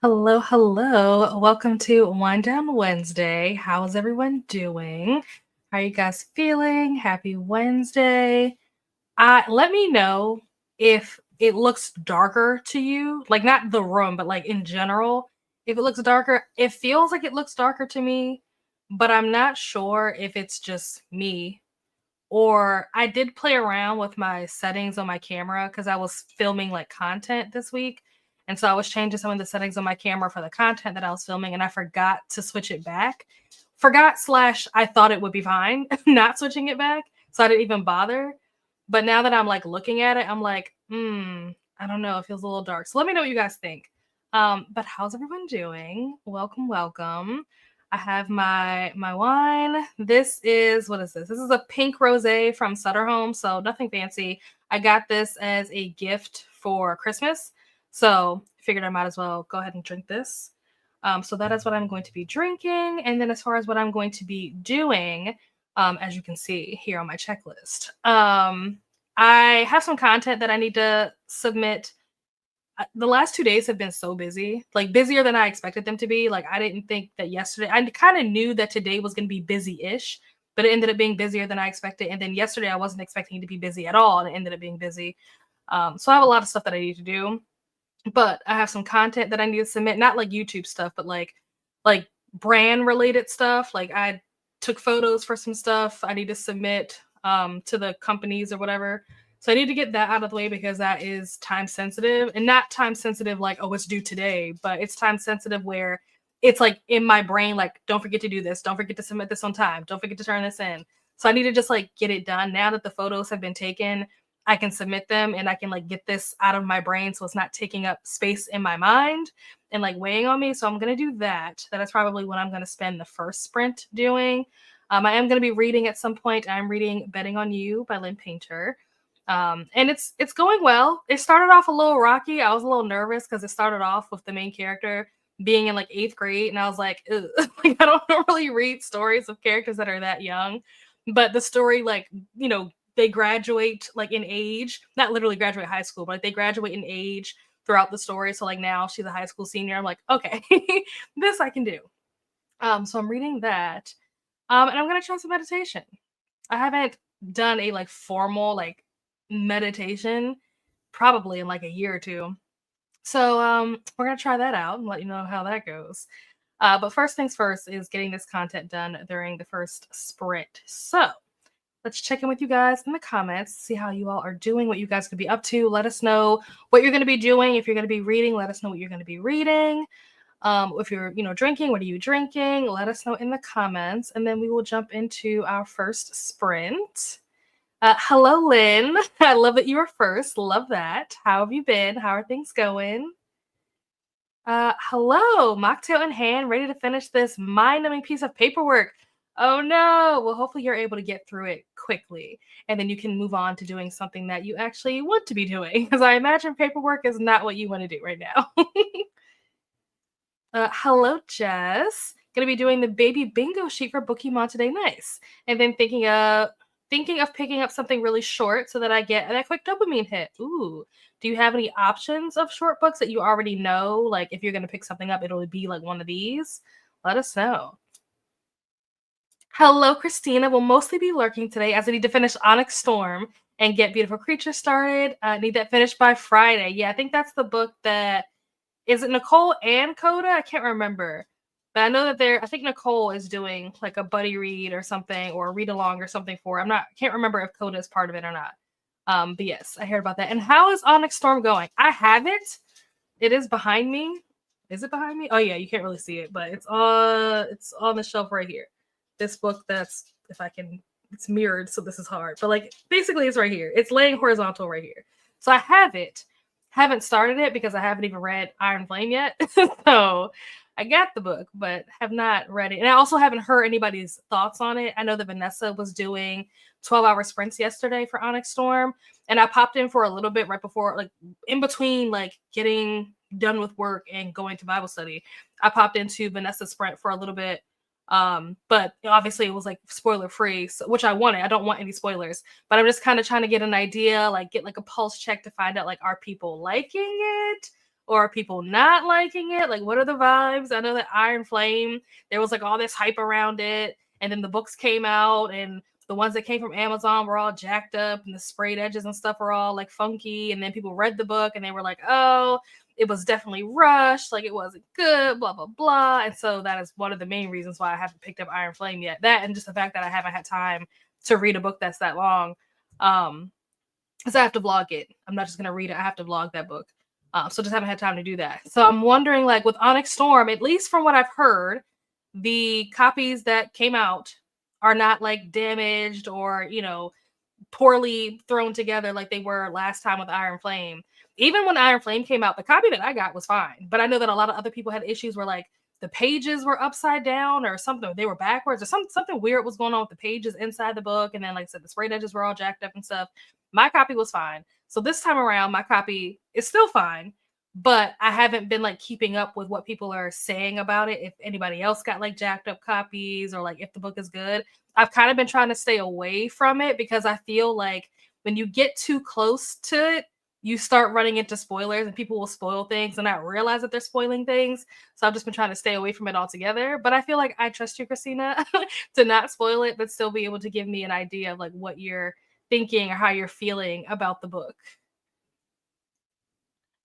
Hello, hello. Welcome to Wind Down Wednesday. How's everyone doing? How are you guys feeling? Happy Wednesday. Let me know if it looks darker to you, like not the room, but like in general. If it looks darker, it feels like it looks darker to me, but I'm not sure if it's just me or I did play around with my settings on my camera because I was filming like content this week. And so I was changing some of the settings on my camera for the content that I was filming, and I forgot to switch it back. Forgot slash I thought it would be fine not switching it back. So I didn't even bother. But now that I'm like looking at it, I'm like, I don't know. It feels a little dark. So let me know what you guys think. But how's everyone doing? Welcome, welcome. I have my wine. This is what is this? This is a pink rosé from Sutter Home, so nothing fancy. I got this as a gift for Christmas, so figured I might as well go ahead and drink this. So that is what I'm going to be drinking, and then as far as what I'm going to be doing, as you can see here on my checklist, I have some content that I need to submit. The last 2 days have been so busy, like busier than I expected them to be. Like I didn't think that yesterday. I kind of knew that today was going to be busy-ish, but it ended up being busier than I expected. And then yesterday I wasn't expecting to be busy at all, and it ended up being busy. So I have a lot of stuff that I need to do, but I have some content that I need to submit. Not like YouTube stuff, but like brand related stuff. Like I took photos for some stuff I need to submit to the companies or whatever. So I need to get that out of the way because that is time sensitive, and not time sensitive like, oh, it's due today, but it's time sensitive where it's like in my brain, like, don't forget to do this. Don't forget to submit this on time. Don't forget to turn this in. So I need to just like get it done. Now that the photos have been taken, I can submit them and I can like get this out of my brain so it's not taking up space in my mind and like weighing on me. So I'm going to do that. That is probably what I'm going to spend the first sprint doing. I am going to be reading at some point. I'm reading Betting on You by Lynn Painter. And it's going well. It started off a little rocky. I was a little nervous because it started off with the main character being in like 8th grade, and I was like, like I don't really read stories of characters that are that young. But the story, like, they graduate like in age, not literally graduate high school, but like, they graduate in age throughout the story. So like now she's a high school senior. I'm like, okay, this I can do. So I'm reading that. And I'm gonna try some meditation. I haven't done a like formal like meditation probably in like a year or two. So we're gonna try that out and let you know how that goes. But first things first is getting this content done during the first sprint. So let's check in with you guys in the comments, see how you all are doing, what you guys could be up to. Let us know what you're going to be doing. If you're going to be reading, let us know what you're going to be reading. If you're, drinking, what are you drinking? Let us know in the comments, and then we will jump into our first sprint. Hello, Lynn. I love that you were first. Love that. How have you been? How are things going? Hello, mocktail in hand, ready to finish this mind-numbing piece of paperwork. Oh no. Well, hopefully you're able to get through it quickly, and then you can move on to doing something that you actually want to be doing, because I imagine paperwork is not what you want to do right now. Hello, Jess. Gonna be doing the baby bingo sheet for Pokemon today. Nice. And then thinking of picking up something really short so that I get that quick dopamine hit. Ooh. Do you have any options of short books that you already know? Like if you're gonna pick something up, it'll be like one of these. Let us know. Hello, Christina. Will mostly be lurking today as I need to finish Onyx Storm and get Beautiful Creatures started. I need that finished by Friday. Yeah, I think that's the book that is it Nicole and Coda? I can't remember. But I know that I think Nicole is doing like a buddy read or something, or a read along or something for it. Can't remember if Coda is part of it or not. But yes, I heard about that. And how is Onyx Storm going? I have it. It is behind me. Is it behind me? Oh yeah, you can't really see it, but it's on the shelf right here. This book that's if I can it's mirrored, so this is hard. But like basically it's right here. It's laying horizontal right here. So I have it. Haven't started it because I haven't even read Iron Flame yet. So I got the book, but have not read it. And I also haven't heard anybody's thoughts on it. I know that Vanessa was doing 12-hour sprints yesterday for Onyx Storm. And I popped in for a little bit right before, like in between like getting done with work and going to Bible study. I popped into Vanessa's sprint for a little bit. But obviously it was like spoiler free, so, which I wanted. I don't want any spoilers, but I'm just kind of trying to get an idea, like get like a pulse check to find out like are people liking it Or are people not liking it? Like, what are the vibes? I know that Iron Flame, there was like all this hype around it, and then the books came out, and the ones that came from Amazon were all jacked up, and the sprayed edges and stuff were all like funky. And then people read the book and they were like, oh, it was definitely rushed, like it wasn't good, blah blah blah. And so that is one of the main reasons why I haven't picked up Iron Flame yet. That and just the fact that I haven't had time to read a book that's that long. Because I have to vlog it. I'm not just gonna read it. I have to vlog that book. So just haven't had time to do that. So I'm wondering, like with Onyx Storm, at least from what I've heard, the copies that came out are not like damaged or poorly thrown together like they were last time with Iron Flame. Even when Iron Flame came out, the copy that I got was fine. But I know that a lot of other people had issues where like the pages were upside down or something, they were backwards or something weird was going on with the pages inside the book. And then, like I said, the sprayed edges were all jacked up and stuff. My copy was fine. So this time around, my copy is still fine, but I haven't been like keeping up with what people are saying about it. If anybody else got like jacked up copies or like if the book is good, I've kind of been trying to stay away from it because I feel like when you get too close to it, you start running into spoilers and people will spoil things and not realize that they're spoiling things. So I've just been trying to stay away from it altogether. But I feel like I trust you, Christina, to not spoil it, but still be able to give me an idea of like what you're thinking or how you're feeling about the book.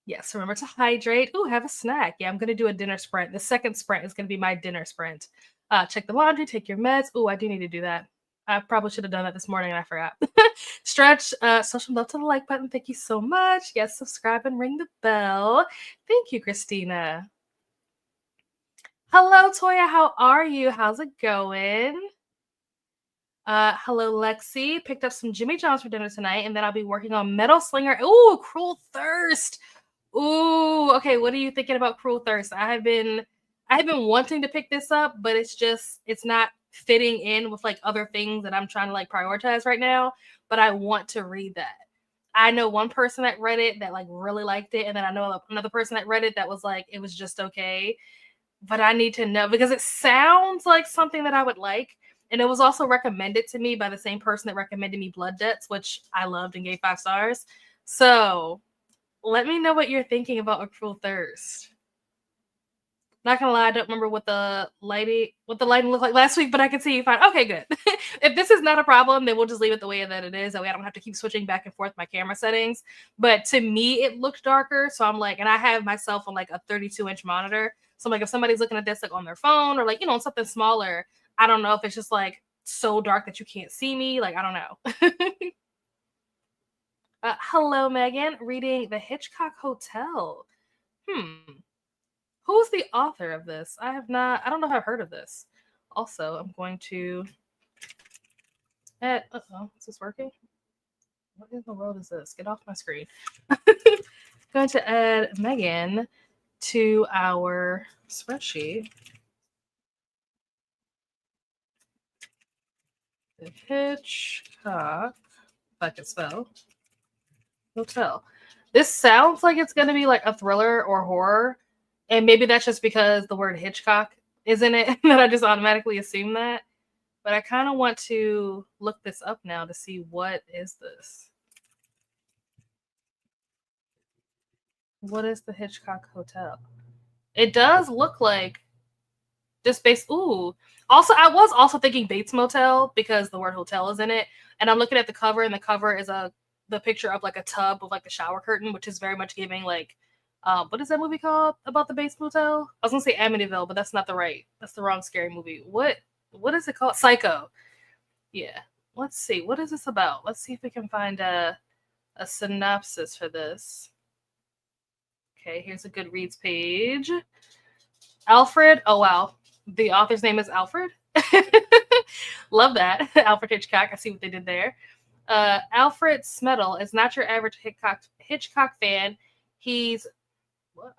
Yes, remember to hydrate. Ooh, have a snack. Yeah, I'm going to do a dinner sprint. The second sprint is going to be my dinner sprint. Check the laundry, take your meds. Ooh, I do need to do that. I probably should have done that this morning and I forgot. Stretch, social love to the like button. Thank you so much. Yes, subscribe and ring the bell. Thank you, Christina. Hello, Toya. How are you? How's it going? Hello, Lexi. Picked up some Jimmy John's for dinner tonight, and then I'll be working on Metal Slinger. Ooh, Cruel Thirst. Ooh, okay. What are you thinking about Cruel Thirst? I have been wanting to pick this up, but it's not fitting in with like other things that I'm trying to like prioritize right now. But I want to read that. I know one person that read it that like really liked it, and then I know another person that read it that was like it was just okay. But I need to know because it sounds like something that I would like. And it was also recommended to me by the same person that recommended me Blood Debts, which I loved and gave 5 stars. So let me know what you're thinking about A Cruel Thirst. Not gonna lie, I don't remember what the lighting looked like last week, but I can see you fine. Okay, good. If this is not a problem, then we'll just leave it the way that it is. That way I don't have to keep switching back and forth my camera settings. But to me, it looked darker. So I'm like, and I have myself on like a 32-inch monitor. So I'm like, if somebody's looking at this like on their phone or like, on something smaller, I don't know if it's just like so dark that you can't see me. Like, I don't know. Hello, Megan. Reading The Hitchcock Hotel. Who's the author of this? I don't know if I've heard of this. Also, I'm going to add, is this working? What in the world is this? Get off my screen. Going to add Megan to our spreadsheet. The Hitchcock, if I can spell, Hotel. This sounds like it's going to be like a thriller or horror. And maybe that's just because the word Hitchcock is in it that I just automatically assume that. But I kind of want to look this up now to see what is this. What is the Hitchcock Hotel? It does look like just based. Ooh. Also, I was also thinking Bates Motel because the word hotel is in it. And I'm looking at the cover, and the cover is the picture of like a tub with like the shower curtain, which is very much giving like what is that movie called about the Bates Motel? I was gonna say Amityville, but that's the wrong scary movie. What is it called? Psycho. Yeah. Let's see. What is this about? Let's see if we can find a synopsis for this. Okay, here's a Goodreads page. Alfred. Oh wow. The author's name is Alfred. Love that. Alfred Hitchcock. I see what they did there. Alfred Smedel is not your average Hitchcock fan. He's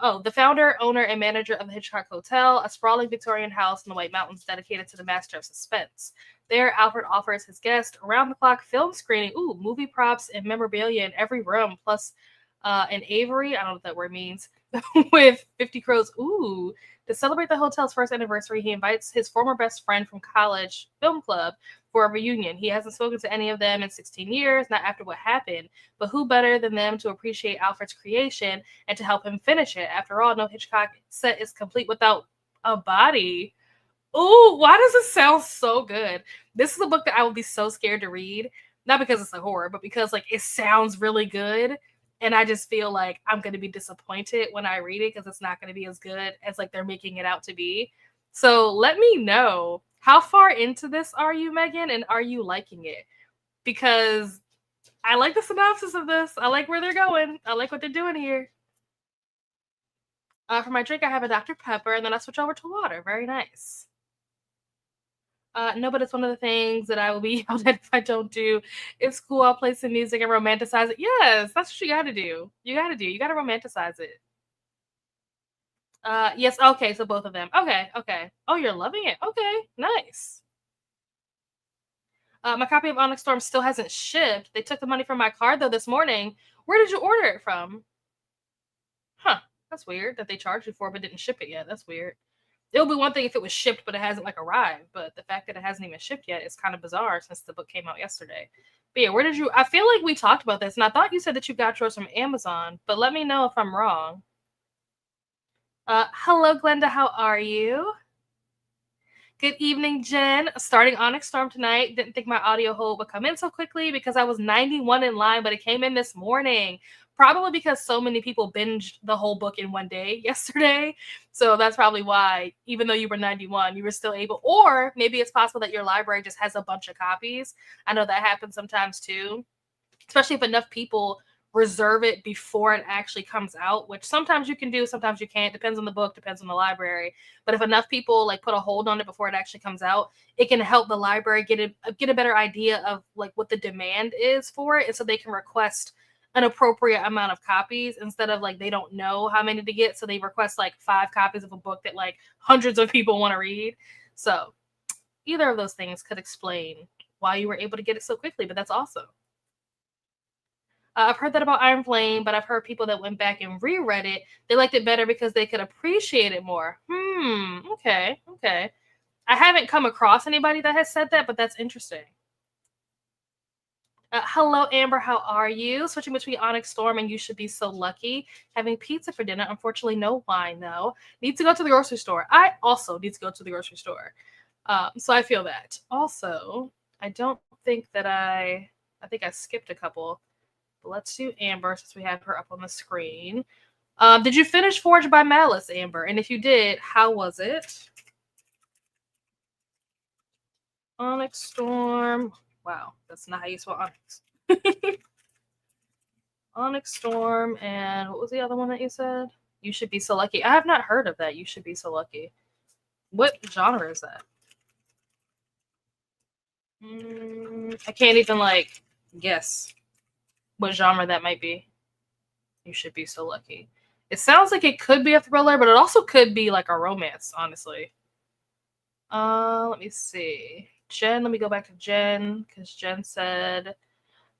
the founder, owner, and manager of the Hitchcock Hotel, a sprawling Victorian house in the White Mountains dedicated to the master of suspense. There, Alfred offers his guests around-the-clock film screening, movie props, and memorabilia in every room, plus And Avery, I don't know what that word means, with 50 Crows. Ooh, to celebrate the hotel's first anniversary, he invites his former best friend from college film club for a reunion. He hasn't spoken to any of them in 16 years, not after what happened, but who better than them to appreciate Alfred's creation and to help him finish it? After all, no Hitchcock set is complete without a body. Ooh, why does it sound so good? This is a book that I would be so scared to read. Not because it's a horror, but because like it sounds really good. And I just feel like I'm gonna be disappointed when I read it because it's not gonna be as good as like they're making it out to be. So let me know, how far into this are you, Megan, and are you liking it? Because I like the synopsis of this. I like where they're going. I like what they're doing here. For my drink, I have a Dr. Pepper, and then I switch over to water. Very nice. No, but it's one of the things that I will be yelled at if I don't do. In school, I'll play some music and romanticize it. Yes, that's what you got to do. You got to do. You got to romanticize it. Yes. Okay. So both of them. Okay. Okay. Oh, you're loving it. Okay. Nice. My copy of Onyx Storm still hasn't shipped. They took the money from my card though this morning. Where did you order it from? Huh. That's weird that they charged you for it but didn't ship it yet. That's weird. It would be one thing if it was shipped but it hasn't like arrived, but the fact that it hasn't even shipped yet is kind of bizarre since the book came out yesterday. But yeah, where did you? I feel like we talked about this, and I thought you said that you got yours from Amazon, but let me know if I'm wrong. Hello, Glenda. How are you? Good evening, Jen. Starting Onyx Storm tonight. Didn't think my audio hold would come in so quickly because I was 91 in line, but it came in this morning. Probably because so many people binged the whole book in one day yesterday. So that's probably why, even though you were 91, you were still able. Or maybe it's possible that your library just has a bunch of copies. I know that happens sometimes too, especially if enough people reserve it before it actually comes out, which sometimes you can do, sometimes you can't. Depends on the book, depends on the library. But if enough people like put a hold on it before it actually comes out, it can help the library get a better idea of like what the demand is for it, and so they can request an appropriate amount of copies instead of like they don't know how many to get, so they request like 5 copies of a book that like hundreds of people want to read. So either of those things could explain why you were able to get it so quickly, but that's awesome. I've heard that about Iron Flame, but I've heard people that went back and reread it. They liked it better because they could appreciate it more. Okay, okay. I haven't come across anybody that has said that, but that's interesting. Hello, Amber. How are you? Switching between Onyx Storm and You Should Be So Lucky. Having pizza for dinner. Unfortunately, no wine, though. Need to go to the grocery store. I also need to go to the grocery store. So I feel that. Also, I don't think that I think I skipped a couple. But let's do Amber since we have her up on the screen. Did you finish Forged by Malice, Amber? And if you did, how was it? Onyx Storm. Wow, that's not how you spell Onyx. Onyx Storm, and what was the other one that you said? You Should Be So Lucky. I have not heard of that. You Should Be So Lucky. What genre is that? I can't even like guess what genre that might be. You Should Be So Lucky. It sounds like it could be a thriller, but it also could be like a romance, honestly. Let me see. Jen, let me go back to Jen because Jen said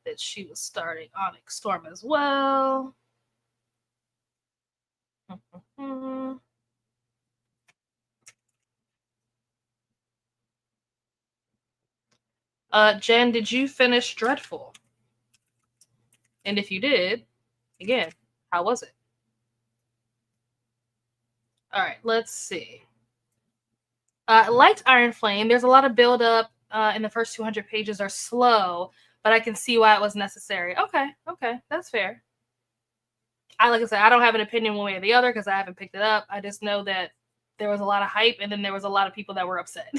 that she was starting Onyx Storm as well. Jen, did you finish Dreadful? And if you did, again, how was it? All right, let's see. Liked Iron Flame. There's a lot of build up in the first 200 pages are slow, but I can see why it was necessary. Okay, okay, that's fair. Like I said, I don't have an opinion one way or the other because I haven't picked it up. I just know that there was a lot of hype and then there was a lot of people that were upset.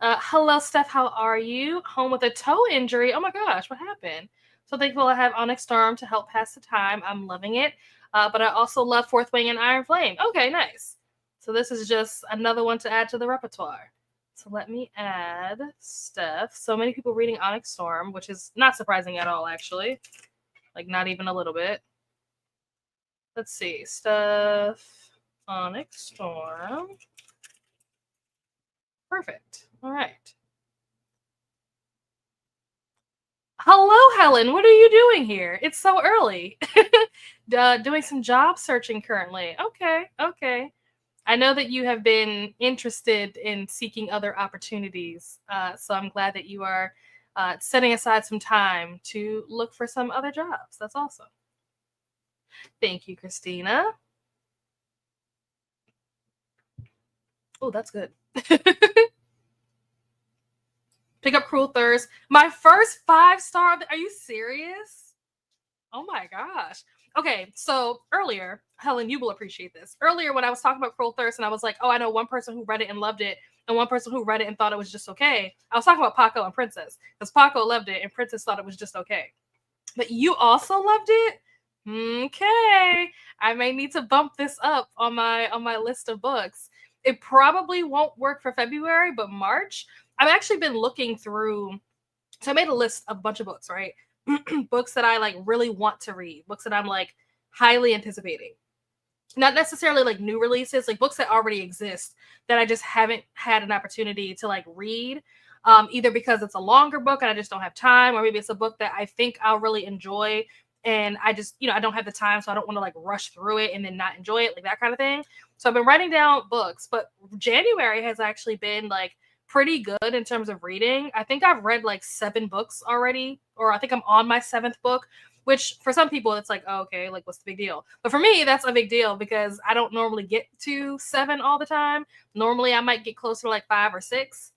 Hello, Steph. How are you? Home with a toe injury. Oh my gosh, what happened? So thankful I have Onyx Storm to help pass the time. I'm loving it. But I also love Fourth Wing and Iron Flame. Okay, nice. So this is just another one to add to the repertoire. So let me add Steph. So many people reading Onyx Storm, which is not surprising at all, actually. Like, not even a little bit. Let's see. Steph, Onyx Storm. Perfect. All right. Hello, Helen. What are you doing here? It's so early. Doing some job searching currently. Okay, okay. I know that you have been interested in seeking other opportunities, so I'm glad that you are setting aside some time to look for some other jobs. That's awesome. Thank you, Christina. Oh, that's good. Pick up Cruel Thirst. My first 5-star. Are you serious? Oh my gosh. Okay, so earlier, Helen, you will appreciate this. Earlier, when I was talking about Cruel Thirst, and I was like, oh, I know one person who read it and loved it, and one person who read it and thought it was just okay. I was talking about Paco and Princess, because Paco loved it and Princess thought it was just okay. But you also loved it? Okay. I may need to bump this up on my list of books. It probably won't work for February, but March. I've actually been looking through, so I made a list of a bunch of books, right? Books that I like really want to read, books that I'm like highly anticipating. Not necessarily like new releases, like books that already exist that I just haven't had an opportunity to like read. Either because it's a longer book and I just don't have time, or maybe it's a book that I think I'll really enjoy and I just, I don't have the time, so I don't want to like rush through it and then not enjoy it, like that kind of thing. So I've been writing down books, but January has actually been like pretty good in terms of reading. I think I've read like 7 books already, or I think I'm on my 7th book, which for some people it's like, oh, okay, like what's the big deal? But for me, that's a big deal because I don't normally get to 7 all the time. Normally I might get closer to like 5 or 6.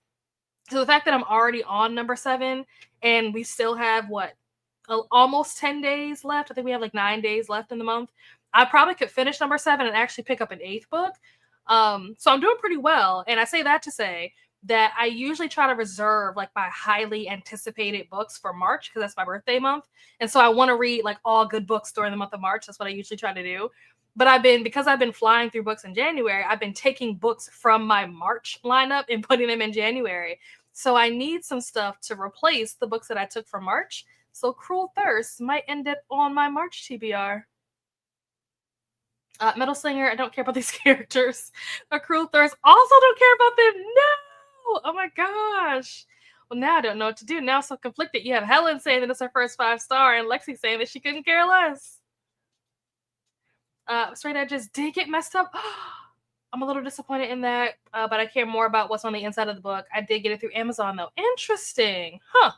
So the fact that I'm already on number 7 and we still have what, almost 10 days left. I think we have like 9 days left in the month. I probably could finish number 7 and actually pick up an 8th book. So I'm doing pretty well. And I say that to say that I usually try to reserve like my highly anticipated books for March because that's my birthday month. And so I want to read like all good books during the month of March. That's what I usually try to do. But because I've been flying through books in January, I've been taking books from my March lineup and putting them in January. So I need some stuff to replace the books that I took from March. So Cruel Thirst might end up on my March TBR. Metal Slinger, I don't care about these characters. A Cruel Thirst, also don't care about them. No! Oh my gosh. Well, now I don't know what to do. Now I'm so conflicted. You have Helen saying that it's her first 5-star and Lexi saying that she couldn't care less. Straight Edges did get messed up. I'm a little disappointed in that, but I care more about what's on the inside of the book. I did get it through Amazon, though. Interesting. Huh.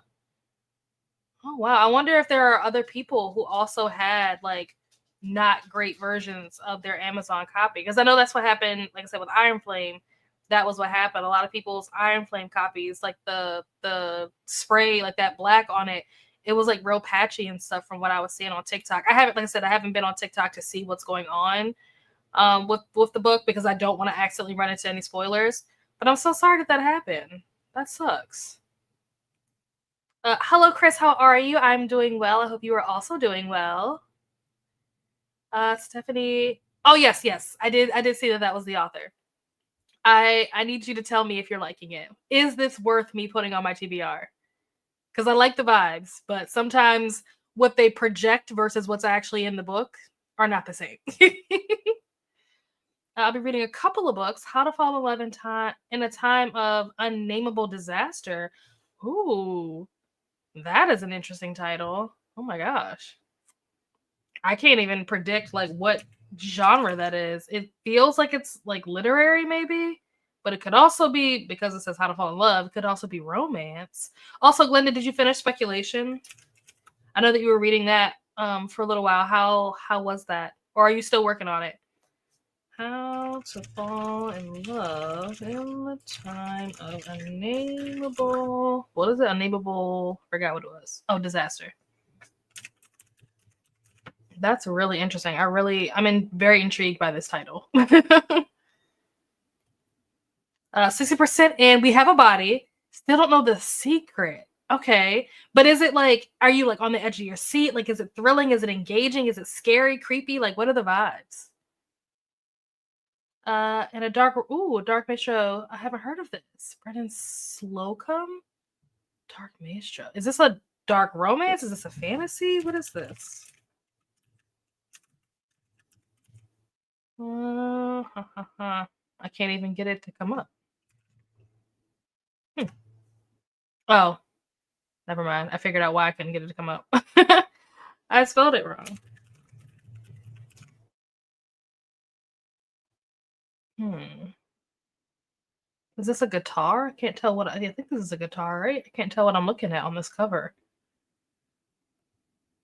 Oh, wow. I wonder if there are other people who also had, like, not great versions of their Amazon copy. Because I know that's what happened, like I said, with Iron Flame. That was what happened. A lot of people's Iron Flame copies, like the spray, like that black on it, it was like real patchy and stuff from what I was seeing on TikTok. I haven't, like I said, I haven't been on TikTok to see what's going on with the book because I don't want to accidentally run into any spoilers. But I'm so sorry that happened. That sucks. Hello, Chris. How are you? I'm doing well. I hope you are also doing well. Stephanie. Oh yes, yes. I did see that was the author. I need you to tell me if you're liking it. Is this worth me putting on my TBR? Because I like the vibes, but sometimes what they project versus what's actually in the book are not the same. I'll be reading a couple of books. How to Fall in Love in a Time of Unnameable Disaster. Ooh, that is an interesting title. Oh my gosh. I can't even predict like what genre that is. It feels like it's like literary maybe, but it could also be because it says How to Fall in Love, it could also be romance. Also, Glenda, did you finish Speculation? I know that you were reading that for a little while. How was that? Or are you still working on it? How to Fall in Love in the Time of Unnameable. What is it? Unnameable. Forgot what it was. Oh, Disaster. That's really interesting. Very intrigued by this title. 60%, and we have a body. Still don't know the secret. Okay. But is it like, are you like on the edge of your seat? Like, is it thrilling? Is it engaging? Is it scary, creepy? Like, what are the vibes? And a dark maestro. I haven't heard of this. Brendan Slocum? Dark maestro. Is this a dark romance? Is this a fantasy? What is this? I can't even get it to come up. Oh, Never mind. I figured out why I couldn't get it to come up. I spelled it wrong. Is this a guitar? I can't tell what I think this is a guitar, right? I can't tell what I'm looking at on this cover.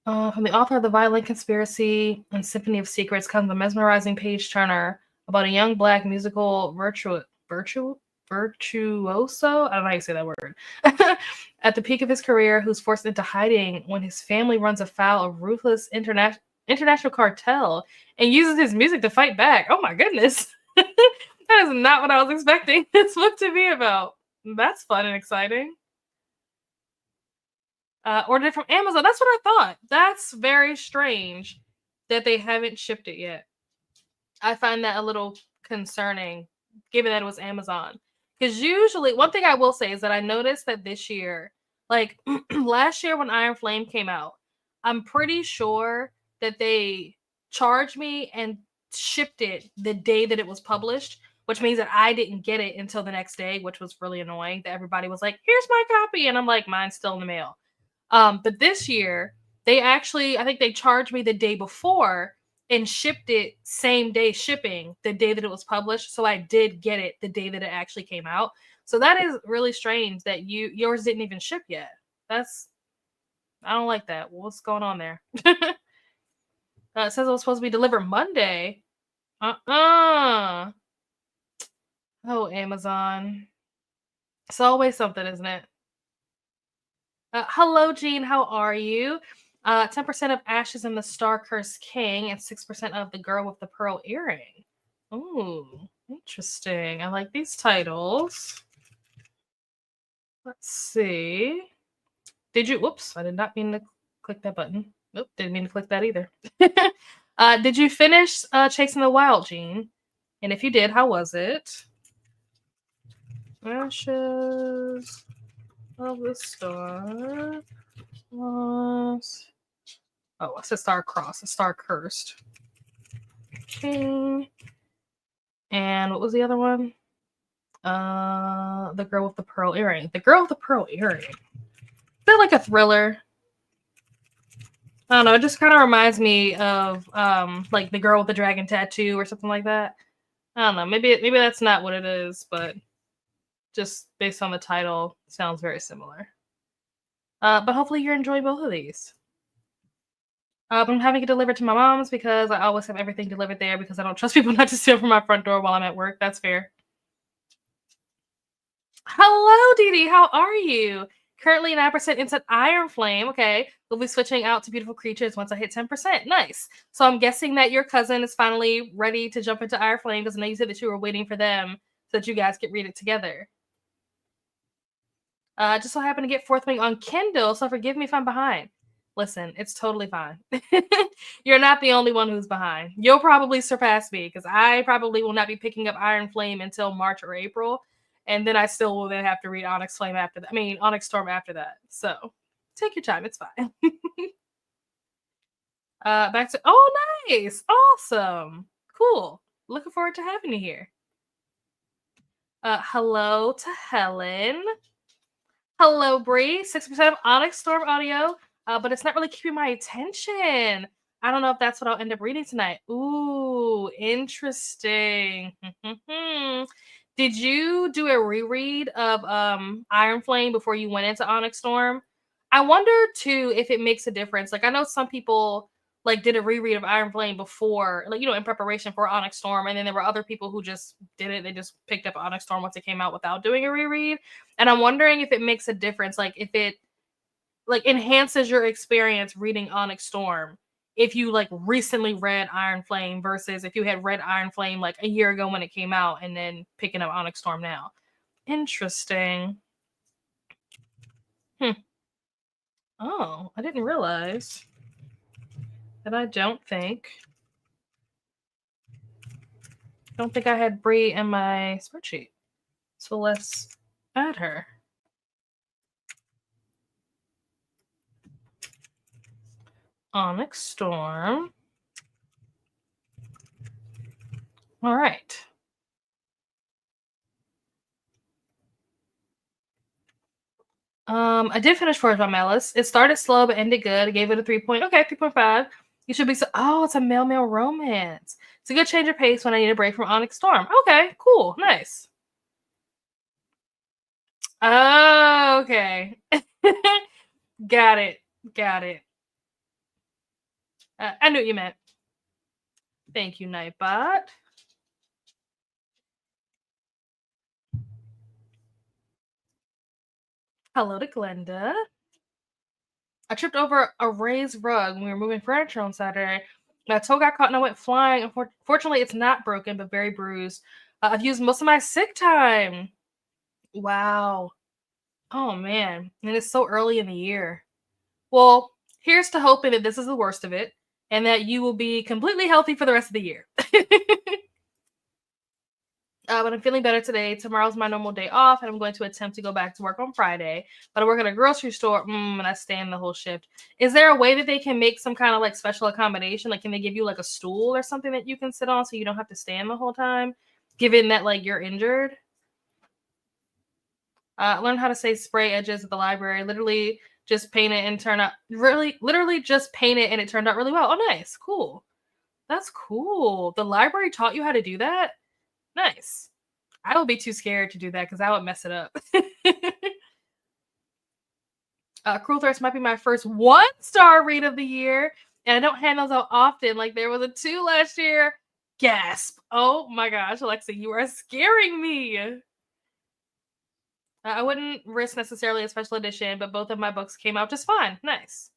From the author of The Violent Conspiracy and Symphony of Secrets comes a mesmerizing page turner about a young black musical virtuoso. I don't know how you say that word. At the peak of his career, who's forced into hiding when his family runs afoul of ruthless international cartel and uses his music to fight back. Oh my goodness. That is not what I was expecting this book to be about. That's fun and exciting. Ordered it from Amazon. That's what I thought. That's very strange that they haven't shipped it yet. I find that a little concerning, given that it was Amazon. Because usually, one thing I will say is that I noticed that this year, like last year when Iron Flame came out, I'm pretty sure that they charged me and shipped it the day that it was published, which means that I didn't get it until the next day, which was really annoying. That everybody was like, "Here's my copy," and I'm like, "Mine's still in the mail." But this year, they actually, I think they charged me the day before and shipped it same day shipping the day that it was published. So I did get it the day that it actually came out. So that is really strange that yours didn't even ship yet. That's I don't like that. What's going on there? It says it was supposed to be delivered Monday. Uh-uh. Oh, Amazon. It's always something, isn't it? Hello, Jean. How are you? 10% of Ashes in the Star Cursed King and 6% of The Girl with the Pearl Earring. Ooh, interesting. I like these titles. Let's see. Did you? Whoops, I did not mean to click that button. Nope, didn't mean to click that either. Did you finish Chasing the Wild, Jean? And if you did, how was it? Ashes of the Star. Cross. Oh, it's a star cross, a star cursed. Okay. And what was the other one? The Girl with the Pearl Earring. The Girl with the Pearl Earring. Is that like a thriller? I don't know. It just kind of reminds me of like The Girl with the Dragon Tattoo or something like that. I don't know. Maybe that's not what it is, but just based on the title, sounds very similar. But hopefully you're enjoying both of these. I'm having it delivered to my mom's because I always have everything delivered there because I don't trust people not to steal from my front door while I'm at work. That's fair. Hello, Dee Dee. How are you? Currently 9% into Iron Flame. Okay. We'll be switching out to Beautiful Creatures once I hit 10%. Nice. So I'm guessing that your cousin is finally ready to jump into Iron Flame because I know you said that you were waiting for them so that you guys could read it together. Just so happen to get Fourth Wing on Kindle, so forgive me if I'm behind. Listen, it's totally fine. You're not the only one who's behind. You'll probably surpass me because I probably will not be picking up Iron Flame until March or April, and then I still will then have to read Onyx Flame after that. I mean, Onyx Storm after that. So take your time. It's fine. Back to nice, awesome, cool. Looking forward to having you here. Hello to Helen. Hello, Bree. 6% of Onyx Storm audio, but it's not really keeping my attention. I don't know if that's what I'll end up reading tonight. Ooh, interesting. Did you do a reread of Iron Flame before you went into Onyx Storm? I wonder too if it makes a difference. Like I know some people like did a reread of Iron Flame before, like in preparation for Onyx Storm, and then there were other people who just did it. They just picked up Onyx Storm once it came out without doing a reread. And I'm wondering if it makes a difference, like if it like enhances your experience reading Onyx Storm if you like recently read Iron Flame versus if you had read Iron Flame like a year ago when it came out and then picking up Onyx Storm now. Interesting. Oh, I didn't realize that I don't think I had Bree in my spreadsheet. So let's add her. Onyx Storm. All right. I did finish Forged by Malice. It started slow but ended good. I gave it a 3.5. You should be so. Oh, it's a male romance. It's a good change of pace when I need a break from Onyx Storm. Okay, cool, nice. Oh, okay. Got it. Got it. I knew what you meant. Thank you, Nightbot. Hello to Glenda. I tripped over a raised rug when we were moving furniture on Saturday. My toe got caught and I went flying. Unfortunately, it's not broken, but very bruised. I've used most of my sick time. Wow. Oh, man. And it's so early in the year. Well, here's to hoping that this is the worst of it and that you will be completely healthy for the rest of the year. But I'm feeling better today. Tomorrow's my normal day off, and I'm going to attempt to go back to work on Friday. But I work at a grocery store, and I stand the whole shift. Is there a way that they can make some kind of like special accommodation? Like, can they give you like a stool or something that you can sit on so you don't have to stand the whole time, given that like you're injured? Learn how to say spray edges at the library. Literally, just paint it and turn out. Literally, just paint it and it turned out really well. Oh, nice, cool. That's cool. The library taught you how to do that. Nice. I would be too scared to do that because I would mess it up. Cruel Thirst might be my first 1-star read of the year, and I don't hand those out often. Like there was a 2 last year. Gasp! Oh my gosh, Alexa, you are scaring me. I wouldn't risk necessarily a special edition, but both of my books came out just fine. Nice.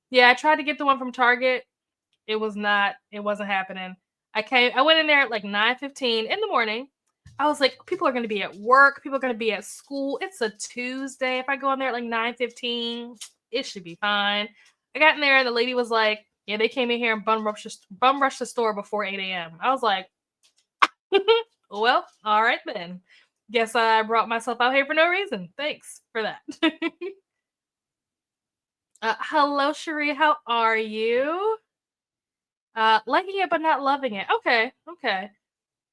Yeah, I tried to get the one from Target. It wasn't happening. I went in there at like 9:15 in the morning. I was like, people are going to be at work. People are going to be at school. It's a Tuesday. If I go in there at like 9:15, it should be fine. I got in there and the lady was like, yeah, they came in here and bum rushed the store before 8 a.m. I was like, well, all right then. Guess I brought myself out here for no reason. Thanks for that. Hello, Cherie. How are you? Liking it but not loving it. Okay.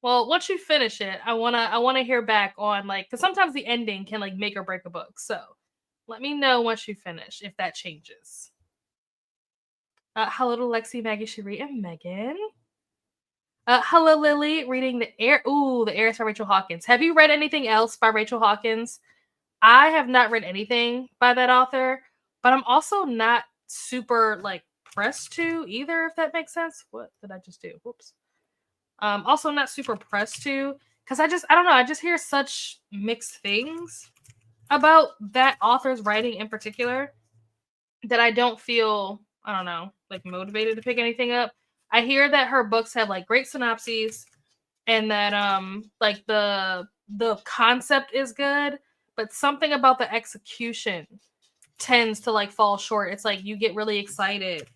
Well, once you finish it, I wanna hear back on like because sometimes the ending can like make or break a book. So let me know once you finish if that changes. Hello to Lexi, Maggie, Cherie, and Megan. Hello, Lily. Reading the air. Ooh, the Heiress by Rachel Hawkins. Have you read anything else by Rachel Hawkins? I have not read anything by that author, but I'm also not super like pressed to either. If that makes sense. What did I just do? Whoops. Also not super pressed to because I don't know, I just hear such mixed things about that author's writing in particular that I don't feel, I don't know, like motivated to pick anything up. I hear that her books have like great synopses and that like the concept is good, but something about the execution tends to like fall short. It's like you get really excited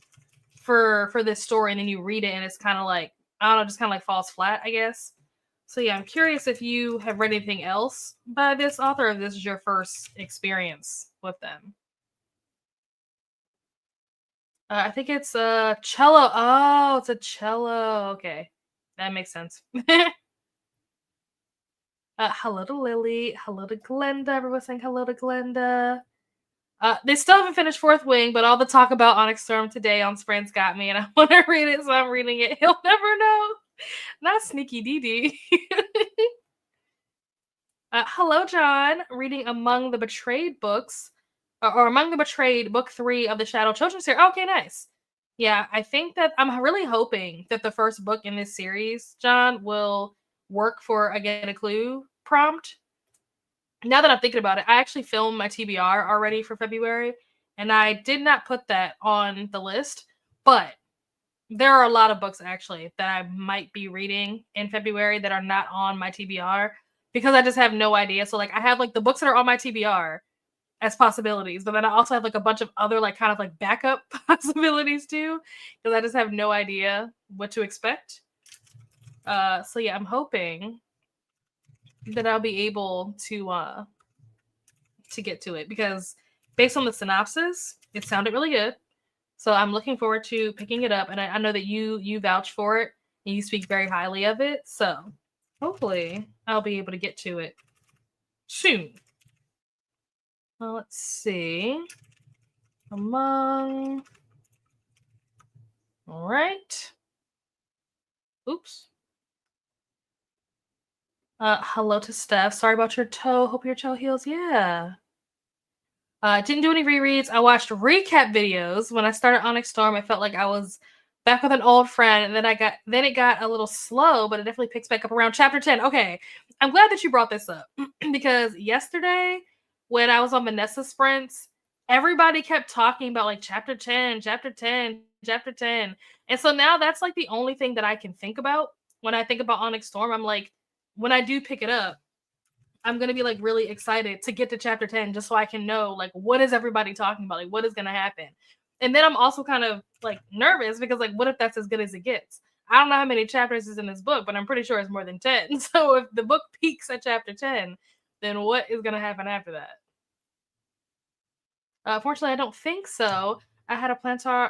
for this story and then you read it and it's kind of like I don't know, just kind of like falls flat, I guess. So yeah, I'm curious if you have read anything else by this author, or if this is your first experience with them. I think it's a cello. Oh, it's a cello. Okay, that makes sense. Hello to Lily. Hello to Glenda. Everyone's saying hello to Glenda. They still haven't finished Fourth Wing, but all the talk about Onyx Storm today on Sprint's got me, and I want to read it, so I'm reading it. He'll never know. Not sneaky Dee. Hello, John. Reading Among the Betrayed books, or Among the Betrayed, book 3 of the Shadow Children series. Okay, nice. Yeah, I think that I'm really hoping that the first book in this series, John, will work for a Get a Clue prompt. Now that I'm thinking about it, I actually filmed my TBR already for February, and I did not put that on the list, but there are a lot of books actually that I might be reading in February that are not on my TBR because I just have no idea. So like I have like the books that are on my TBR as possibilities, but then I also have like a bunch of other like kind of like backup possibilities too because I just have no idea what to expect. So yeah, I'm hoping that I'll be able to get to it because based on the synopsis, it sounded really good. So I'm looking forward to picking it up, and I know that you vouch for it and you speak very highly of it. So hopefully I'll be able to get to it soon. Let's see. Among. All right. Oops. Hello to Steph. Sorry about your toe. Hope your toe heals. Yeah. Didn't do any rereads. I watched recap videos. When I started Onyx Storm, I felt like I was back with an old friend, and then it got a little slow, but it definitely picks back up around chapter 10. Okay. I'm glad that you brought this up because yesterday when I was on Vanessa sprints, everybody kept talking about like chapter 10, chapter 10, chapter 10. And so now that's like the only thing that I can think about when I think about Onyx Storm. I'm like, when I do pick it up, I'm gonna be like really excited to get to chapter 10 just so I can know like what is everybody talking about, like what is gonna happen. And then I'm also kind of like nervous because like what if that's as good as it gets? I don't know how many chapters is in this book, but I'm pretty sure it's more than 10. So if the book peaks at chapter 10, then what is gonna happen after that? Fortunately, I don't think so. I had a fasciitis.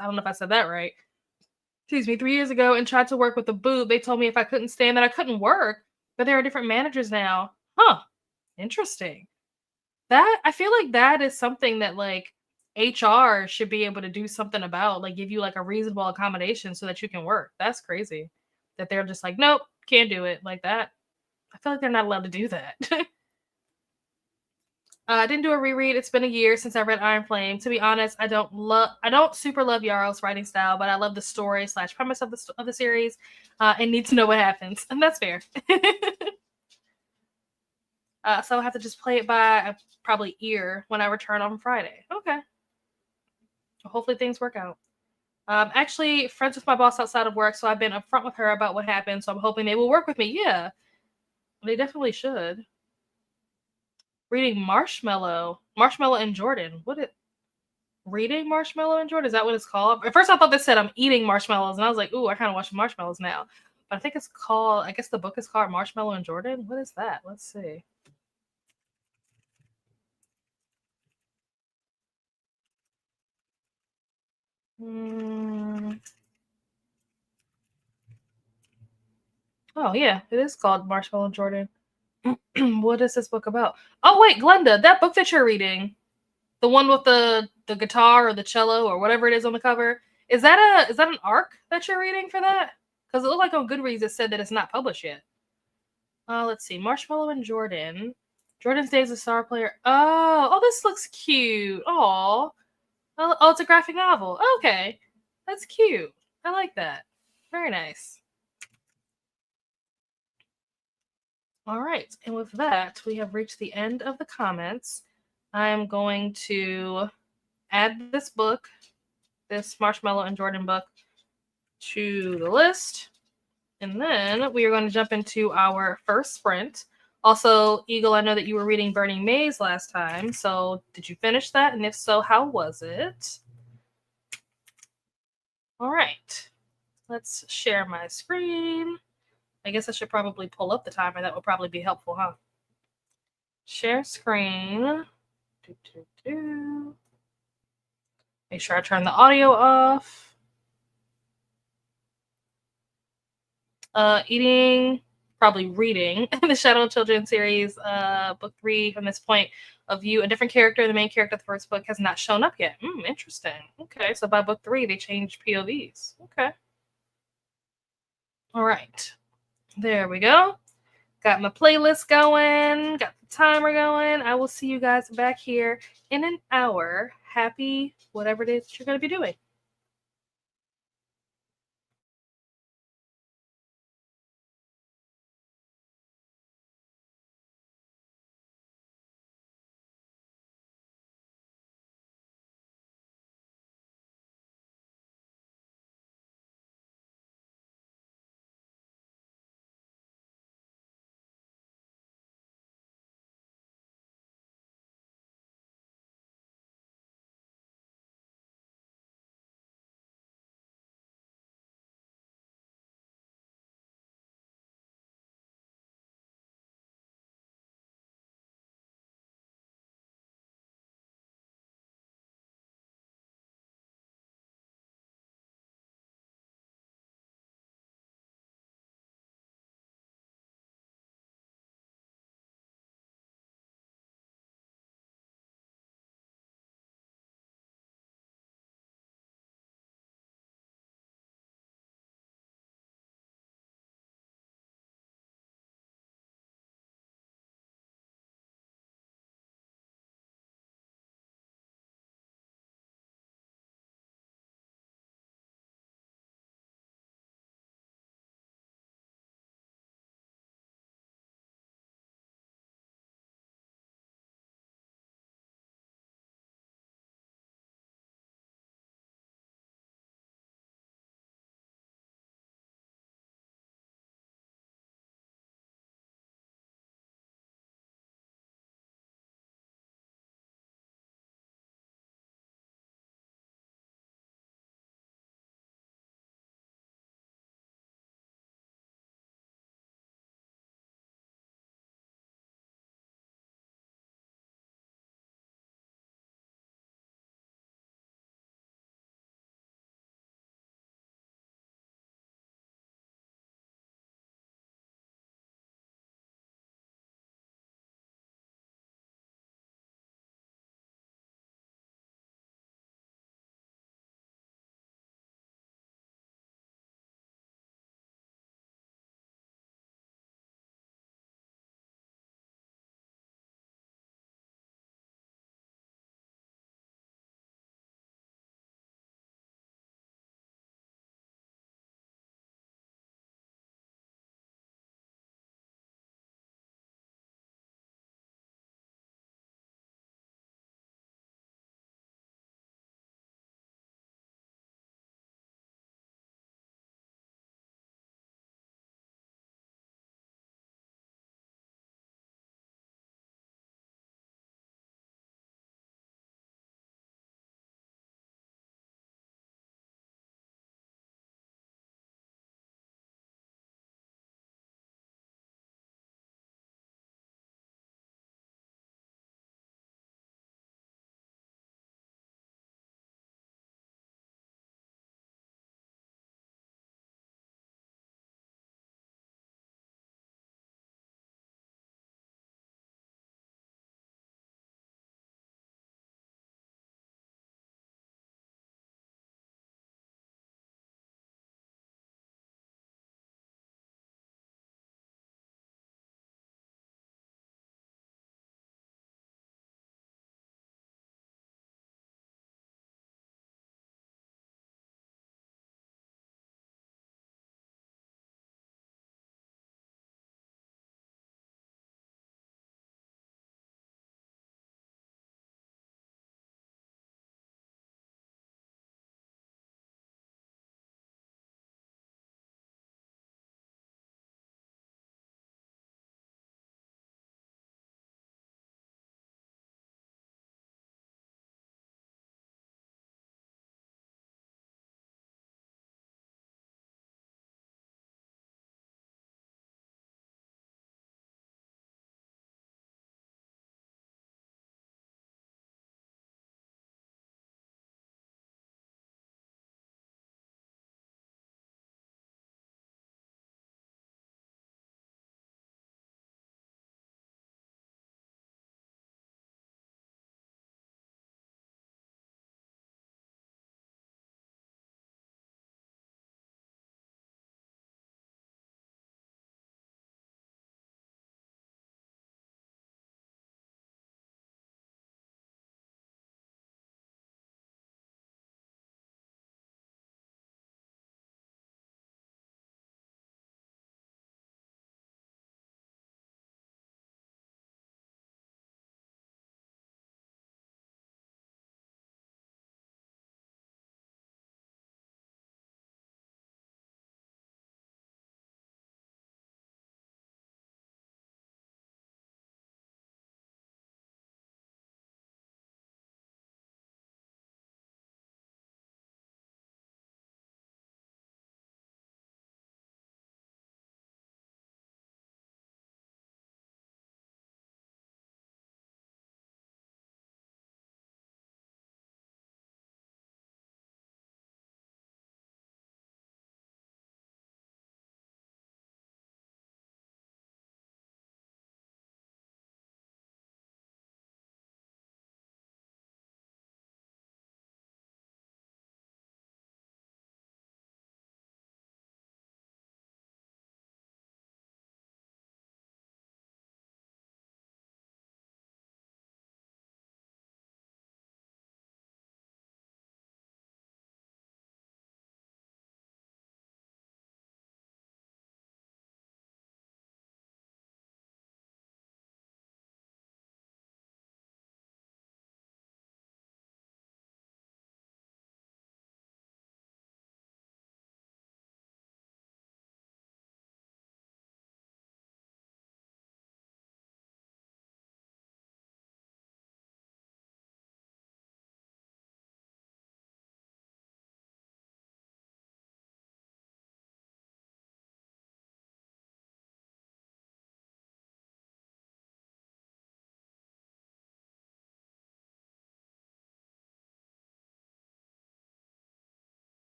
I don't know if I said that right. Excuse me, 3 years ago and tried to work with the boob. They told me if I couldn't stand that I couldn't work, but there are different managers now. Huh. Interesting. That I feel like that is something that like HR should be able to do something about, like give you like a reasonable accommodation so that you can work. That's crazy. That they're just like, nope, can't do it like that. I feel like they're not allowed to do that. I didn't do a reread. It's been a year since I read Iron Flame. To be honest, I don't super love Yaro's writing style, but I love the story slash premise of the series, and need to know what happens, and that's fair. So I'll have to just play it by probably ear when I return on Friday. Okay. Hopefully things work out. Actually, friends with my boss outside of work, so I've been upfront with her about what happened. So I'm hoping they will work with me. Yeah, they definitely should. Reading Marshmallow and Jordan. What it? Reading Marshmallow and Jordan? Is that what it's called? At first, I thought they said I'm eating marshmallows, and I was like, ooh, I kind of want marshmallows now. But I think it's called. I guess the book is called Marshmallow and Jordan. What is that? Let's see. Mm. Oh yeah, it is called Marshmallow and Jordan. What is this book about? Oh wait, Glenda, that book that you're reading, the one with the guitar or the cello or whatever it is on the cover, is that an arc that you're reading for that? Because it looked like on Goodreads it said that it's not published yet. Let's see, Marshmallow and Jordan. Jordan's Day as a star player. Oh, this looks cute. Oh, it's a graphic novel. Okay, that's cute. I like that. Very nice. All right, and with that, we have reached the end of the comments. I am going to add this book, this Marshmallow and Jordan book, to the list. And then we are going to jump into our first sprint. Also, Eagle, I know that you were reading Burning Maze last time. So, did you finish that? And if so, how was it? All right. Let's share my screen. I guess I should probably pull up the timer. That would probably be helpful, huh? Share screen. Make sure I turn the audio off. Probably reading the Shadow Children series, book 3. From this point of view, a different character, the main character of the first book, has not shown up yet. Interesting. Okay, so by book 3, they changed POVs. Okay. All right. There we go. Got my playlist going, got the timer going. I will see you guys back here in an hour. Happy whatever it is you're going to be doing.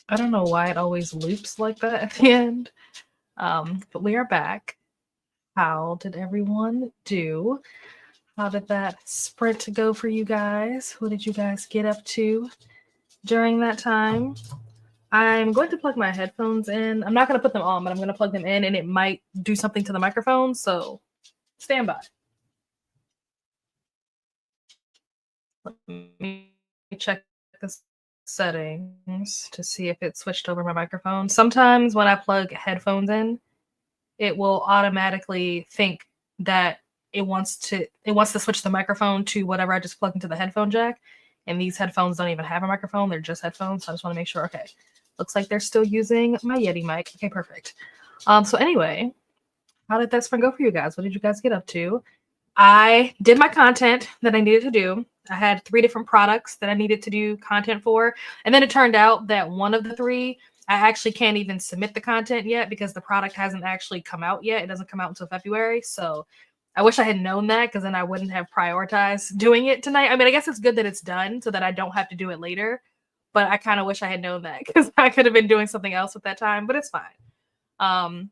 I don't know why it always loops like that at the end. But we are back. How did everyone do? How did that sprint go for you guys? What did you guys get up to during that time? I'm going to plug my headphones in. I'm not going to put them on, but I'm going to plug them in, and it might do something to the microphone, so stand by. Let me check the settings to see if it switched over my microphone. Sometimes when I plug headphones in, it will automatically think that it wants to switch the microphone to whatever I just plugged into the headphone jack. And these headphones don't even have a microphone, they're just headphones. So I just want to make sure. Okay. Looks like they're still using my Yeti mic. Okay, perfect. So anyway, how did that spring go for you guys? What did you guys get up to? I did my content that I needed to do. I had 3 different products that I needed to do content for. And then it turned out that one of the 3, I actually can't even submit the content yet because the product hasn't actually come out yet. It doesn't come out until February. So I wish I had known that because then I wouldn't have prioritized doing it tonight. I mean, I guess it's good that it's done so that I don't have to do it later. But I kind of wish I had known that because I could have been doing something else at that time, but it's fine.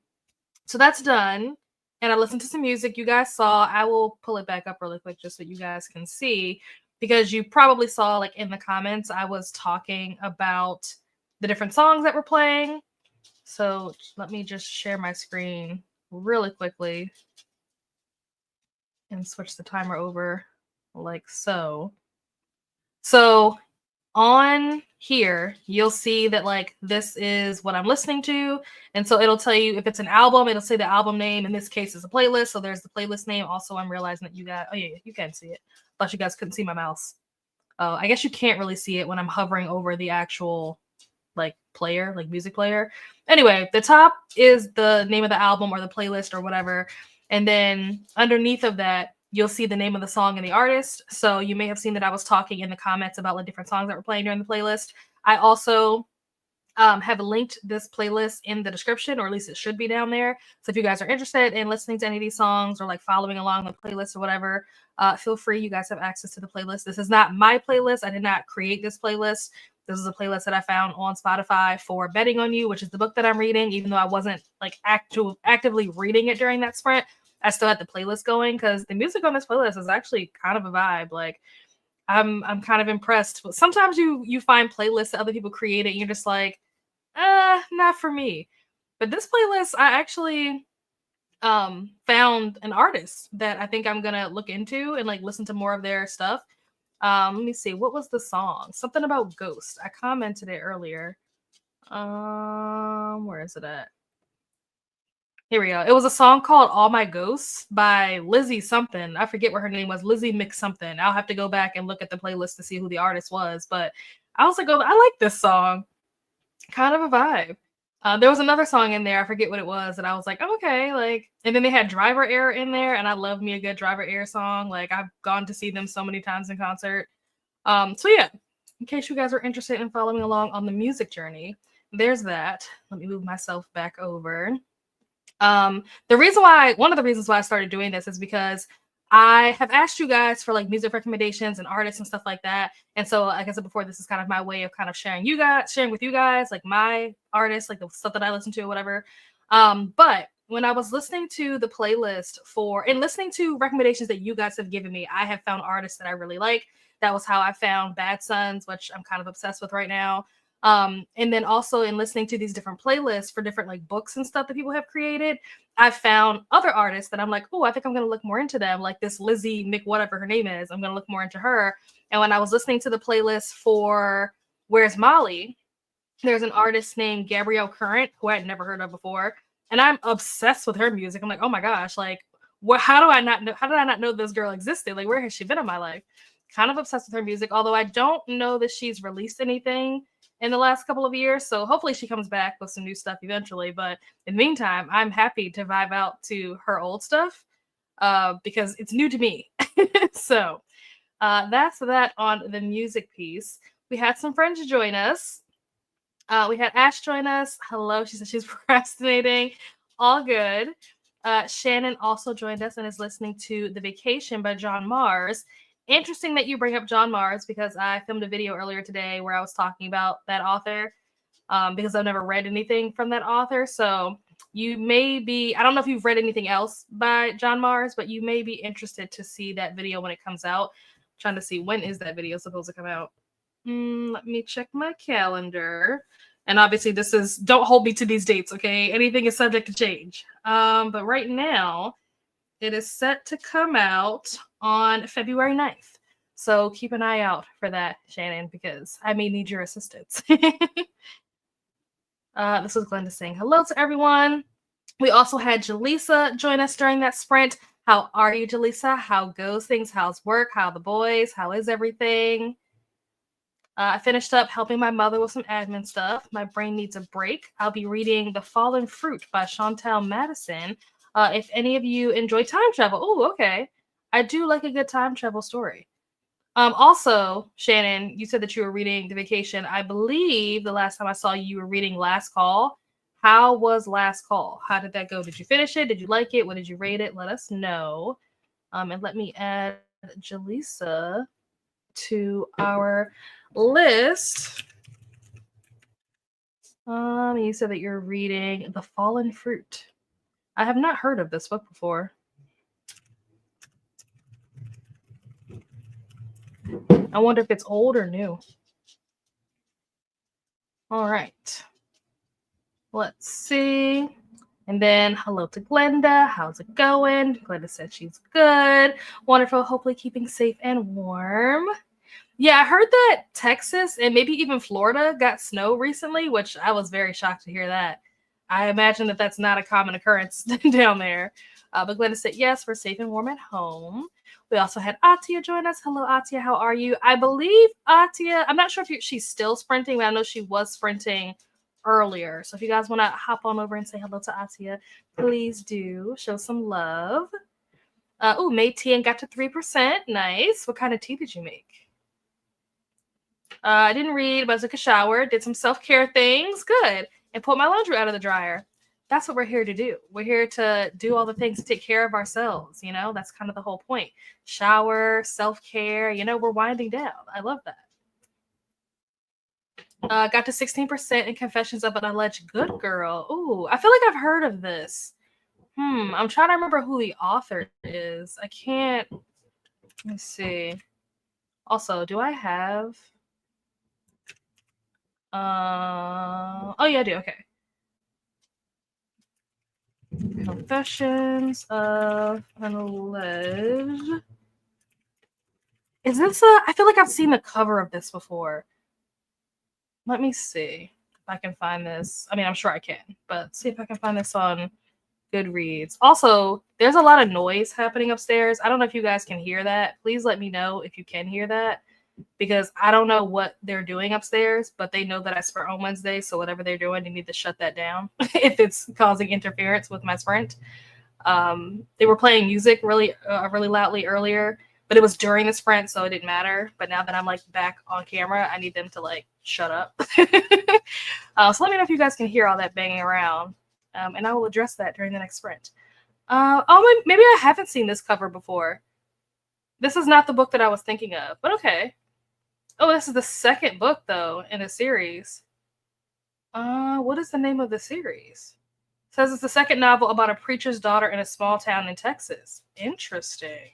So that's done. And I listened to some music you guys saw. I will pull it back up really quick just so you guys can see, because you probably saw like in the comments, I was talking about the different songs that were playing. So let me just share my screen really quickly and switch the timer over like so. So on here, you'll see that like this is what I'm listening to. And so it'll tell you if it's an album, it'll say the album name. In this case, it's a playlist. So there's the playlist name. Also, I'm realizing that you got, oh yeah, you can see it. Thought you guys couldn't see my mouse. I guess you can't really see it when I'm hovering over the actual like player, like music player. Anyway, the top is the name of the album or the playlist or whatever. And then underneath of that, you'll see the name of the song and the artist. So you may have seen that I was talking in the comments about the different songs that were playing during the playlist. I also have linked this playlist in the description, or at least it should be down there. So if you guys are interested in listening to any of these songs or like following along the playlist or whatever, feel free. You guys have access to the playlist. This is not my playlist. I did not create this playlist. This is a playlist that I found on Spotify for Betting on You, which is the book that I'm reading. Even though I wasn't like actively reading it during that sprint, I still had the playlist going because the music on this playlist is actually kind of a vibe. Like I'm kind of impressed. But sometimes you find playlists that other people create, and you're just like, not for me. But this playlist, I actually found an artist that I think I'm gonna look into and like listen to more of their stuff. Let me see, what was the song? Something about Ghost. I commented it earlier. Where is it at? Here we go. It was a song called All My Ghosts by Lizzie something. I forget what her name was. Lizzie Mix something. I'll have to go back and look at the playlist to see who the artist was. But I was like, oh, I like this song. Kind of a vibe. There was another song in there, I forget what it was, and I was like, oh, okay, like, and then they had Driver Error in there, and I love me a good Driver Error song. Like, I've gone to see them so many times in concert. So yeah, in case you guys are interested in following along on the music journey, there's that. Let me move myself back over. One of the reasons why I started doing this is because I have asked you guys for like music recommendations and artists and stuff like that. And so, like I said before, this is kind of my way of kind of sharing with you guys, like my artists, like the stuff that I listen to or whatever. But when I was listening to the playlist and listening to recommendations that you guys have given me, I have found artists that I really like. That was how I found Bad Sons, which I'm kind of obsessed with right now. And then also in listening to these different playlists for different like books and stuff that people have created, I've found other artists that I'm like, oh, I think I'm going to look more into them. Like this Lizzie Mick, whatever her name is, I'm going to look more into her. And when I was listening to the playlist for Where's Molly, there's an artist named Gabrielle Current who I had never heard of before. And I'm obsessed with her music. I'm like, oh my gosh, like how did I not know this girl existed? Like, where has she been in my life? Kind of obsessed with her music, although I don't know that she's released anything in the last couple of years. So hopefully she comes back with some new stuff eventually. But in the meantime, I'm happy to vibe out to her old stuff because it's new to me. So that's that on the music piece. We had some friends join us. We had Ash join us. Hello. She said she's procrastinating. All good. Shannon also joined us and is listening to The Vacation by John Mars. Interesting that you bring up John Mars because I filmed a video earlier today where I was talking about that author. because I've never read anything from that author. So you may be, I don't know if you've read anything else by John Mars, but you may be interested to see that video when it comes out. I'm trying to see, when is that video supposed to come out? Let me check my calendar. And obviously this is, don't hold me to these dates, okay? Anything is subject to change. But right now it is set to come out on February 9th. So keep an eye out for that, Shannon, because I may need your assistance. This is Glenda saying hello to everyone. We also had Jaleesa join us during that sprint. How are you, Jaleesa? How goes things? How's work? How are the boys? How is everything? I finished up helping my mother with some admin stuff. My brain needs a break. I'll be reading The Fallen Fruit by Chantal Madison. If any of you enjoy time travel, oh, okay. I do like a good time travel story. Also, Shannon, you said that you were reading The Vacation. I believe the last time I saw you, you were reading Last Call. How was Last Call? How did that go? Did you finish it? Did you like it? What did you rate it? Let us know. And let me add Jaleesa to our list. You said that you're reading The Fallen Fruit. I have not heard of this book before. I wonder if it's old or new. All right. Let's see. And then hello to Glenda. How's it going? Glenda said she's good. Wonderful. Hopefully keeping safe and warm. Yeah, I heard that Texas and maybe even Florida got snow recently, which I was very shocked to hear that. I imagine that that's not a common occurrence down there. But Glenda said, yes, we're safe and warm at home. We also had Atia join us. Hello, Atia. How are you? I believe Atia, I'm not sure if she's still sprinting, but I know she was sprinting earlier. So if you guys want to hop on over and say hello to Atia, please do. Show some love. Made tea and got to 3%. Nice. What kind of tea did you make? I didn't read, but I took a shower, did some self-care things. Good. And put my laundry out of the dryer. That's what we're here to do. We're here to do all the things to take care of ourselves. You know, that's kind of the whole point. Shower, self-care, you know, we're winding down. I love that. Got to 16% in Confessions of an Alleged Good Girl. Ooh, I feel like I've heard of this. I'm trying to remember who the author is. I can't. Let me see. Also, do I have... oh yeah, I do. Okay. Confessions of an Alleged. Is this I feel like I've seen the cover of this before. Let me see if I can find this. I mean, I'm sure I can, but see if I can find this on Goodreads. Also, there's a lot of noise happening upstairs. I don't know if you guys can hear that. Please let me know if you can hear that, because I don't know what they're doing upstairs, but they know that I sprint on Wednesday, so whatever they're doing, they need to shut that down if it's causing interference with my sprint. They were playing music really loudly earlier, but it was during the sprint, so it didn't matter. But now that I'm like back on camera, I need them to like shut up. So let me know if you guys can hear all that banging around, and I will address that during the next sprint. Maybe I haven't seen this cover before. This is not the book that I was thinking of, but okay. Oh, this is the second book, though, in a series. What is the name of the series? It says it's the second novel about a preacher's daughter in a small town in Texas. Interesting.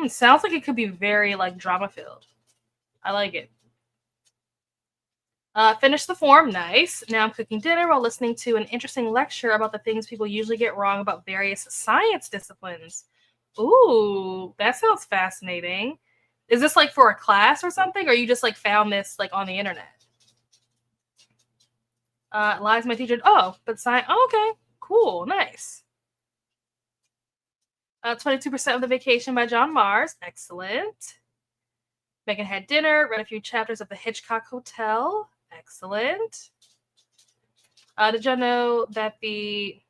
Sounds like it could be very, like, drama-filled. I like it. Finished the form. Nice. Now I'm cooking dinner while listening to an interesting lecture about the things people usually get wrong about various science disciplines. Ooh, that sounds fascinating. Is this like for a class or something, or you just like found this like on the internet? Lies my teacher. Oh, but science. Oh, okay, cool, nice. 22% of the Vacation by John Mars. Excellent. Megan had dinner, read a few chapters of The Hitchcock Hotel. Excellent. Did y'all know that the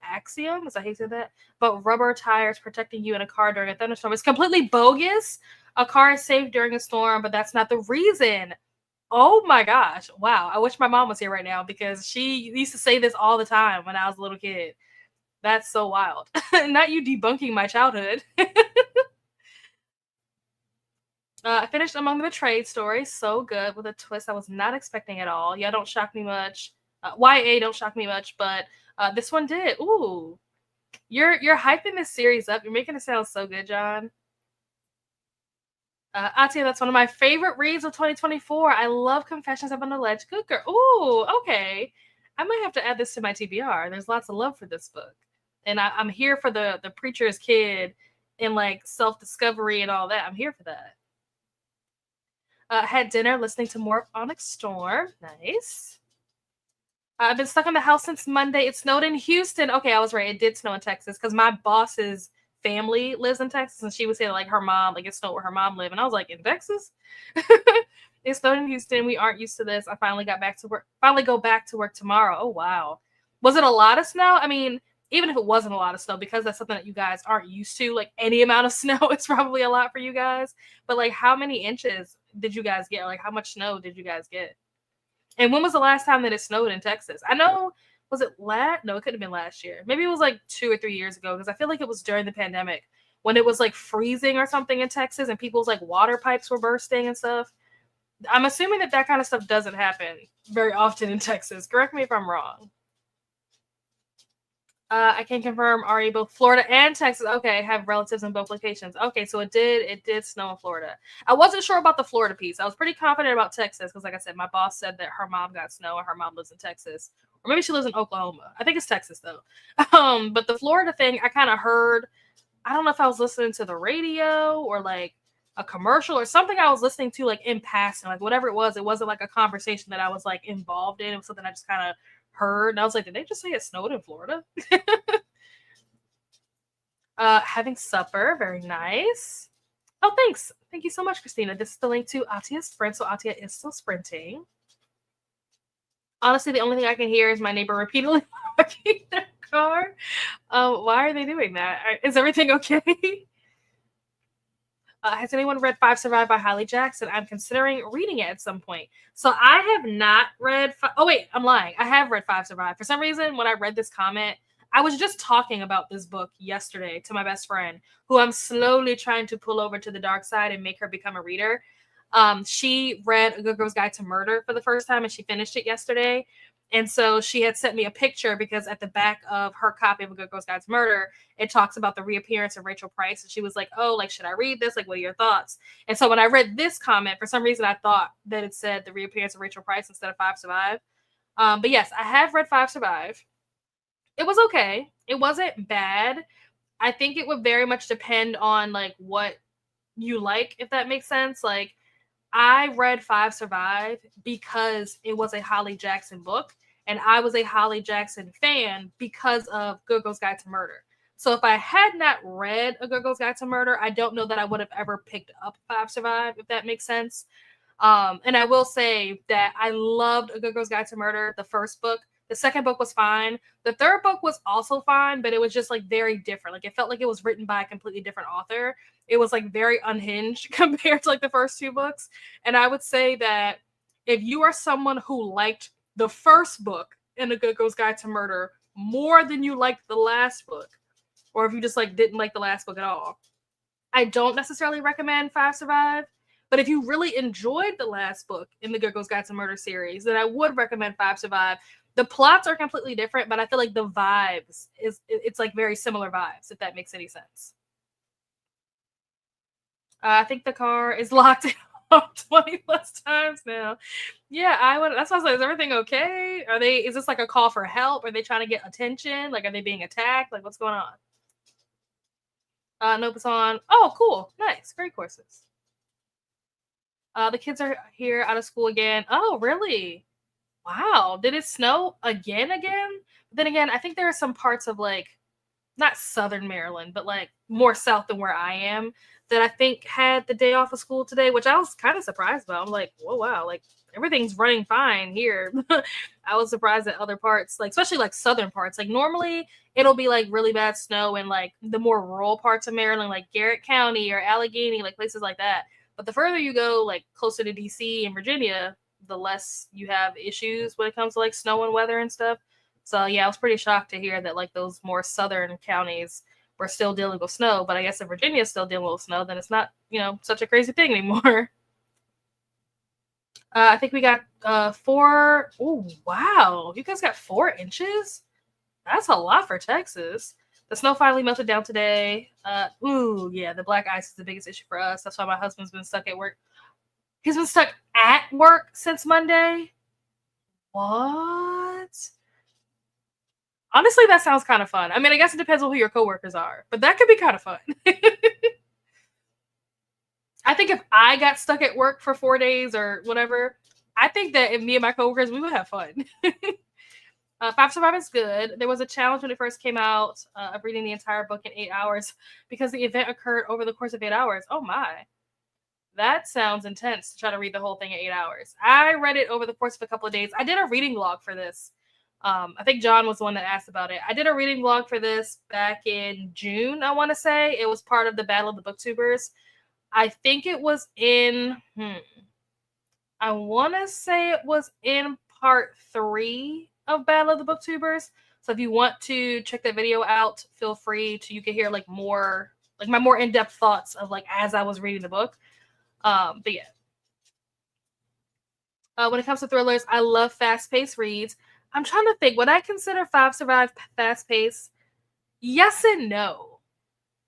axiom, is that how you said that, but rubber tires protecting you in a car during a thunderstorm is completely bogus? A car is safe during a storm, but that's not the reason. Oh my gosh. Wow. I wish my mom was here right now, because she used to say this all the time when I was a little kid. That's so wild. Not you debunking my childhood. I finished Among the Betrayed story. So good with a twist I was not expecting at all. Yeah, don't shock me much. YA don't shock me much, but this one did. Ooh, you're hyping this series up. You're making it sound so good, John. Atia, that's one of my favorite reads of 2024. I love Confessions of an Alleged Good Girl. Ooh, okay. I might have to add this to my TBR. There's lots of love for this book, and I'm here for the preacher's kid and like self discovery and all that. I'm here for that. Had dinner listening to more of Onyx Storm. Nice. I've been stuck in the house since Monday. It snowed in Houston. Okay, I was right. It did snow in Texas because my boss's family lives in Texas, and she was saying like her mom, like it snowed where her mom lived, and I was like, in Texas? It snowed in Houston. We aren't used to this. I finally got back to work. Finally go back to work tomorrow. Oh wow. Was it a lot of snow? I mean, even if it wasn't a lot of snow, because that's something that you guys aren't used to, like any amount of snow is probably a lot for you guys. But like, how many inches did you guys get? Like, how much snow did you guys get? And when was the last time that it snowed in Texas? I know, was it last? No, it couldn't have been last year. Maybe it was like 2 or 3 years ago because I feel like it was during the pandemic when it was like freezing or something in Texas and people's like water pipes were bursting and stuff. I'm assuming that that kind of stuff doesn't happen very often in Texas. Correct me if I'm wrong. I can confirm already both Florida and Texas. Okay, have relatives in both locations. Okay, so it did snow in Florida. I wasn't sure about the Florida piece. I was pretty confident about Texas because, like I said, my boss said that her mom got snow and her mom lives in Texas, or maybe she lives in Oklahoma. I think it's Texas though. But the Florida thing, I kind of heard. I don't know if I was listening to the radio or like a commercial or something I was listening to like in passing, like whatever it was. It wasn't like a conversation that I was like involved in. It was something I just kind of heard, and I was like, did they just say it snowed in Florida? Having supper, very nice. Oh, thanks. Thank you so much, Christina. This is the link to Atia's sprint, so Atia is still sprinting. Honestly, the only thing I can hear is my neighbor repeatedly parking their car. Why are they doing that? Is everything okay? Has anyone read Five Survive by Holly Jackson? I'm considering reading it at some point. So I have not read. Oh wait, I'm lying. I have read Five Survive. For some reason, when I read this comment, I was just talking about this book yesterday to my best friend, who I'm slowly trying to pull over to the dark side and make her become a reader. She read A Good Girl's Guide to Murder for the first time, and she finished it yesterday. And so she had sent me a picture because at the back of her copy of A Good Girl's Guide to Murder, it talks about the reappearance of Rachel Price. And she was like, oh, like, should I read this? Like, what are your thoughts? And so when I read this comment, for some reason, I thought that it said the reappearance of Rachel Price instead of Five Survive. But yes, I have read Five Survive. It was okay. It wasn't bad. I think it would very much depend on like what you like, if that makes sense. Like, I read Five Survive because it was a Holly Jackson book, and I was a Holly Jackson fan because of Good Girl's Guide to Murder. So if I had not read A Good Girl's Guide to Murder, I don't know that I would have ever picked up Five Survive, if that makes sense. And I will say that I loved A Good Girl's Guide to Murder, the first book. The second book was fine. The third book was also fine, but it was just like very different. Like it felt like it was written by a completely different author. It was like very unhinged compared to like the first two books. And I would say that if you are someone who liked the first book in A Good Girl's Guide to Murder more than you liked the last book, or if you just like didn't like the last book at all, I don't necessarily recommend Five Survive. But if you really enjoyed the last book in the Good Girl's Guide to Murder series, then I would recommend Five Survive. The plots are completely different, but I feel like the vibes it's like very similar vibes, if that makes any sense. I think the car is locked 20 plus times now. Yeah, I would. That's why I was like, is everything okay? Is this like a call for help? Are they trying to get attention? Like, are they being attacked? Like, what's going on? Nope, it's on. Oh, cool. Nice. Great courses. The kids are here out of school again. Oh, really? Wow. Did it snow again? But then again, I think there are some parts of like not southern Maryland, but like more south than where I am that I think had the day off of school today, which I was kind of surprised about. I'm like, whoa, wow, like everything's running fine here. I was surprised at other parts, like especially like southern parts. Like normally it'll be like really bad snow in like the more rural parts of Maryland, like Garrett County or Allegheny, like places like that. But the further you go, like closer to DC and Virginia, the less you have issues when it comes to like snow and weather and stuff. So yeah, I was pretty shocked to hear that like those more southern counties we're still dealing with snow. But I guess if Virginia is still dealing with snow, then it's not, such a crazy thing anymore. I think we got 4. Oh, wow. You guys got 4 inches? That's a lot for Texas. The snow finally melted down today. Yeah, the black ice is the biggest issue for us. That's why my husband's been stuck at work. He's been stuck at work since Monday. What? Honestly, that sounds kind of fun. I mean, I guess it depends on who your coworkers are, but that could be kind of fun. I think if I got stuck at work for 4 days or whatever, I think that if me and my coworkers, we would have fun. 5 Survive is good. There was a challenge when it first came out of reading the entire book in 8 hours because the event occurred over the course of 8 hours. Oh my. That sounds intense to try to read the whole thing in 8 hours. I read it over the course of a couple of days. I did a reading log for this. I think John was the one that asked about it. I did a reading log for this back in June, I want to say. It was part of the Battle of the Booktubers. I think it was in, I want to say it was in part 3 of Battle of the Booktubers. So if you want to check that video out, feel free to, you can hear like more, like my more in-depth thoughts of like as I was reading the book. But yeah. When it comes to thrillers, I love fast-paced reads. I'm trying to think, would I consider 5 Survive fast-paced? Yes and no.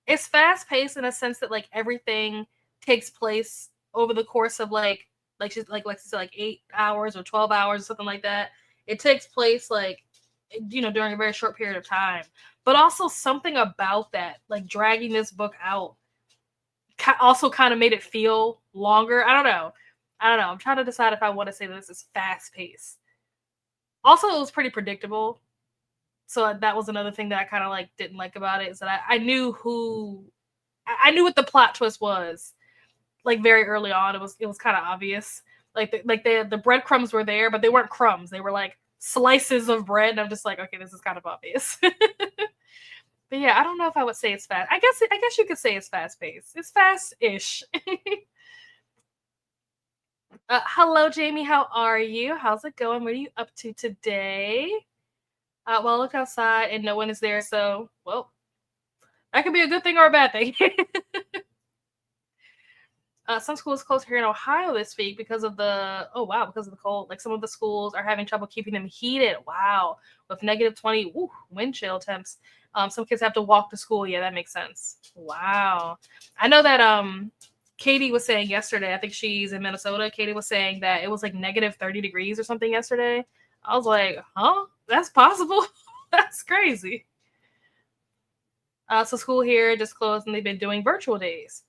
It's fast-paced in a sense that like everything takes place over the course of like she said, like 8 hours or 12 hours or something like that. It takes place like during a very short period of time. But also something about that, like dragging this book out, also kind of made it feel longer. I don't know. I'm trying to decide if I want to say that this is fast-paced. Also, it was pretty predictable. So that was another thing that I kind of like didn't like about it, is that I knew what the plot twist was, like very early on. It was kind of obvious. Like the breadcrumbs were there, but they weren't crumbs. They were like slices of bread. And I'm just like, okay, this is kind of obvious. But yeah, I don't know if I would say it's fast. I guess you could say it's fast-paced. It's fast-ish. Hello, Jamie. How are you? How's it going? What are you up to today? Well, I look outside and no one is there, so, well, that could be a good thing or a bad thing. Some schools closed here in Ohio this week because of the cold. Like some of the schools are having trouble keeping them heated. Wow. With -20 wind chill temps. Some kids have to walk to school. Yeah, that makes sense. Wow. I know that Katie was saying yesterday, I think she's in Minnesota. Katie was saying that it was like -30 degrees or something yesterday. I was like, huh? That's possible? That's crazy. So school here just closed and they've been doing virtual days.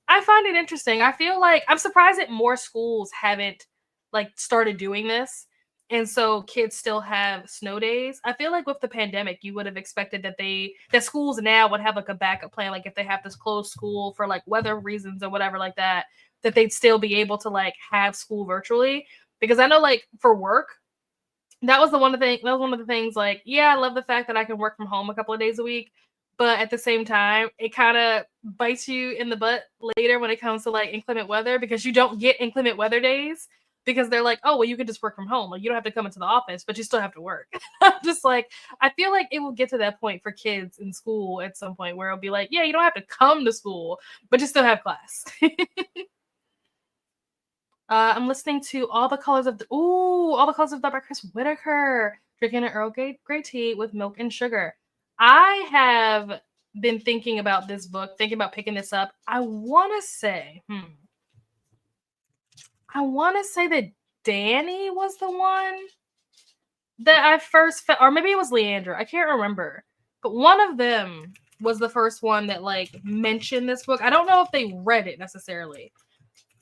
I find it interesting. I feel like I'm surprised that more schools haven't like started doing this. And so kids still have snow days. I feel like with the pandemic, you would have expected that schools now would have like a backup plan. Like if they have to close school for like weather reasons or whatever like that they'd still be able to like have school virtually. Because I know like for work, that was one of the things like, yeah, I love the fact that I can work from home a couple of days a week. But at the same time, it kind of bites you in the butt later when it comes to like inclement weather, because you don't get inclement weather days because they're like, oh, well, you can just work from home. Like you don't have to come into the office, but you still have to work. Just like, I feel like it will get to that point for kids in school at some point where it'll be like, yeah, you don't have to come to school, but you still have class. I'm listening to All the Colors of the by Chris Whitaker. Drinking an Earl Grey tea with milk and sugar. I have been thinking about this book, thinking about picking this up. I want to say that Danny was the one that I first or maybe it was Leandra. I can't remember. But one of them was the first one that like mentioned this book. I don't know if they read it necessarily.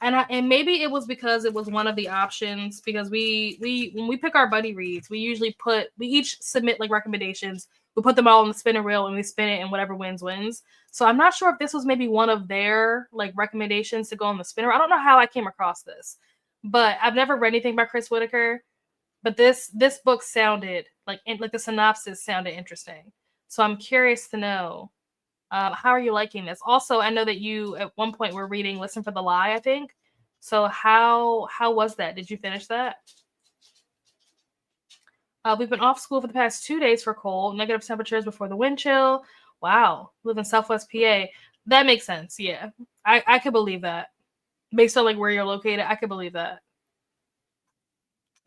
And maybe it was because it was one of the options, because we when we pick our buddy reads, we each submit like recommendations. We put them all on the spinner wheel and we spin it, and whatever wins wins. So I'm not sure if this was maybe one of their like recommendations to go on the spinner. I don't know how I came across this, but I've never read anything by Chris Whitaker. But this book sounded like the synopsis sounded interesting. So I'm curious to know. How are you liking this? Also, I know that you at one point were reading Listen for the Lie, I think. So how was that? Did you finish that? We've been off school for the past 2 days for cold, negative temperatures before the wind chill. Wow. Live in Southwest PA. That makes sense. Yeah. I could believe that. Based on like where you're located, I could believe that.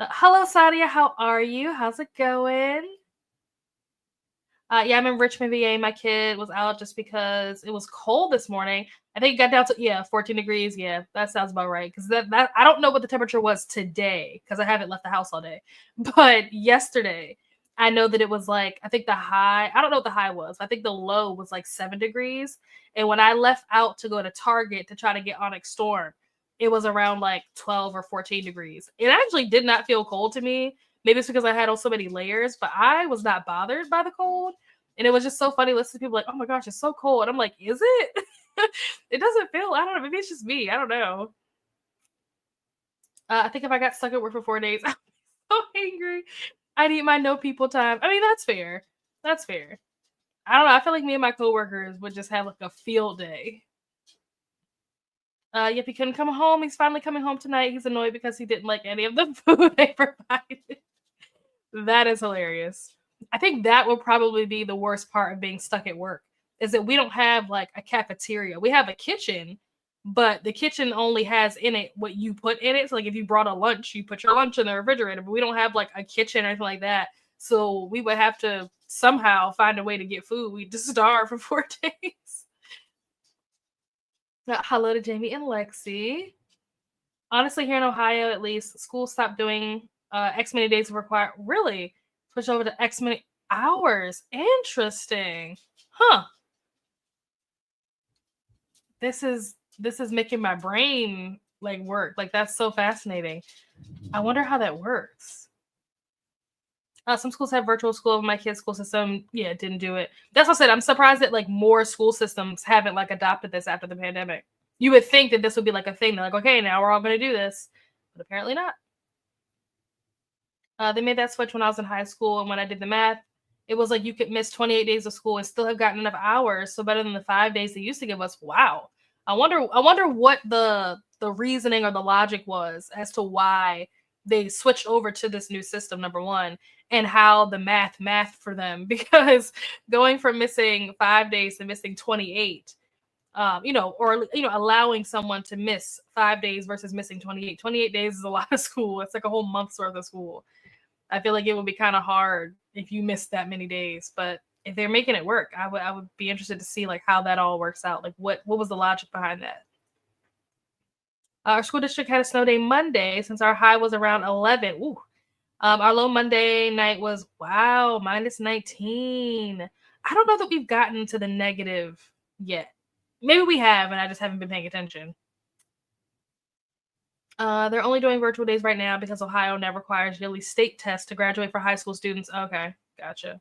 Hello, Sadia. How are you? How's it going? Yeah, I'm in Richmond, VA. My kid was out just because it was cold this morning. I think it got down to 14 degrees. Yeah, that sounds about right. Because that I don't know what the temperature was today because I haven't left the house all day. But yesterday, I know that it was like I think the high. I don't know what the high was. I think the low was like 7 degrees. And when I left out to go to Target to try to get Onyx Storm, it was around like 12 or 14 degrees. It actually did not feel cold to me. Maybe it's because I had so many layers, but I was not bothered by the cold. And it was just so funny listening to people like, oh my gosh, it's so cold. I'm like, is it? It doesn't feel, I don't know, maybe it's just me. I don't know. I think if I got stuck at work for 4 days, I'd be so angry. I'd eat my no people time. I mean, that's fair. That's fair. I don't know. I feel like me and my coworkers would just have like a field day. Yep, he couldn't come home. He's finally coming home tonight. He's annoyed because he didn't like any of the food they provided. That is hilarious. I think that will probably be the worst part of being stuck at work is that we don't have like a cafeteria. We have a kitchen, but the kitchen only has in it what you put in it. So like if you brought a lunch, you put your lunch in the refrigerator, but we don't have like a kitchen or anything like that. So we would have to somehow find a way to get food. We just starve for 4 days. Hello to Jamie and Lexi. Honestly, here in Ohio, at least, schools stopped doing X many days of required. Really? Switch over to X many hours. Interesting. Huh. This is making my brain like work. Like that's so fascinating. I wonder how that works. Some schools have virtual school. My kid's school system, didn't do it. That's what I said. I'm surprised that like more school systems haven't like adopted this after the pandemic. You would think that this would be like a thing. They're like, okay, now we're all going to do this, but apparently not. They made that switch when I was in high school, and when I did the math, it was like you could miss 28 days of school and still have gotten enough hours, so better than the 5 days they used to give us. Wow. I wonder what the reasoning or the logic was as to why they switched over to this new system, number one, and how the math for them, because going from missing 5 days to missing 28, or allowing someone to miss 5 days versus missing 28. 28 days is a lot of school. It's like a whole month's worth of school. I feel like it would be kind of hard if you missed that many days, but if they're making it work, I would be interested to see like how that all works out. Like what was the logic behind that? Our school district had a snow day Monday since our high was around 11. Ooh. Our low Monday night was wow -19. I don't know that we've gotten to the negative yet. Maybe we have, and I just haven't been paying attention. They're only doing virtual days right now because Ohio now requires yearly state tests to graduate for high school students. Okay, gotcha.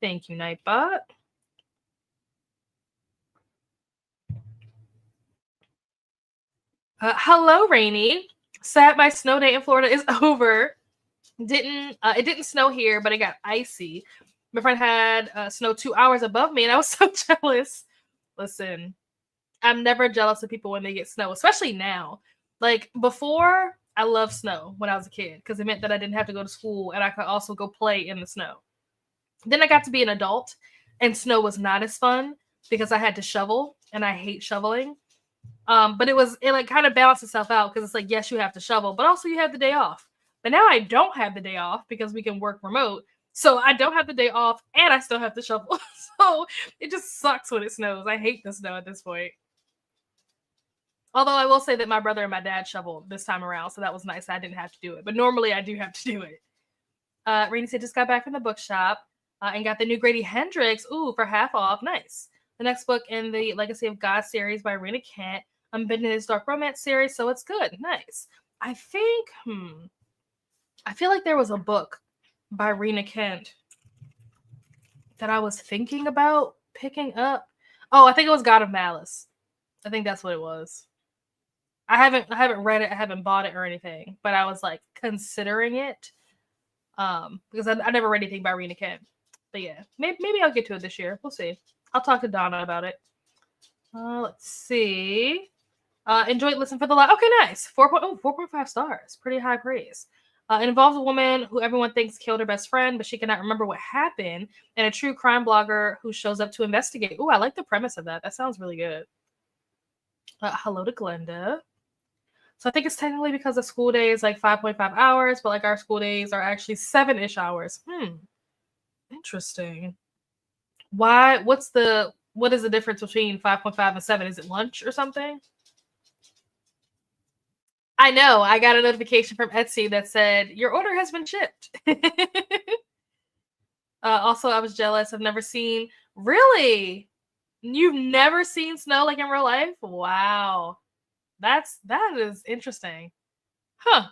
Thank you, Nightbot. Hello, Rainy. Sad my snow day in Florida is over. It didn't snow here, but it got icy. My friend had snow 2 hours above me, and I was so jealous. Listen, I'm never jealous of people when they get snow, especially now. Like before, I loved snow when I was a kid because it meant that I didn't have to go to school and I could also go play in the snow. Then I got to be an adult, and snow was not as fun because I had to shovel, and I hate shoveling. But it like kind of balanced itself out because it's like yes, you have to shovel, but also you have the day off. But now I don't have the day off because we can work remote. So I don't have the day off and I still have to shovel. So it just sucks when it snows. I hate the snow at this point. Although I will say that my brother and my dad shoveled this time around, so that was nice. I didn't have to do it, but normally I do have to do it. Rainy said just got back from the bookshop and got the new Grady Hendrix, for half off. Nice. The next book in the Legacy of God series by Rena Kent. I'm been in this dark romance series, so it's good. Nice. I think, I feel like there was a book by Rena Kent that I was thinking about picking up. Oh, I think it was God of Malice. I think that's what it was. I haven't read it, I haven't bought it or anything, but I was like considering it. Because I never read anything by Rena Kent. But yeah, maybe I'll get to it this year. We'll see. I'll talk to Donna about it. Let's see. Enjoyed listening for the live. Okay, nice. 4.5 stars. Pretty high praise. It involves a woman who everyone thinks killed her best friend, but she cannot remember what happened, and a true crime blogger who shows up to investigate. Ooh, I like the premise of that. That sounds really good. Hello to Glenda. So I think it's technically because the school day is like 5.5 hours, but like our school days are actually 7-ish hours. Interesting. Why? What is the difference between 5.5 and 7? Is it lunch or something? I know. I got a notification from Etsy that said your order has been shipped. Also, I was jealous. I've never seen. Really? You've never seen snow like in real life? Wow. That is interesting. Huh.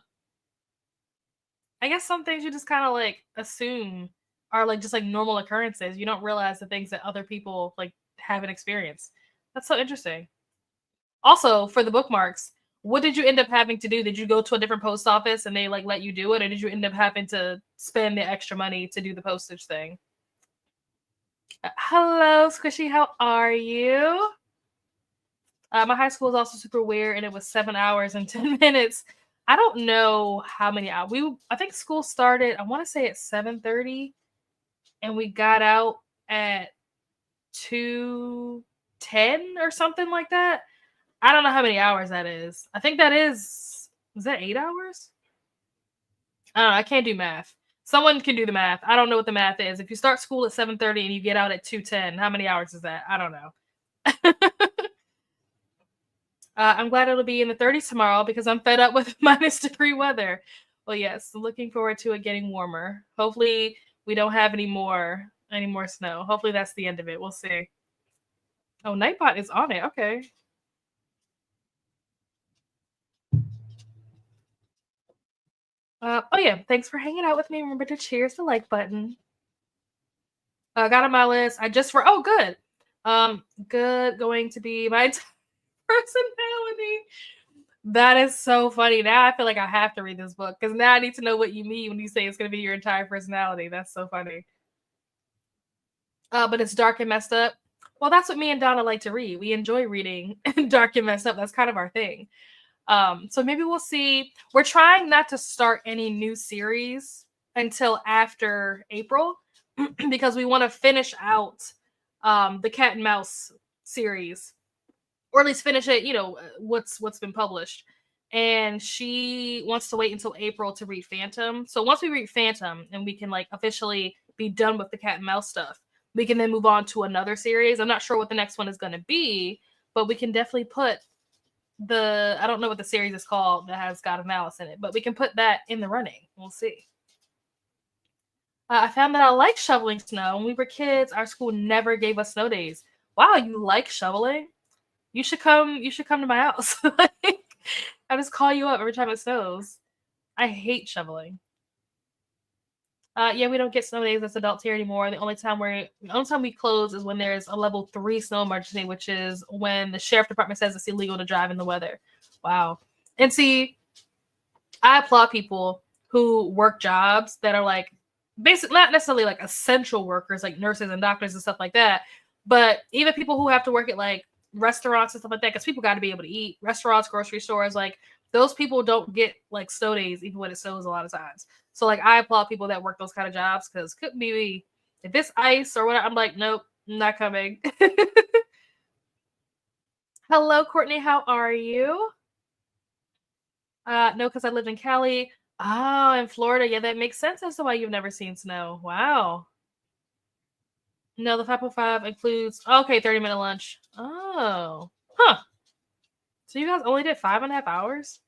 I guess some things you just kind of like assume are like just like normal occurrences. You don't realize the things that other people like haven't experienced. That's so interesting. Also, for the bookmarks, what did you end up having to do? Did you go to a different post office and they like let you do it, or did you end up having to spend the extra money to do the postage thing? Hello, Squishy. How are you? My high school was also super weird, and it was 7 hours and 10 minutes. I don't know how many hours. I think school started. I want to say at 7:30, and we got out at 2:10 or something like that. I don't know how many hours that is. I think that is that 8 hours? I don't know. I can't do math. Someone can do the math. I don't know what the math is. If you start school at 7:30 and you get out at 2:10, how many hours is that? I don't know. I'm glad it'll be in the 30s tomorrow because I'm fed up with -degree weather. Well, yes, looking forward to it getting warmer. Hopefully, we don't have any more snow. Hopefully, that's the end of it. We'll see. Oh, Nightbot is on it. Okay. Oh yeah, thanks for hanging out with me. Remember to cheers the like button. Got on my list. I just for oh good. Good going to be my personality. That is so funny. Now I feel like I have to read this book because now I need to know what you mean when you say it's going to be your entire personality. That's so funny. But it's dark and messed up. Well, that's what me and Donna like to read. We enjoy reading dark and messed up. That's kind of our thing. So maybe we'll see. We're trying not to start any new series until after April because we want to finish out the Cat and Mouse series, or at least finish it. What's been published. And she wants to wait until April to read Phantom. So once we read Phantom and we can like officially be done with the Cat and Mouse stuff, we can then move on to another series. I'm not sure what the next one is going to be, but we can definitely put I don't know what the series is called that has God of Malice in it, but we can put that in the running. We'll see. I found that I like shoveling snow. When we were kids, our school never gave us snow days. Wow, you like shoveling? You should come. You should come to my house. I just call you up every time it snows. I hate shoveling. Yeah, we don't get snow days as adults here anymore. The only time we close is when there's a level 3 snow emergency, which is when the sheriff department says it's illegal to drive in the weather. Wow. And see, I applaud people who work jobs that are like basically not necessarily like essential workers, like nurses and doctors and stuff like that, but even people who have to work at like restaurants and stuff like that, because people got to be able to eat. Restaurants, grocery stores, like those people don't get like snow days even when it snows a lot of times. So like I applaud people that work those kind of jobs because couldn't be me. If it's ice or whatever, I'm like, nope, not coming. Hello, Courtney. How are you? No, because I lived in Cali. Oh, in Florida. Yeah, that makes sense as to why you've never seen snow. Wow. No, the 5.5 includes okay, 30-minute lunch. Oh. Huh. So you guys only did 5.5 hours?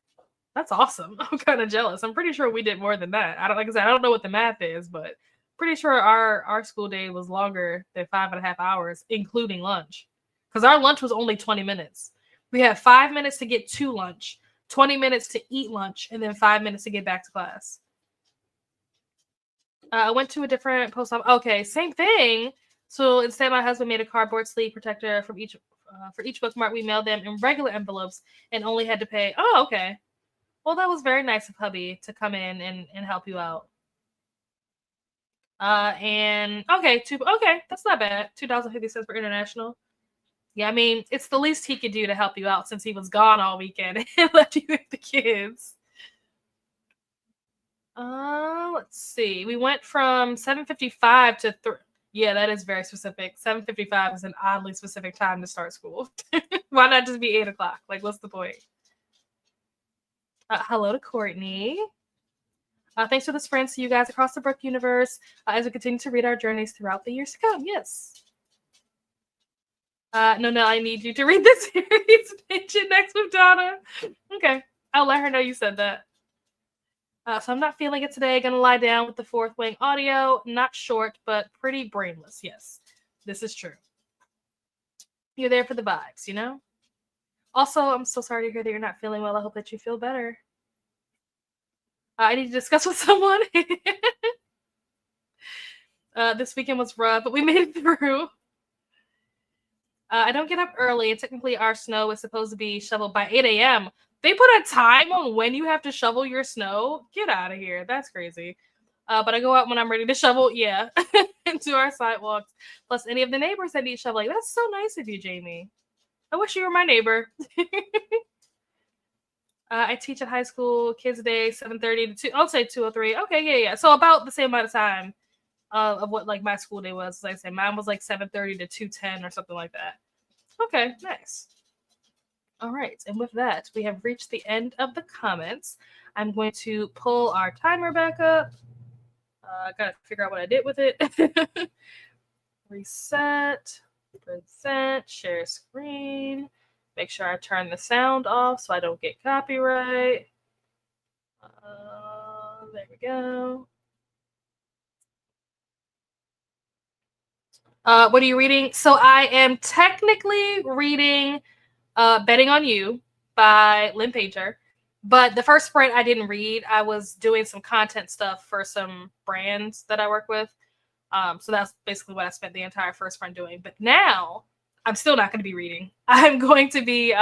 That's awesome. I'm kind of jealous. I'm pretty sure we did more than that. I don't like I said, I don't know what the math is, but pretty sure our school day was longer than 5.5 hours, including lunch. Because our lunch was only 20 minutes. We had 5 minutes to get to lunch, 20 minutes to eat lunch, and then 5 minutes to get back to class. I went to a different post office. Okay, same thing. So instead, my husband made a cardboard sleeve protector from each for each bookmark. We mailed them in regular envelopes and only had to pay. Oh, okay. Well, that was very nice of hubby to come in and help you out. And okay, that's not bad. $2.50 for international. Yeah, I mean, it's the least he could do to help you out since he was gone all weekend and left you with the kids. Let's see. We went from 7:55 to yeah, that is very specific. 7:55 is an oddly specific time to start school. Why not just be 8 o'clock? Like, what's the point? Hello to Courtney. Thanks for this, friends, to you guys across the Brook universe as we continue to read our journeys throughout the years to come. Yes. No, I need you to read the series. Mention next with Donna. Okay, I'll let her know you said that. So I'm not feeling it today. Gonna lie down with the fourth wing audio. Not short, but pretty brainless. Yes, this is true. You're there for the vibes, you know? Also, I'm so sorry to hear that you're not feeling well. I hope that you feel better. I need to discuss with someone. This weekend was rough, but we made it through. I don't get up early, and technically our snow is supposed to be shoveled by 8 a.m. They put a time on when you have to shovel your snow. Get out of here. That's crazy. But I go out when I'm ready to shovel, yeah, into our sidewalks. Plus, any of the neighbors that need shoveling. That's so nice of you, Jamie. I wish you were my neighbor. I teach at high school, kids' day, 7:30 to 2. I'll say 2:03. Okay, yeah. So about the same amount of time of what like my school day was. Like I said, mine was like 7:30 to 2:10 or something like that. Okay, nice. All right, and with that, we have reached the end of the comments. I'm going to pull our timer back up. Gotta figure out what I did with it. Reset, present, share screen. Make sure I turn the sound off so I don't get copyright. There we go. What are you reading? So I am technically reading Betting on You by Lynn Painter. But the first sprint I didn't read. I was doing some content stuff for some brands that I work with. So that's basically what I spent the entire first sprint doing. But now I'm still not going to be reading. I'm going to be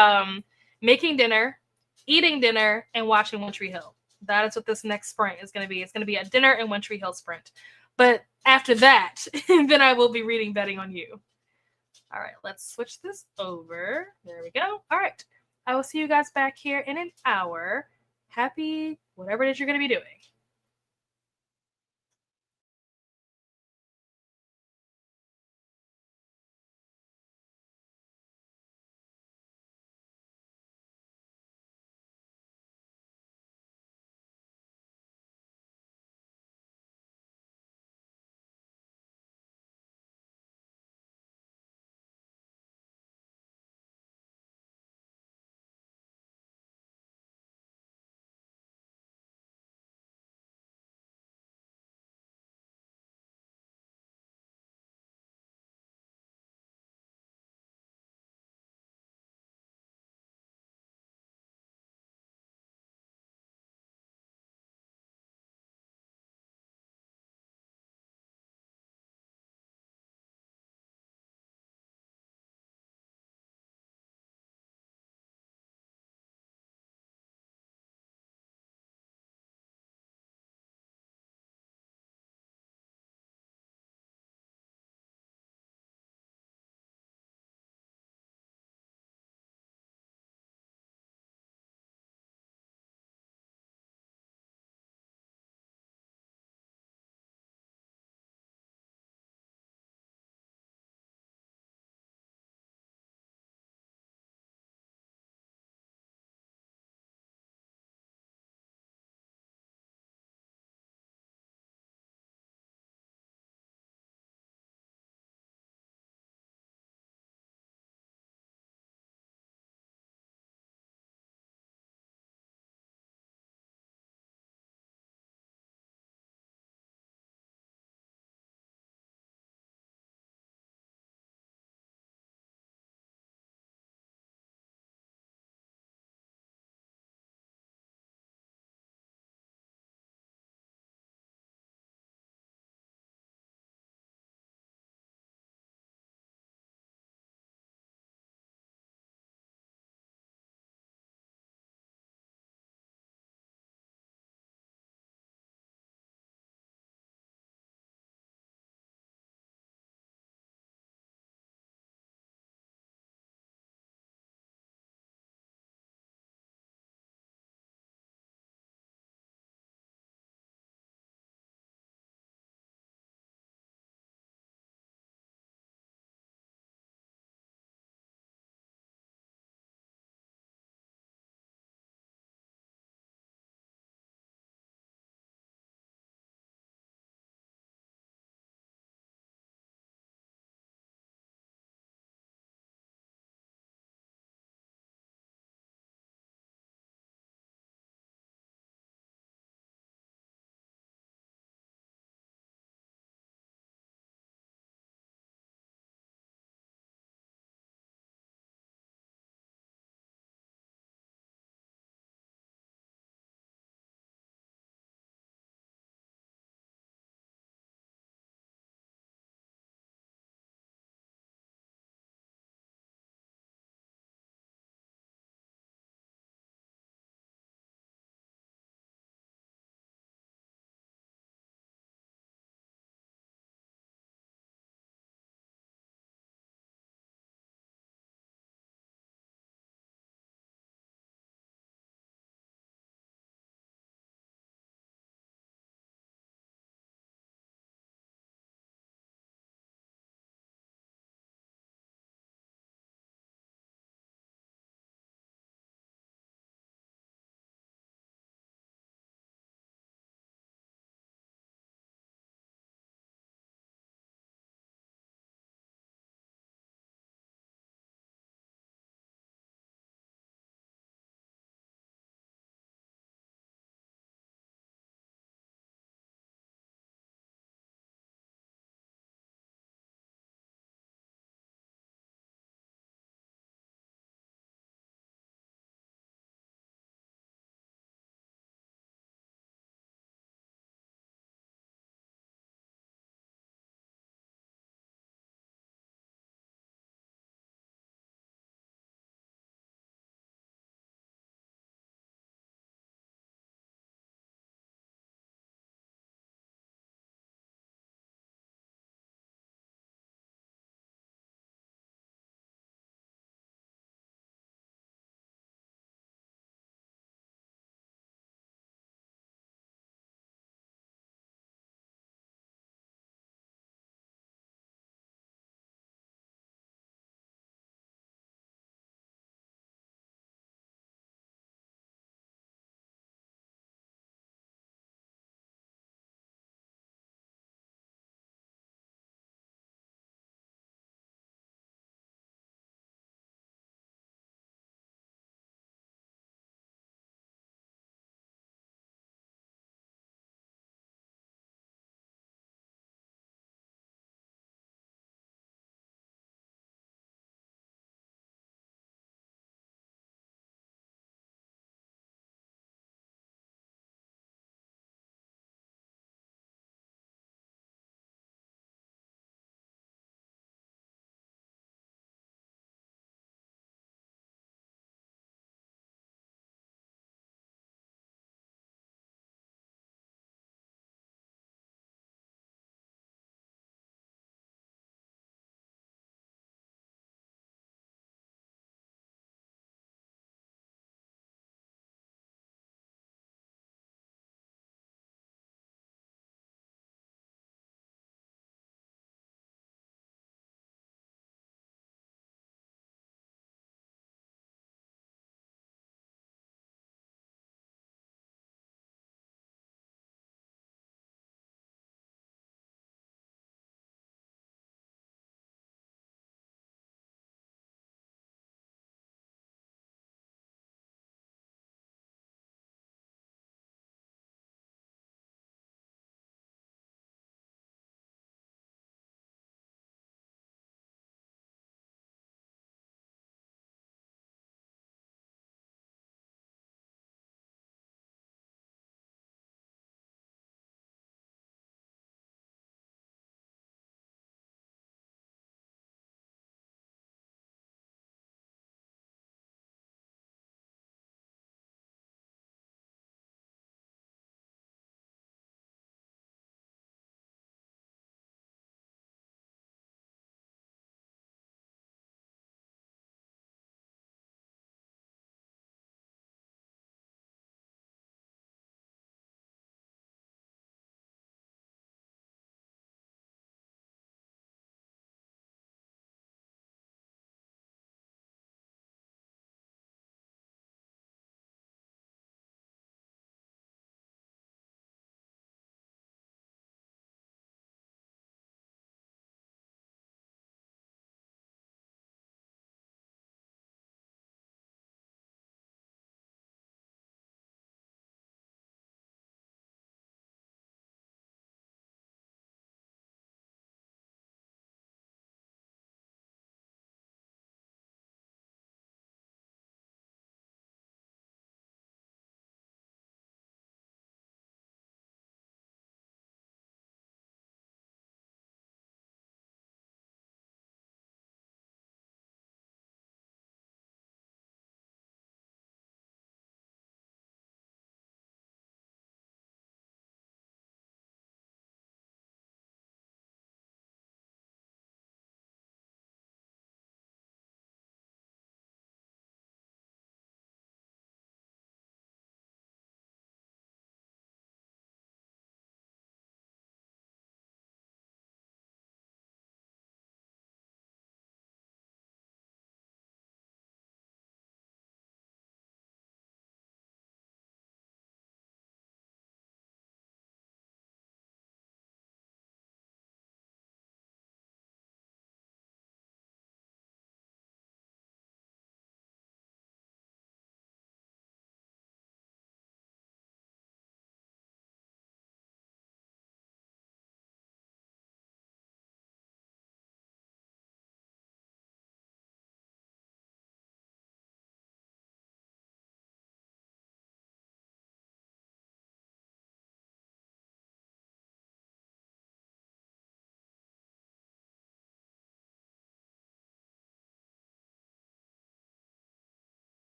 making dinner, eating dinner, and watching One Tree Hill. That is what this next sprint is going to be. It's going to be a dinner and One Tree Hill sprint. But after that, then I will be reading Betting on You. All right, let's switch this over. There we go. All right. I will see you guys back here in an hour. Happy whatever it is you're going to be doing.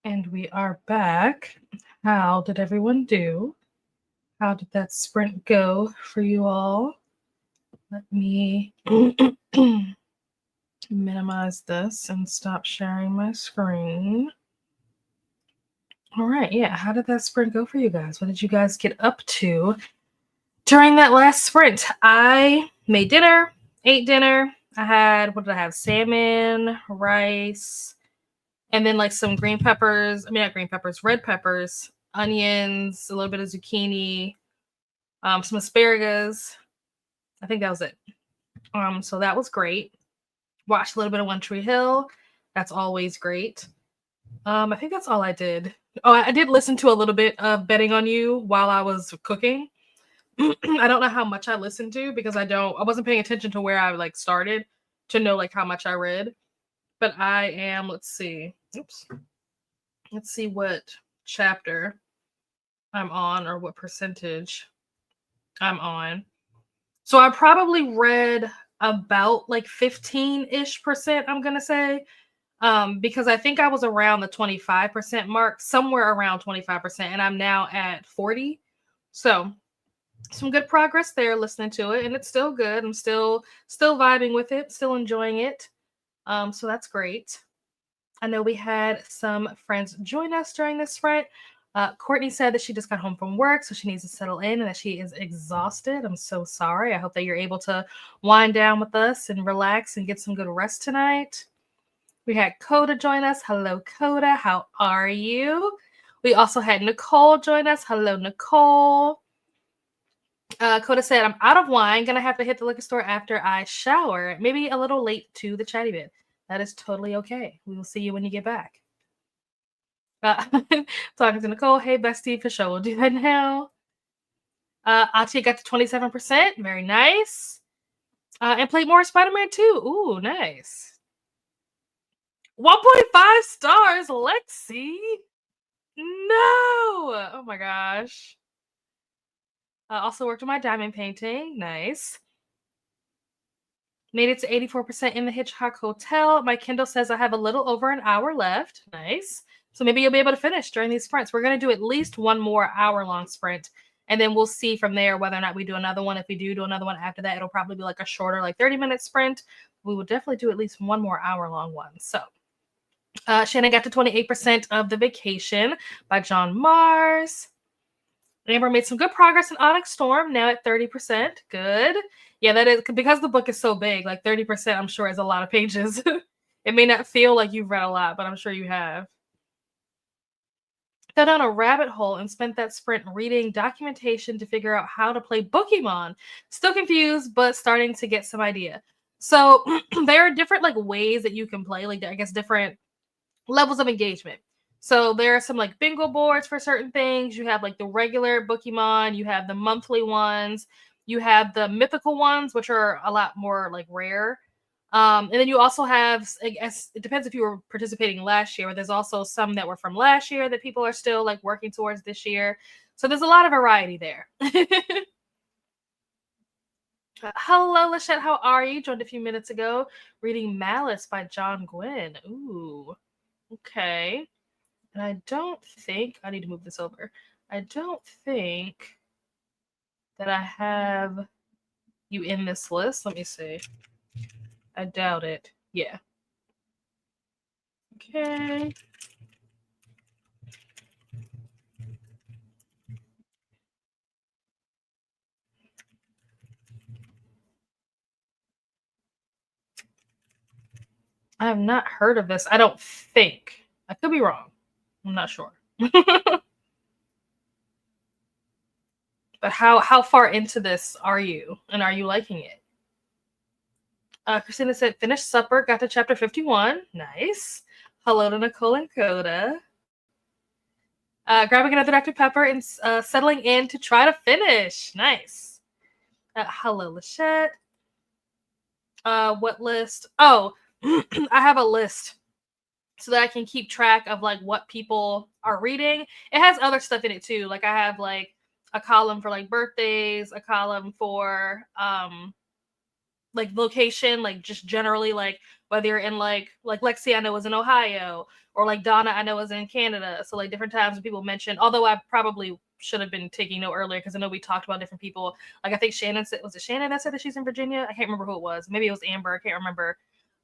And we are back. How did everyone do? How did that sprint go for you all? Let me minimize this and stop sharing my screen. All right, yeah. How did that sprint go for you guys? What did you guys get up to during that last sprint? I made dinner, ate dinner. I had, what did I have? Salmon, rice, and then like some green peppers. I mean, not green peppers, red peppers, onions, a little bit of zucchini, some asparagus. I think that was it. So that was great. Watched a little bit of One Tree Hill. That's always great. I think that's all I did. Oh, I did listen to a little bit of Betting on You while I was cooking. I don't know how much I listened to because I wasn't paying attention to where I like started to know like how much I read. But I am, let's see. Oops. Let's see what chapter I'm on or what percentage I'm on. So I probably read about like 15-ish percent, I'm going to say. Because I think I was around the 25% mark, somewhere around 25%, and I'm now at 40. So some good progress there listening to it, and it's still good. I'm still vibing with it, still enjoying it. So that's great. I know we had some friends join us during this sprint. Courtney said that she just got home from work, so she needs to settle in and that she is exhausted. I'm so sorry. I hope that you're able to wind down with us and relax and get some good rest tonight. We had Coda join us. Hello, Coda. How are you? We also had Nicole join us. Hello, Nicole. Coda said, I'm out of wine. Gonna have to hit the liquor store after I shower. Maybe a little late to the chatty bit. That is totally okay. We will see you when you get back. Talking to Nicole. Hey, bestie, for sure. We'll do that now. Atia got to 27%. Very nice. And played more Spider-Man 2. Ooh, nice. 1.5 stars, Lexi. No! Oh my gosh. Also worked on my diamond painting. Nice. Made it to 84% in the Hitchcock Hotel. My Kindle says I have a little over an hour left. Nice. So maybe you'll be able to finish during these sprints. We're going to do at least one more hour-long sprint, and then we'll see from there whether or not we do another one. If we do another one after that, it'll probably be like a shorter, like 30-minute sprint. We will definitely do at least one more hour-long one. So Shannon got to 28% of The Vacation by John Mars. Amber made some good progress in Onyx Storm, now at 30%. Good. Yeah, that is because the book is so big, like 30%, I'm sure is a lot of pages. It may not feel like you've read a lot, but I'm sure you have. Fell down a rabbit hole and spent that sprint reading documentation to figure out how to play Pokemon. Still confused, but starting to get some idea. So there are different like ways that you can play, like I guess different levels of engagement. So there are some like bingo boards for certain things. You have like the regular Pokemon, you have the monthly ones, you have the mythical ones, which are a lot more like rare. And then you also have, I guess it depends if you were participating last year, but there's also some that were from last year that people are still like working towards this year. So there's a lot of variety there. Hello, Lachette. How are you? Joined a few minutes ago. Reading Malice by John Gwynn. Ooh. Okay. And I don't think, I need to move this over. I don't think that I have you in this list. Let me see. I doubt it. Yeah. Okay. I have not heard of this. I don't think. I could be wrong. I'm not sure. But how far into this are you? And are you liking it? Christina said, finished supper, got to chapter 51. Nice. Hello to Nicole and Coda. Grabbing another Dr. Pepper and settling in to try to finish. Nice. Hello, Lachette. What list? Oh, I have a list so that I can keep track of like what people are reading. It has other stuff in it too. Like I have like a column for like birthdays, a column for like location, like just generally, like whether you're in like Lexi, I know is in Ohio, or like Donna, I know is in Canada. So like different times when people mention, although I probably should have been taking note earlier because I know we talked about different people. Like I think Shannon said, was it Shannon that said that she's in Virginia? I can't remember who it was. Maybe it was Amber. I can't remember.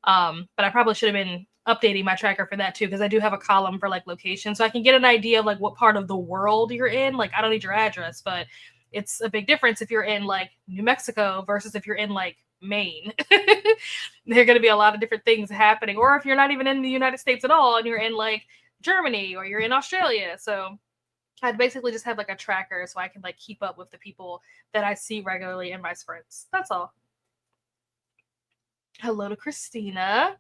But I probably should have been updating my tracker for that too, because I do have a column for like location, so I can get an idea of like what part of the world you're in. Like I don't need your address, but it's a big difference if you're in like New Mexico versus if you're in like Maine. There are going to be a lot of different things happening. Or if you're not even in the United States at all and you're in like Germany or you're in Australia. So I'd basically just have like a tracker so I can like keep up with the people that I see regularly and vice versa. That's all. Hello to Christina.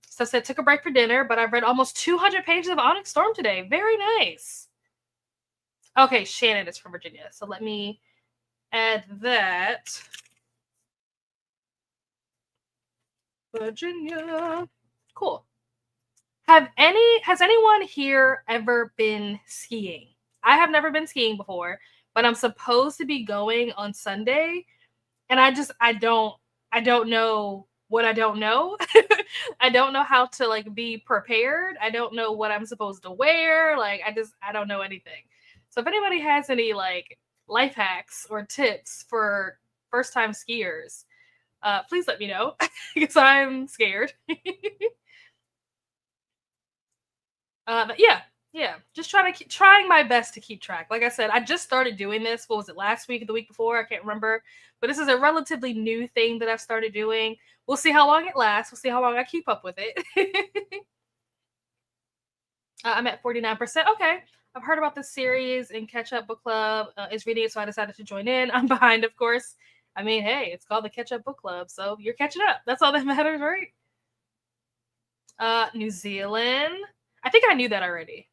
So I said, took a break for dinner, but I've read almost 200 pages of Onyx Storm today. Very nice. Okay, Shannon is from Virginia. So let me add that. Virginia. Cool. Has anyone here ever been skiing? I have never been skiing before, but I'm supposed to be going on Sunday, and I don't know what I don't know. I don't know how to like be prepared. I don't know what I'm supposed to wear. Like I don't know anything. So if anybody has any like life hacks or tips for first time skiers, please let me know because I'm scared. But yeah, just trying my best to keep track. Like I said, I just started doing this. What was it, last week or the week before? I can't remember. But this is a relatively new thing that I've started doing. We'll see how long it lasts. We'll see how long I keep up with it. I'm at 49%. Okay. I've heard about this series and Catch Up Book Club is reading it, so I decided to join in. I'm behind, of course. I mean, hey, it's called the Catch Up Book Club, so you're catching up. That's all that matters, right? New Zealand. I think I knew that already.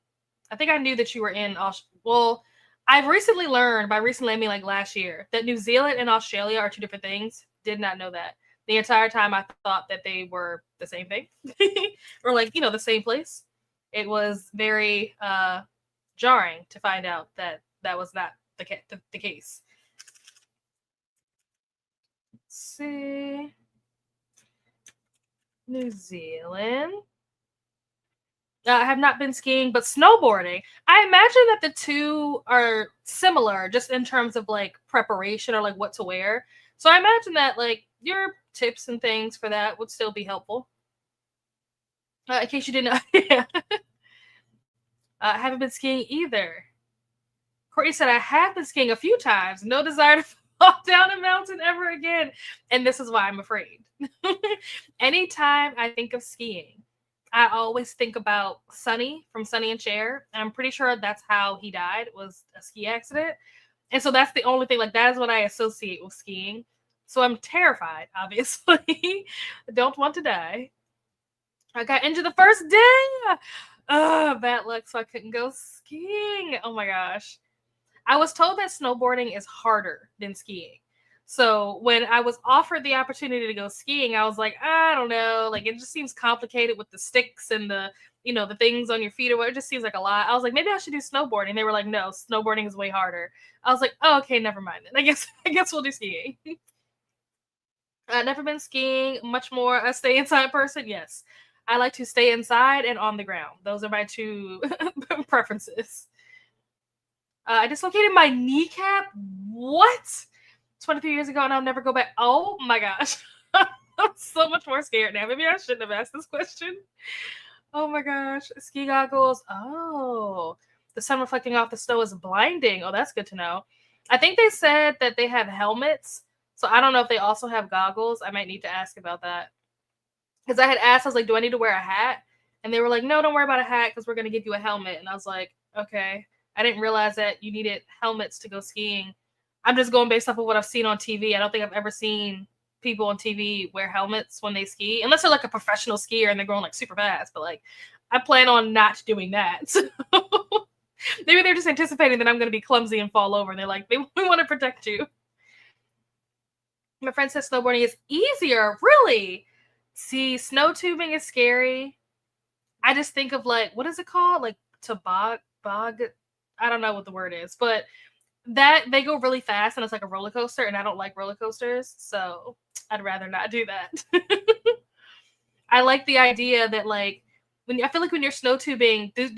I think I knew that you were in well, I've recently learned, by recently I mean like last year, that New Zealand and Australia are two different things. Did not know that. The entire time I thought that they were the same thing. Or like, the same place. It was very jarring to find out that that was not the case. Let's see. New Zealand. I have not been skiing, but snowboarding. I imagine that the two are similar just in terms of like preparation or like what to wear. So I imagine that like your tips and things for that would still be helpful. In case you didn't know. Yeah. I haven't been skiing either. Courtney said, I have been skiing a few times. No desire to fall down a mountain ever again. And this is why I'm afraid. Anytime I think of skiing, I always think about Sonny from Sonny and Cher. And I'm pretty sure that's how he died, was a ski accident. And so that's the only thing, like that is what I associate with skiing. So I'm terrified, obviously. I don't want to die. I got injured the first day. Bad luck, so I couldn't go skiing. Oh my gosh. I was told that snowboarding is harder than skiing. So when I was offered the opportunity to go skiing, I was like, I don't know. Like it just seems complicated with the sticks and the things on your feet or what. It just seems like a lot. I was like, maybe I should do snowboarding. They were like, no, snowboarding is way harder. I was like, oh, okay, never mind then. I guess we'll do skiing. I've never been skiing, much more a stay inside person. Yes. I like to stay inside and on the ground. Those are my two preferences. I dislocated my kneecap. What? 23 years ago, and I'll never go back. Oh my gosh. I'm so much more scared now. Maybe I shouldn't have asked this question. Oh my gosh. Ski goggles. Oh. The sun reflecting off the snow is blinding. Oh, that's good to know. I think they said that they have helmets. So I don't know if they also have goggles. I might need to ask about that. Because I had asked, I was like, do I need to wear a hat? And they were like, no, don't worry about a hat because we're going to give you a helmet. And I was like, okay. I didn't realize that you needed helmets to go skiing. I'm just going based off of what I've seen on TV. I don't think I've ever seen people on TV wear helmets when they ski, unless they're like a professional skier and they're going like super fast. But like, I plan on not doing that. So maybe they're just anticipating that I'm going to be clumsy and fall over. And they're like, we want to protect you. My friend says snowboarding is easier. Really? See, snow tubing is scary. I just think of like, what is it called? Like bog. I don't know what the word is, but that they go really fast and it's like a roller coaster, and I don't like roller coasters, so I'd rather not do that. I like the idea that like I feel like when you're snow tubing, do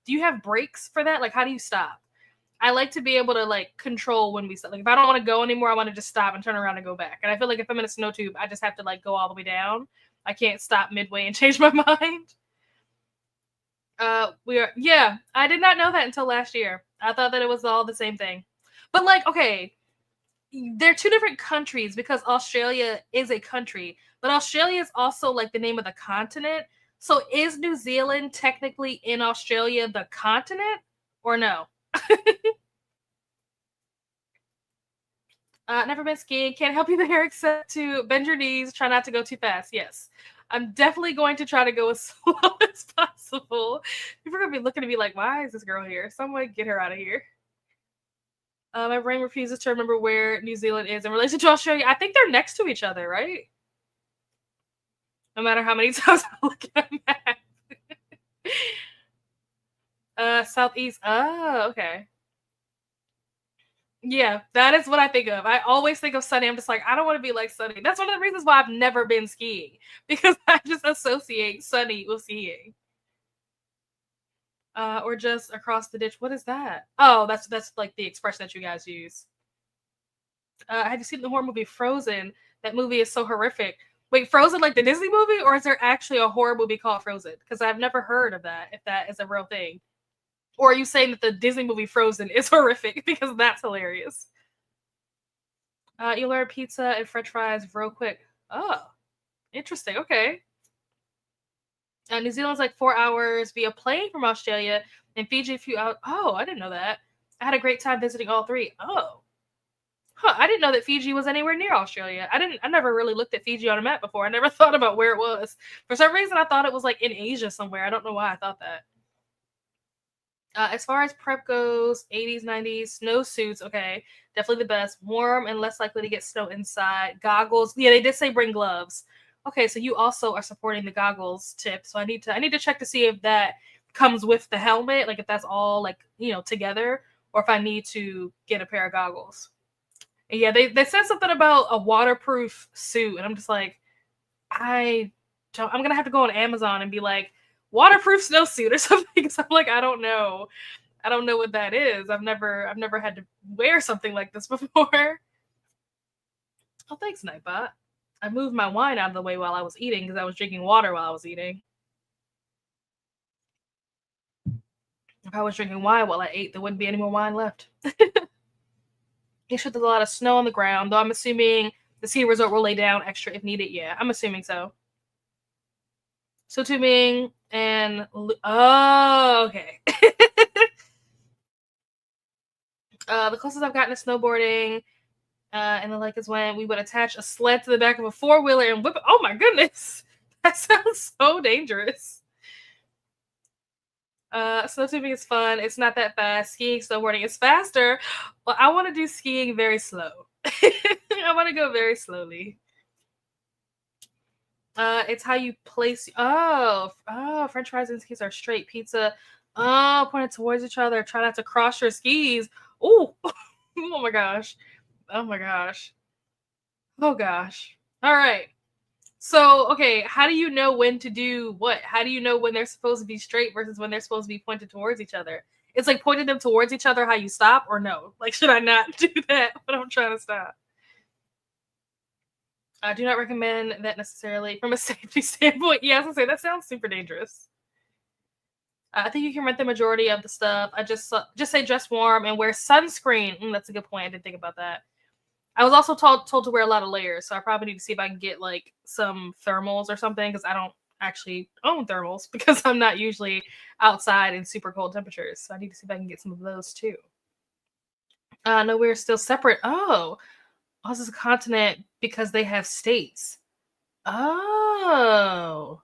you have brakes for that? Like how do you stop? I like to be able to like control when we stop. Like if I don't want to go anymore, I want to just stop and turn around and go back. And I feel like if I'm in a snow tube, I just have to like go all the way down. I can't stop midway and change my mind. Yeah, I did not know that until last year. I thought that it was all the same thing. But like, okay, they're two different countries because Australia is a country, but Australia is also like the name of the continent. So is New Zealand technically in Australia the continent or no? Never been skiing. Can't help you there except to bend your knees. Try not to go too fast. Yes. I'm definitely going to try to go as slow as possible. People are going to be looking at me like, why is this girl here? Someone get her out of here. My brain refuses to remember where New Zealand is in relation to Australia. I think they're next to each other, right? No matter how many times I look at a map. Southeast. Oh, okay. Yeah, that is what I think of. I always think of Sunny. I'm just like, I don't want to be like Sunny. That's one of the reasons why I've never been skiing because I just associate Sunny with skiing. Or just across the ditch. What is that? Oh, that's like the expression that you guys use. Have you seen the horror movie Frozen? That movie is so horrific. Wait, Frozen like the Disney movie, or is there actually a horror movie called Frozen? Because I've never heard of that. If that is a real thing, or are you saying that the Disney movie Frozen is horrific? Because that's hilarious. You learn pizza and French fries real quick. Oh, interesting. Okay. New Zealand's like 4 hours via plane from Australia, and Fiji a few hours. Oh, I didn't know that. I had a great time visiting all three. Oh, huh. I didn't know that Fiji was anywhere near Australia. I never really looked at Fiji on a map before. I never thought about where it was. For some reason, I thought it was like in Asia somewhere. I don't know why I thought that. As far as prep goes, 80s, 90s, snowsuits, okay, definitely the best. Warm and less likely to get snow inside. Goggles, yeah, they did say bring gloves. Okay, so you also are supporting the goggles tip. So I need to check to see if that comes with the helmet, like if that's all like together, or if I need to get a pair of goggles. And yeah, they said something about a waterproof suit, and I'm just like, I don't. I'm gonna have to go on Amazon and be like waterproof snowsuit or something. Because I'm like, I don't know. I don't know what that is. I've never had to wear something like this before. Oh, thanks, Nightbot. I moved my wine out of the way while I was eating because I was drinking water while I was eating. If I was drinking wine while I ate, there wouldn't be any more wine left. Make sure there's a lot of snow on the ground, though I'm assuming the ski resort will lay down extra if needed. Yeah, I'm assuming so. So tubing and oh, okay. The closest I've gotten to snowboarding and the lake is when we would attach a sled to the back of a four-wheeler and whip it. Oh my goodness, that sounds so dangerous. Snow tubing is fun. It's not that fast. Skiing, snowboarding is faster. Well, I want to do skiing very slow. I want to go very slowly. It's how you place. Oh, French fries and skis are straight. Pizza. Oh, pointed towards each other. Try not to cross your skis. Oh, oh my gosh. Oh my gosh. Oh gosh. All right. So, okay, how do you know when to do what? How do you know when they're supposed to be straight versus when they're supposed to be pointed towards each other? It's like pointing them towards each other how you stop or no? Like, should I not do that when I'm trying to stop? I do not recommend that necessarily from a safety standpoint. Yeah, I was gonna say that sounds super dangerous. I think you can rent the majority of the stuff. I just say dress warm and wear sunscreen. That's a good point. I didn't think about that. I was also told to wear a lot of layers, so I probably need to see if I can get like some thermals or something because I don't actually own thermals because I'm not usually outside in super cold temperatures. So I need to see if I can get some of those too. No, we're still separate. Oh, this is a continent because they have states. Oh,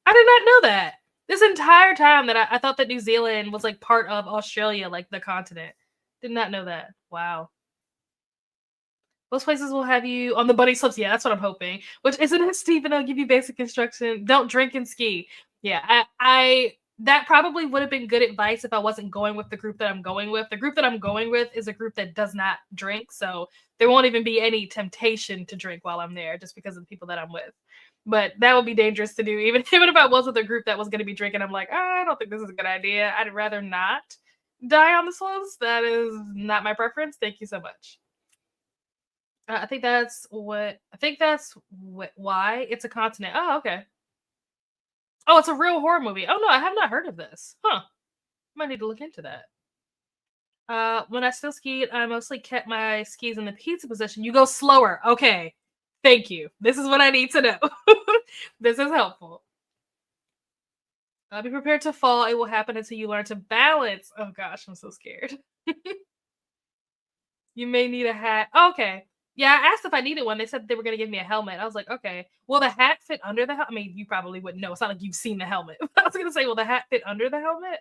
I did not know that. This entire time that I thought that New Zealand was like part of Australia, like the continent. Did not know that. Wow. Most places will have you on the bunny slopes. Yeah, that's what I'm hoping. Which isn't it steep and they'll give you basic instruction. Don't drink and ski. Yeah, that probably would have been good advice if I wasn't going with the group that I'm going with. The group that I'm going with is a group that does not drink, so there won't even be any temptation to drink while I'm there just because of the people that I'm with. But that would be dangerous to do. Even if I was with a group that was going to be drinking, I'm like, I don't think this is a good idea. I'd rather not die on the slopes. That is not my preference. Thank you so much. Why it's a continent. Oh, okay. Oh, it's a real horror movie. Oh no, I have not heard of this. Huh. Might need to look into that. When I still skied, I mostly kept my skis in the pizza position. You go slower. Okay. Thank you. This is what I need to know. This is helpful. Be prepared to fall. It will happen until you learn to balance. Oh gosh, I'm so scared. You may need a hat. Oh, okay. Yeah, I asked if I needed one. They said they were going to give me a helmet. I was like, okay. Will the hat fit under the helmet? I mean, you probably wouldn't know. It's not like you've seen the helmet. I was going to say, will the hat fit under the helmet?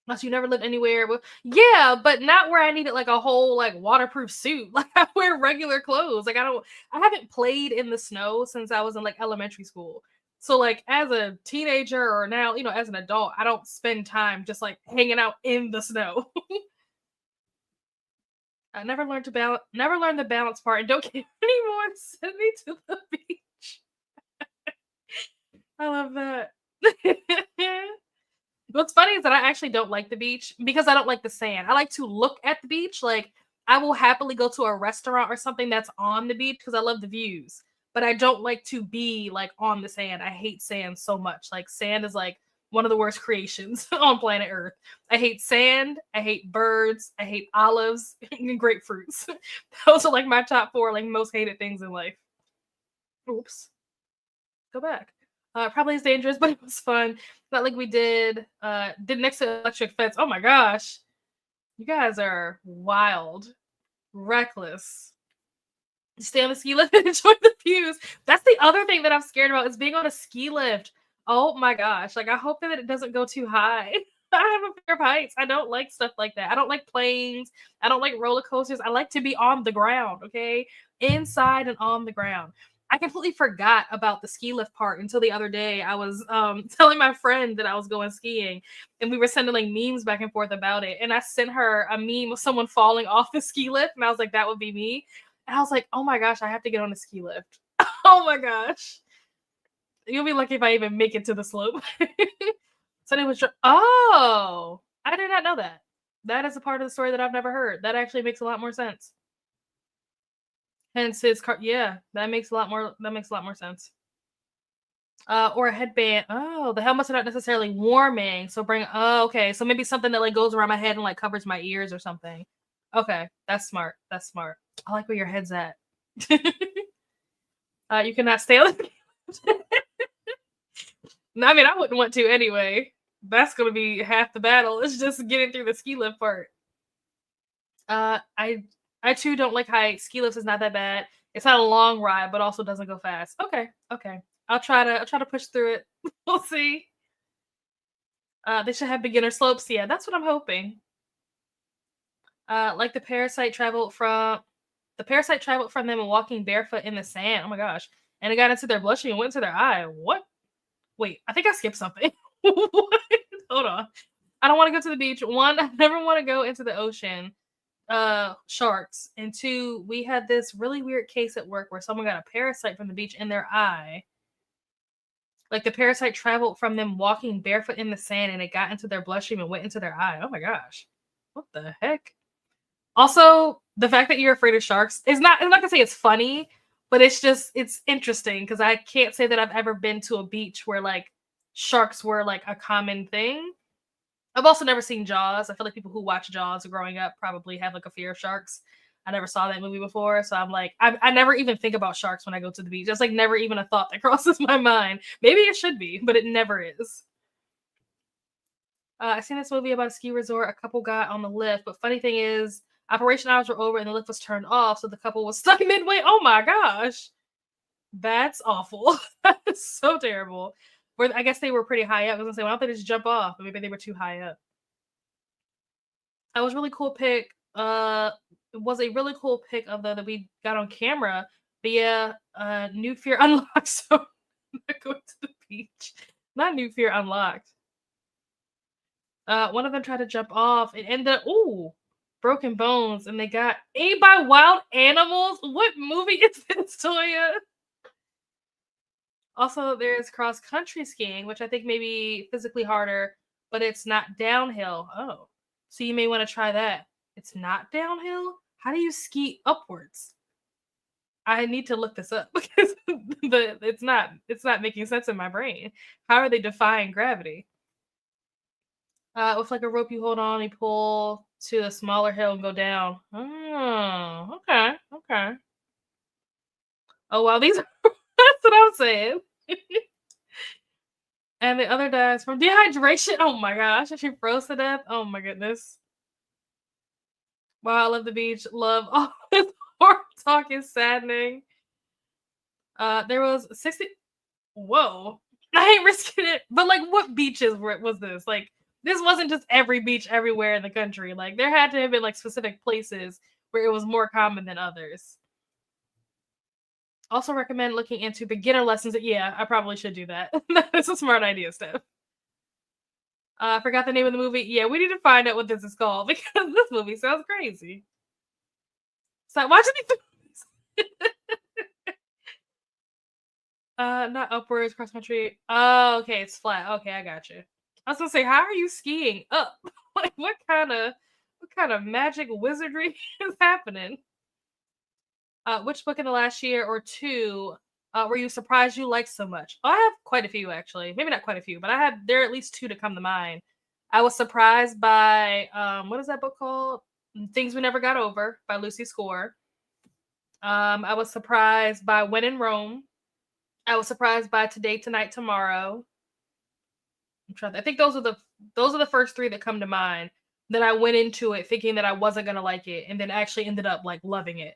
Unless you never lived anywhere. Well, yeah, but not where I needed like a whole like waterproof suit. Like I wear regular clothes. Like I haven't played in the snow since I was in like elementary school. So like as a teenager or now, as an adult, I don't spend time just like hanging out in the snow. I never learned the balance part and don't care anymore. Send me to the beach. I love that. What's funny is that I actually don't like the beach because I don't like the sand. I like to look at the beach. Like I will happily go to a restaurant or something that's on the beach because I love the views. But I don't like to be like on the sand. I hate sand so much. Like sand is like one of the worst creations on planet Earth. I hate sand. I hate birds. I hate olives and grapefruits. Those are like my top four like most hated things in life. Oops. Go back. Probably is dangerous, but it was fun. Not like we did next to electric fence. Oh my gosh. You guys are wild, reckless. Stay on the ski lift and enjoy the views. That's the other thing that I'm scared about is being on a ski lift. Oh my gosh. Like I hope that it doesn't go too high. I have a fear of heights. I don't like stuff like that. I don't like planes. I don't like roller coasters. I like to be on the ground, okay? Inside and on the ground. I completely forgot about the ski lift part until the other day. I was telling my friend that I was going skiing and we were sending like memes back and forth about it. And I sent her a meme of someone falling off the ski lift. And I was like, that would be me. And I was like, oh my gosh, I have to get on a ski lift. Oh my gosh. You'll be lucky if I even make it to the slope. So it was oh, I did not know that. That is a part of the story that I've never heard. That actually makes a lot more sense. Hence his car. Yeah, that makes a lot more sense. Or a headband. Oh, the helmets are not necessarily warming. So okay. So maybe something that like goes around my head and like covers my ears or something. Okay, that's smart. That's smart. I like where your head's at. You cannot stay on the I mean, I wouldn't want to anyway. That's gonna be half the battle. It's just getting through the ski lift part. I too don't like heights. Ski lifts is not that bad. It's not a long ride, but also doesn't go fast. Okay, okay. I'll try to push through it. We'll see. They should have beginner slopes. Yeah, that's what I'm hoping. Like the parasite traveled from them and walking barefoot in the sand. Oh my gosh. And it got into their blushing and went into their eye. What? Wait, I think I skipped something. What? Hold on. I don't want to go to the beach. One, I never want to go into the ocean. Sharks. And two, we had this really weird case at work where someone got a parasite from the beach in their eye. Like the parasite traveled from them walking barefoot in the sand and it got into their bloodstream and went into their eye. Oh my gosh. What the heck? Also, the fact that you're afraid of sharks is not, I'm not gonna say it's funny, but it's interesting because I can't say that I've ever been to a beach where like sharks were like a common thing. I've also never seen Jaws. I feel like people who watch Jaws growing up probably have like a fear of sharks. I never saw that movie before, so I'm like, I never even think about sharks when I go to the beach. That's like never even a thought that crosses my mind. Maybe it should be, but it never is. I seen this movie about a ski resort. A couple got on the lift, but funny thing is, operation hours were over and the lift was turned off, so the couple was stuck midway. Oh my gosh, that's awful. That's so terrible. Where I guess they were pretty high up. I was gonna say, why don't they just jump off? But maybe they were too high up. That was a really cool pic. It was a really cool pic of that we got on camera. But yeah, new fear unlocked. So I'm not going to the beach. Not new fear unlocked. One of them tried to jump off and ended up, ooh, broken bones, and they got ate by wild animals. What movie is this, Toya? Also, there's cross country skiing, which I think may be physically harder, but it's not downhill. Oh, so you may want to try that. It's not downhill. How do you ski upwards? I need to look this up because it's not making sense in my brain. How are they defying gravity? With like a rope you hold on, you pull to a smaller hill and go down. Oh, okay, okay. Oh wow, these are that's what I'm saying. And the other dies from dehydration. Oh my gosh, she froze to death. Oh my goodness. Wow, I love the beach. Love all this horror talk is saddening. There was 60. Whoa, I ain't risking it. But like, what beaches was this? Like, this wasn't just every beach everywhere in the country. Like, there had to have been like specific places where it was more common than others. Also recommend looking into beginner lessons. Yeah, I probably should do that. That's a smart idea, Steph. I forgot the name of the movie. Yeah, we need to find out what this is called because this movie sounds crazy. Stop watching these movies. Not upwards, cross country. Oh, okay, it's flat. Okay, I got you. I was gonna say, how are you skiing up? Like, what kind of magic wizardry is happening? Which book in the last year or two were you surprised you liked so much? Oh, I have quite a few actually. Maybe not quite a few, but there are at least two to come to mind. I was surprised by what is that book called? Things We Never Got Over by Lucy Score. I was surprised by When in Rome. I was surprised by Today, Tonight, Tomorrow. I think those are the first three that come to mind. That I went into it thinking that I wasn't gonna like it, and then actually ended up like loving it.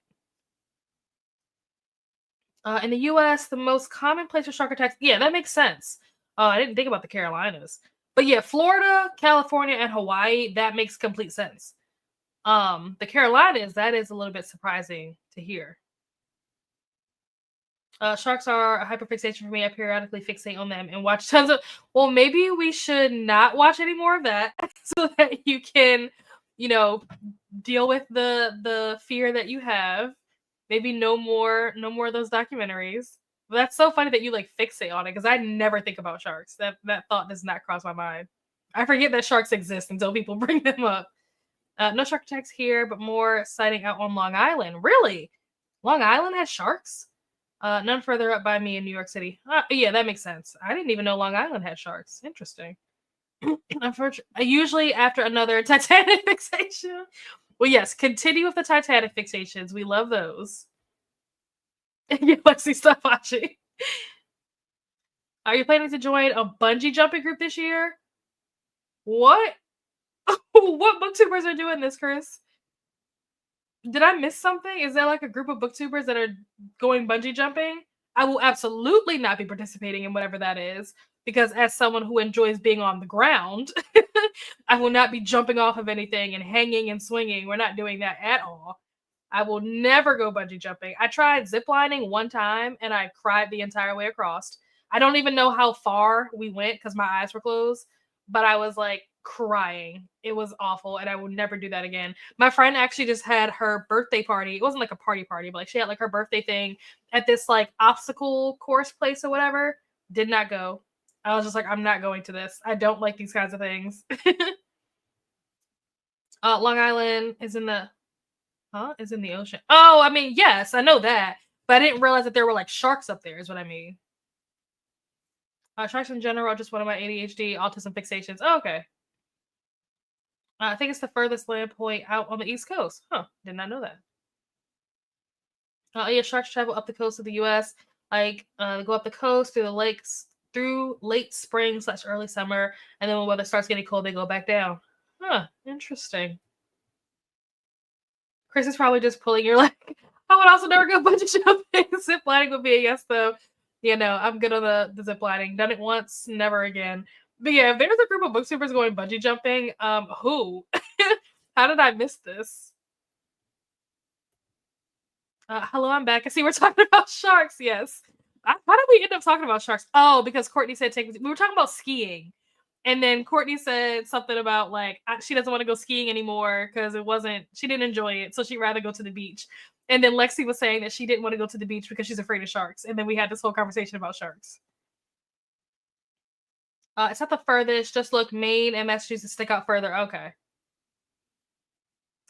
In the U.S., the most common place for shark attacks. Yeah, that makes sense. I didn't think about the Carolinas, but yeah, Florida, California, and Hawaii. That makes complete sense. The Carolinas. That is a little bit surprising to hear. Sharks are a hyperfixation for me. I periodically fixate on them and watch tons of. Well, maybe we should not watch any more of that, so that you can, you know, deal with the fear that you have. Maybe no more of those documentaries. But that's so funny that you like fixate on it because I never think about sharks. That thought does not cross my mind. I forget that sharks exist until people bring them up. No shark attacks here, but more sighting out on Long Island. Really? Long Island has sharks? None further up by me in New York City. Yeah, that makes sense. I didn't even know Long Island had sharks. Interesting. Unfortunately, usually after another Titanic fixation. Well, yes, continue with the Titanic fixations. We love those. Yeah, Lexi, stop watching. Are you planning to join a bungee jumping group this year? What? What booktubers are doing this, Chris? Did I miss something? Is there like a group of booktubers that are going bungee jumping? I will absolutely not be participating in whatever that is because as someone who enjoys being on the ground, I will not be jumping off of anything and hanging and swinging. We're not doing that at all. I will never go bungee jumping. I tried ziplining one time and I cried the entire way across. I don't even know how far we went because my eyes were closed, but I was like crying. It was awful and I will never do that again. My friend actually just had her birthday party. It wasn't like a party, but like she had like her birthday thing at this like obstacle course place or whatever. Did not go. I was just like, I'm not going to this. I don't like these kinds of things. Long Island is in the is in the ocean. Oh, I mean, yes, I know that, but I didn't realize that there were like sharks up there. Is what I mean. Sharks in general are just one of my ADHD autism fixations. Oh, okay. I think it's the furthest land point out on the East Coast. Huh? Did not know that. Yeah, sharks travel up the coast of the U.S. Like go up the coast through the lakes through late spring / early summer, and then when weather starts getting cold, they go back down. Huh? Interesting. Chris is probably just pulling your leg. I would also never go bungee jumping. Zip lining would be a yes, though. You know, I'm good on the zip lining. Done it once, never again. But yeah, if there's a group of booktubers going bungee jumping, who? How did I miss this? Hello, I'm back. I see we're talking about sharks. Yes. How did we end up talking about sharks? Oh, because Courtney said we were talking about skiing. And then Courtney said something about like she doesn't want to go skiing anymore because she didn't enjoy it, so she'd rather go to the beach. And then Lexi was saying that she didn't want to go to the beach because she's afraid of sharks. And then we had this whole conversation about sharks. It's not the furthest. Just look, Maine and Massachusetts stick out further. Okay.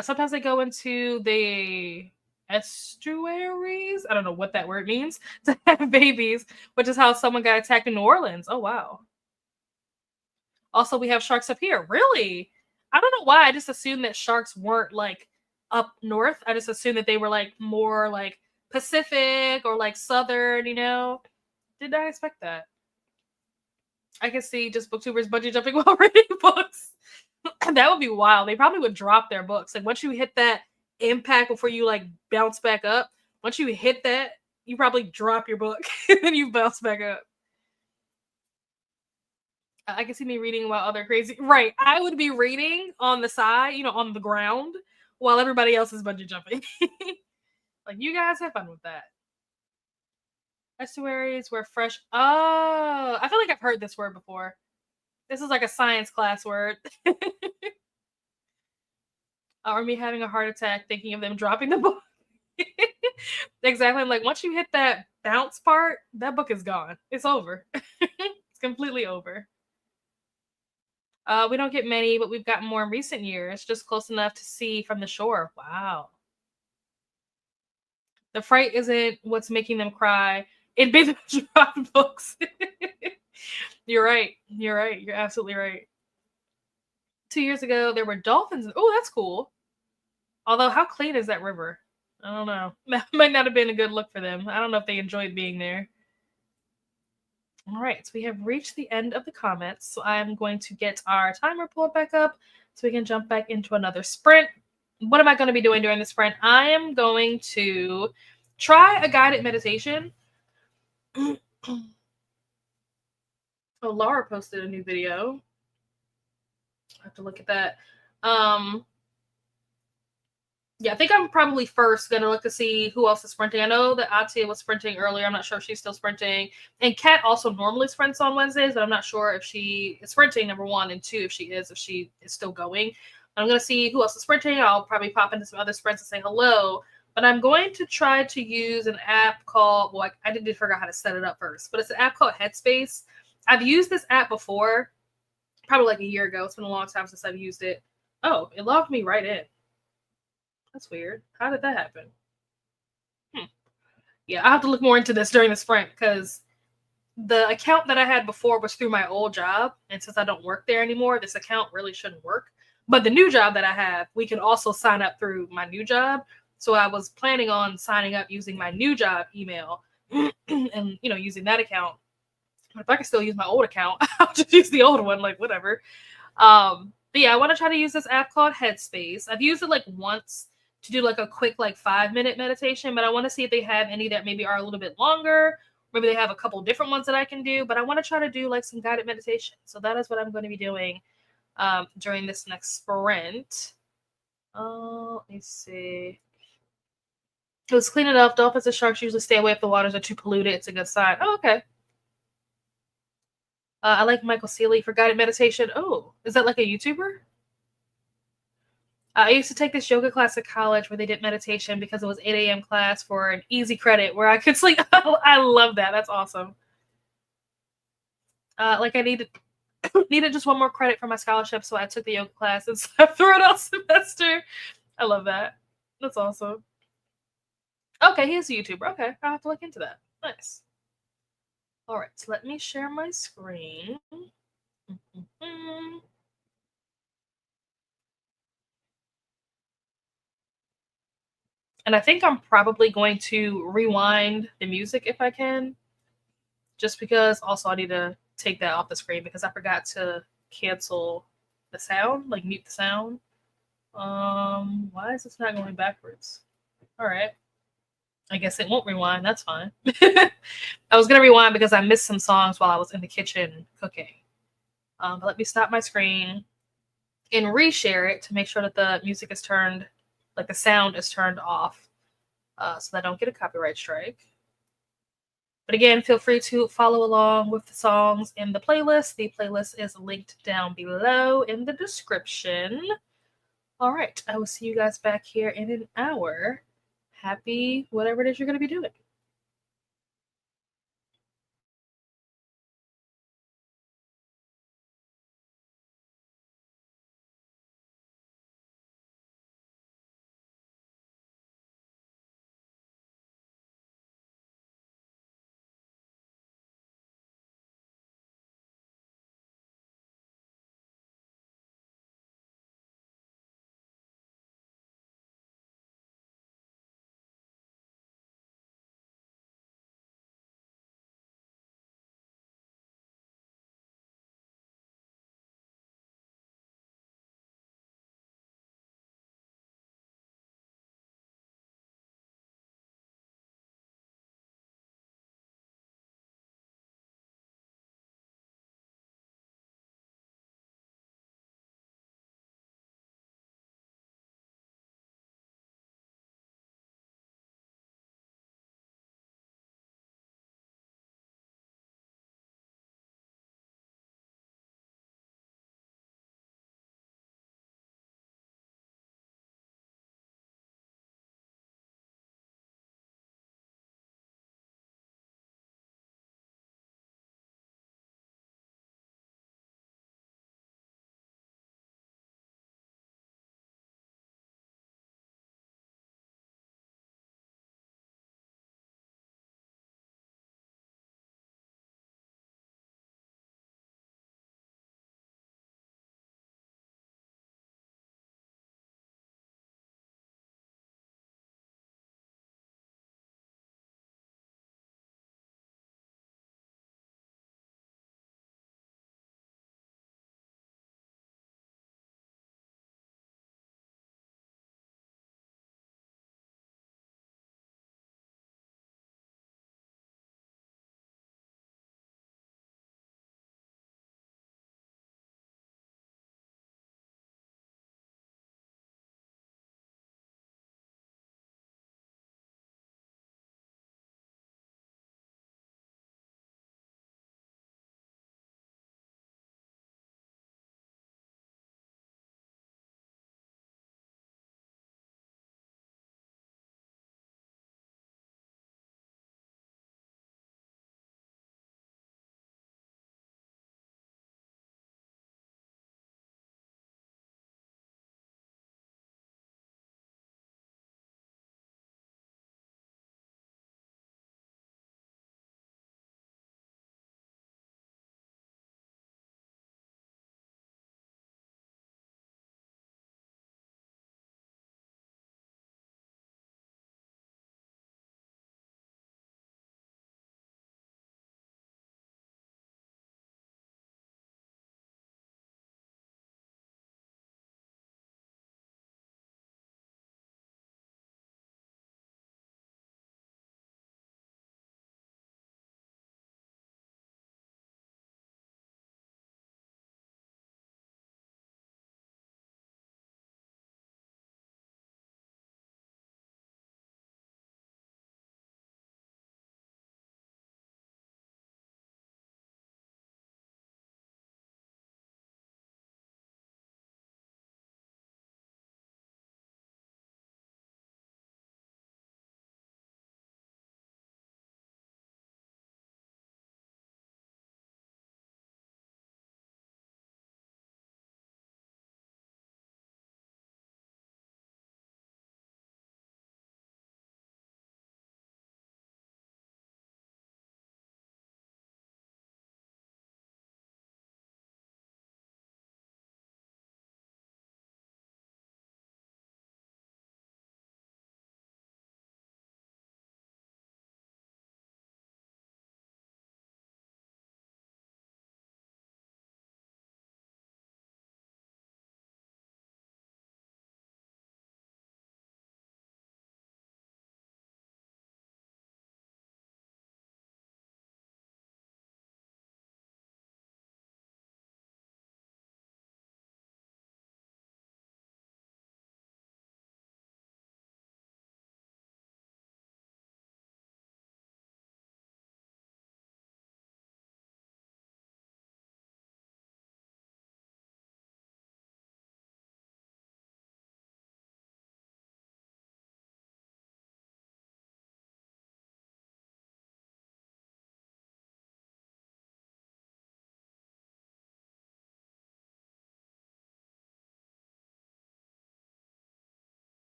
Sometimes they go into the estuaries. I don't know what that word means to have babies, which is how someone got attacked in New Orleans. Oh wow. Also, we have sharks up here. Really? I don't know why. I just assumed that sharks weren't like up north. I just assumed that they were like more like Pacific or like southern, Did not expect that. I can see just booktubers bungee jumping while reading books. That would be wild. They probably would drop their books. Like once you hit that impact before you like bounce back up, once you hit that, you probably drop your book and then you bounce back up. I can see me reading while other crazy. Right. I would be reading on the side, on the ground, while everybody else is bungee jumping. Like, you guys have fun with that. Estuaries where fresh. Oh, I feel like I've heard this word before. This is like a science class word. Or me having a heart attack thinking of them dropping the book. Exactly. Like, once you hit that bounce part, that book is gone. It's over. It's completely over. We don't get many, but we've gotten more in recent years, just close enough to see from the shore. Wow. The fright isn't what's making them cry. It'd be the dropped books. You're right. You're right. You're absolutely right. 2 years ago, there were dolphins. Oh, that's cool. Although, how clean is that river? I don't know. That might not have been a good look for them. I don't know if they enjoyed being there. All right, so we have reached the end of the comments. So I'm going to get our timer pulled back up so we can jump back into another sprint. What am I going to be doing during the sprint? I am going to try a guided meditation. Oh, Laura posted a new video. I have to look at that. Yeah, I think I'm probably first going to look to see who else is sprinting. I know that Atia was sprinting earlier. I'm not sure if she's still sprinting. And Kat also normally sprints on Wednesdays, but I'm not sure if she is sprinting, number one, and two, if she is still going. I'm going to see who else is sprinting. I'll probably pop into some other sprints and say hello. But I'm going to try to use an app called, well, I didn't figure out how to set it up first, but it's an app called Headspace. I've used this app before, probably like a year ago. It's been a long time since I've used it. Oh, it logged me right in. That's weird. How did that happen? Yeah, I'll have to look more into this during the sprint because the account that I had before was through my old job. And since I don't work there anymore, this account really shouldn't work. But the new job that I have, we can also sign up through my new job. So I was planning on signing up using my new job email and, using that account. But if I can still use my old account, I'll just use the old one, like whatever. But yeah, I want to try to use this app called Headspace. I've used it like once to do like a quick like 5-minute meditation, but I want to see if they have any that maybe are a little bit longer. Maybe they have a couple different ones that I can do, but I want to try to do like some guided meditation. So that is what I'm going to be doing during this next sprint. Oh, let me see. It was clean enough. Dolphins and sharks usually stay away if the waters are too polluted. It's a good sign. Oh, okay. I like Michael Seeley for guided meditation. Oh, is that like a YouTuber? I used to take this yoga class at college where they did meditation because it was 8 a.m. class for an easy credit where I could sleep. I love that. That's awesome. I needed just one more credit for my scholarship, so I took the yoga class and slept through it all semester. I love that. That's awesome. Okay, he's a YouTuber. Okay, I'll have to look into that. Nice. All right, so let me share my screen. And I think I'm probably going to rewind the music if I can. Just because also I need to take that off the screen because I forgot to cancel the sound, like mute the sound. Why is this not going backwards? All right. I guess it won't rewind. That's fine. I was going to rewind because I missed some songs while I was in the kitchen cooking. But let me stop my screen and reshare it to make sure that the music is turned, like the sound is turned off so that I don't get a copyright strike. But again, feel free to follow along with the songs in the playlist. The playlist is linked down below in the description. All right, I will see you guys back here in an hour. Happy whatever it is you're going to be doing.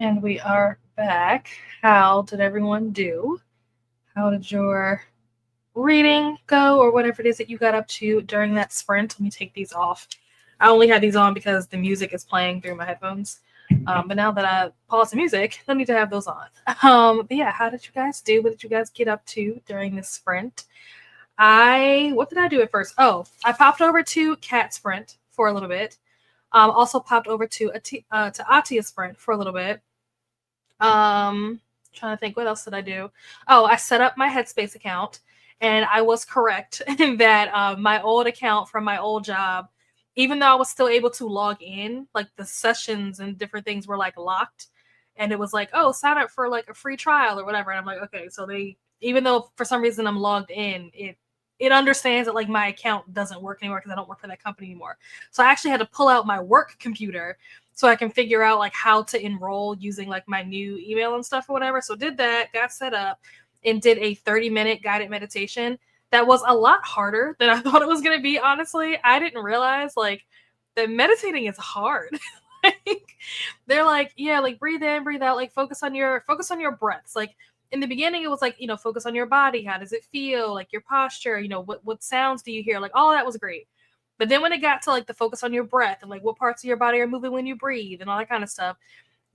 And we are back. How did everyone do? How did your reading go, or whatever it is that you got up to during that sprint? Let me take these off. I only had these on because the music is playing through my headphones. But now that I paused the music, no need to have those on. But yeah, how did you guys do? What did you guys get up to during this sprint? What did I do at first? Oh, I popped over to Cat Sprint for a little bit. Also popped over to Atia Sprint for a little bit. Trying to think, what else did I do? Oh, I set up my Headspace account, and I was correct in that my old account from my old job, even though I was still able to log in, like the sessions and different things were like locked, and it was like, oh, sign up for like a free trial or whatever. And I'm like, okay, so they, even though for some reason I'm logged in, it understands that like my account doesn't work anymore because I don't work for that company anymore. So I actually had to pull out my work computer so I can figure out like how to enroll using like my new email and stuff or whatever. So did that, got set up, and did a 30-minute guided meditation. That was a lot harder than I thought it was gonna be, honestly. I didn't realize like that meditating is hard. Like they're like, yeah, like breathe in, breathe out, like focus on your breaths. Like in the beginning it was like, focus on your body, how does it feel, like your posture, what sounds do you hear, like all that was great. But then when it got to like the focus on your breath and like what parts of your body are moving when you breathe and all that kind of stuff,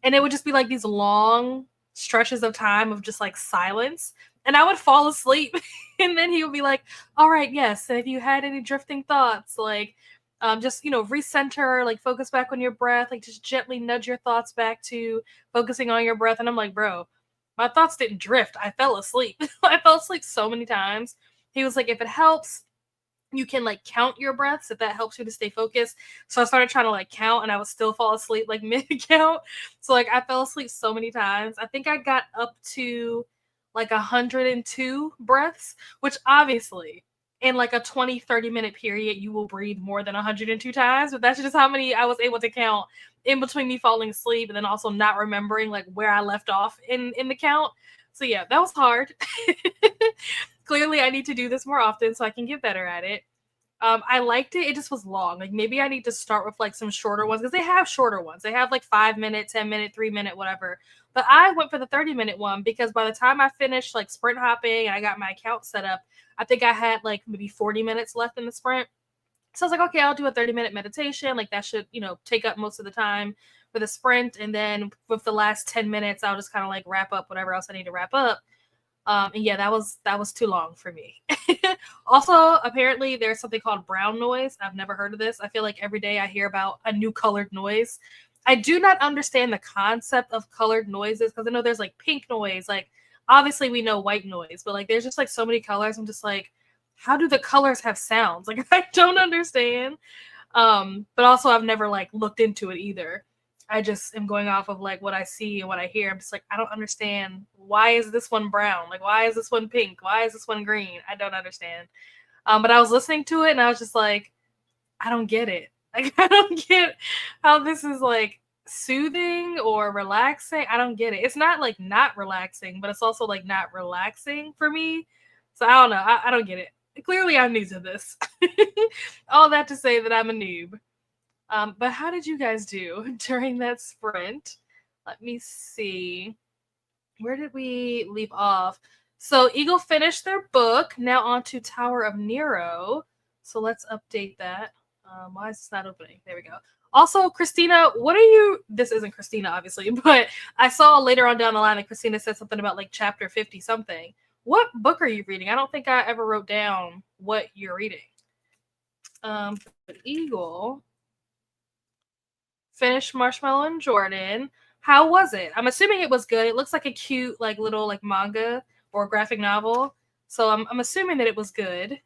and it would just be like these long stretches of time of just like silence, and I would fall asleep. And then he would be like, all right, yes, and if you had any drifting thoughts, like just recenter, like focus back on your breath, like just gently nudge your thoughts back to focusing on your breath. And I'm like, bro, my thoughts didn't drift, I fell asleep. I fell asleep so many times. He was like, if it helps, you can like count your breaths if that helps you to stay focused. So I started trying to like count, and I would still fall asleep like mid count. So like I fell asleep so many times. I think I got up to like 102 breaths, which obviously in like a 20-30 minute period you will breathe more than 102 times, but that's just how many I was able to count in between me falling asleep and then also not remembering like where I left off in the count. So yeah, that was hard. Clearly I need to do this more often so I can get better at it. I liked it. It just was long. Like maybe I need to start with like some shorter ones because they have shorter ones. They have like 5 minute, 10 minute, 3 minute, whatever. But I went for the 30-minute one because by the time I finished like sprint hopping and I got my account set up, I think I had like maybe 40 minutes left in the sprint. So I was like, okay, I'll do a 30-minute meditation. Like that should, take up most of the time for the sprint. And then with the last 10 minutes, I'll just kind of like wrap up whatever else I need to wrap up. And yeah, that was too long for me. Also, apparently there's something called brown noise. I've never heard of this. I feel like every day I hear about a new colored noise. I do not understand the concept of colored noises because I know there's like pink noise. Like obviously we know white noise, but like there's just like so many colors. I'm just like, how do the colors have sounds? Like I don't understand. But also I've never like looked into it either. I just am going off of like what I see and what I hear. I'm just like, I don't understand. Why is this one brown? Like, why is this one pink? Why is this one green? I don't understand. But I was listening to it and I was just like, I don't get it. Like, I don't get how this is like soothing or relaxing. I don't get it. It's not like not relaxing, but it's also like not relaxing for me. So I don't know. I don't get it. Clearly, I'm new to this. All that to say that I'm a noob. But how did you guys do during that sprint? Let me see. Where did we leave off? So Eagle finished their book. Now on to Tower of Nero. So let's update that. Why is this not opening? There we go. Also, Christina, what are you? This isn't Christina, obviously, but I saw later on down the line that Christina said something about like chapter 50 something. What book are you reading? I don't think I ever wrote down what you're reading. But Eagle finished Marshmallow and Jordan. How was it? I'm assuming it was good. It looks like a cute, like little like manga or graphic novel. So I'm assuming that it was good.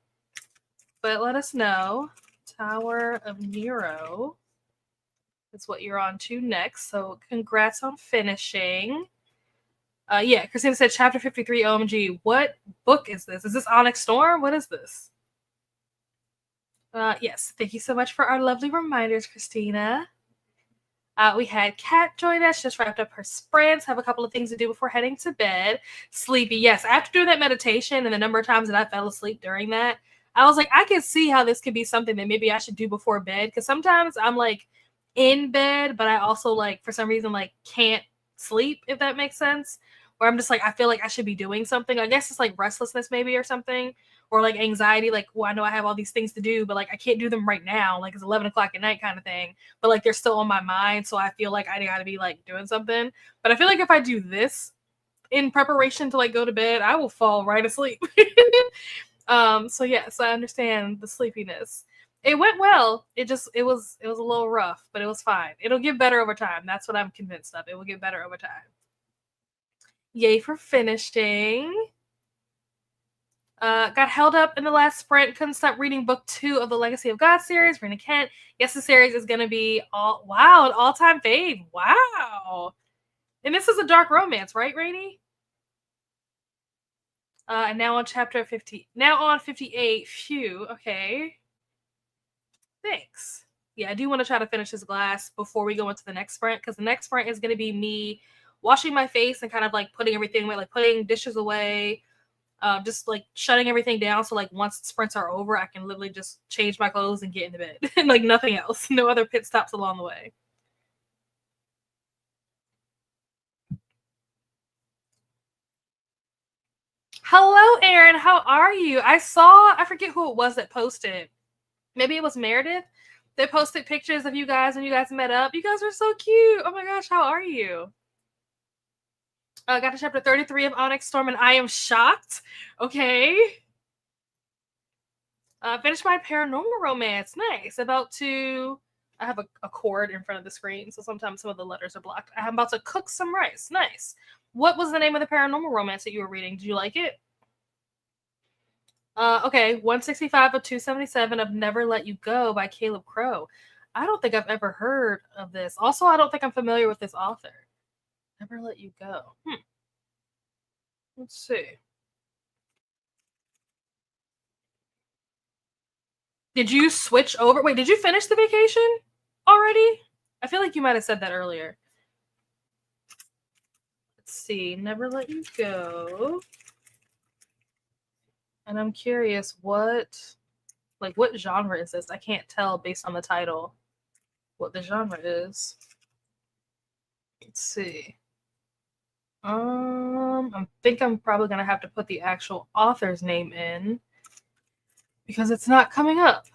But let us know. Tower of Nero is what you're on to next. So congrats on finishing. Yeah, Christina said chapter 53 OMG. What book is this? Is this Onyx Storm? What is this? Yes, thank you so much for our lovely reminders, Christina. We had Kat join us, just wrapped up her sprints, have a couple of things to do before heading to bed. Sleepy, yes. After doing that meditation and the number of times that I fell asleep during that, I was like, I can see how this could be something that maybe I should do before bed. Because sometimes I'm like in bed, but I also like for some reason like can't sleep, if that makes sense. Where I'm just like, I feel like I should be doing something. I guess it's like restlessness maybe or something, or like anxiety. Like, well, I know I have all these things to do, but like I can't do them right now. Like it's 11 o'clock at night kind of thing. But like they're still on my mind, so I feel like I gotta be like doing something. But I feel like if I do this in preparation to like go to bed, I will fall right asleep. So yes, I understand the sleepiness. It went well. It was a little rough, but it was fine. It'll get better over time. That's what I'm convinced of. It will get better over time. Yay for finishing. Got held up in the last sprint. Couldn't stop reading book 2 of the Legacy of God series. Rena Kent. Yes, the series is gonna be an all-time fave. Wow. And this is a dark romance, right, Rainy? And now on chapter 50. Now on 58. Phew. Okay. Thanks. Yeah, I do want to try to finish this glass before we go into the next sprint, because the next sprint is going to be me washing my face and kind of like putting everything away, like putting dishes away, just like shutting everything down. So like once sprints are over, I can literally just change my clothes and get into bed. Like nothing else. No other pit stops along the way. Hello, Aaron. How are you? I forget who it was that posted. Maybe it was Meredith. They posted pictures of you guys when you guys met up. You guys are so cute. Oh my gosh, how are you? Got to chapter 33 of Onyx Storm, and I am shocked. Okay. Finished my paranormal romance. Nice. About to. I have a cord in front of the screen, so sometimes some of the letters are blocked. I'm about to cook some rice. Nice. What was the name of the paranormal romance that you were reading? Did you like it? Okay, 165 of 277 of Never Let You Go by Caleb Crow. I don't think I've ever heard of this. Also, I don't think I'm familiar with this author. Never Let You Go. Let's see. Did you switch over? Wait, did you finish the vacation already? I feel like you might have said that earlier. Let's see. Never Let You Go. And I'm curious what genre is this? I can't tell based on the title what the genre is. Let's see. I think I'm probably gonna have to put the actual author's name in because it's not coming up.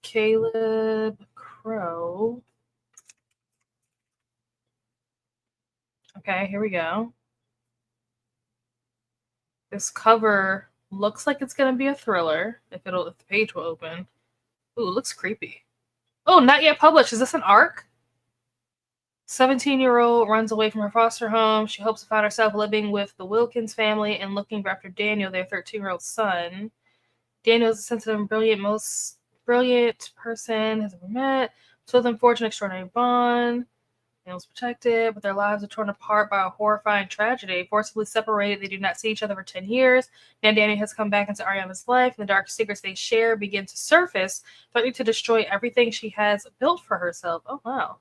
Caleb Crow. Okay, here we go. This cover looks like it's gonna be a thriller. If the page will open. Ooh, it looks creepy. Oh, not yet published. Is this an ARC? 17-year-old runs away from her foster home. She hopes to find herself living with the Wilkins family and looking after Daniel, their 13-year-old son. Daniel is a sensitive and most brilliant person has ever met. So with them forge an extraordinary bond. Daniel's protected, but their lives are torn apart by a horrifying tragedy. Forcibly separated, they do not see each other for 10 years. Now Daniel has come back into Ariana's life, and the dark secrets they share begin to surface, threatening to destroy everything she has built for herself. Oh wow.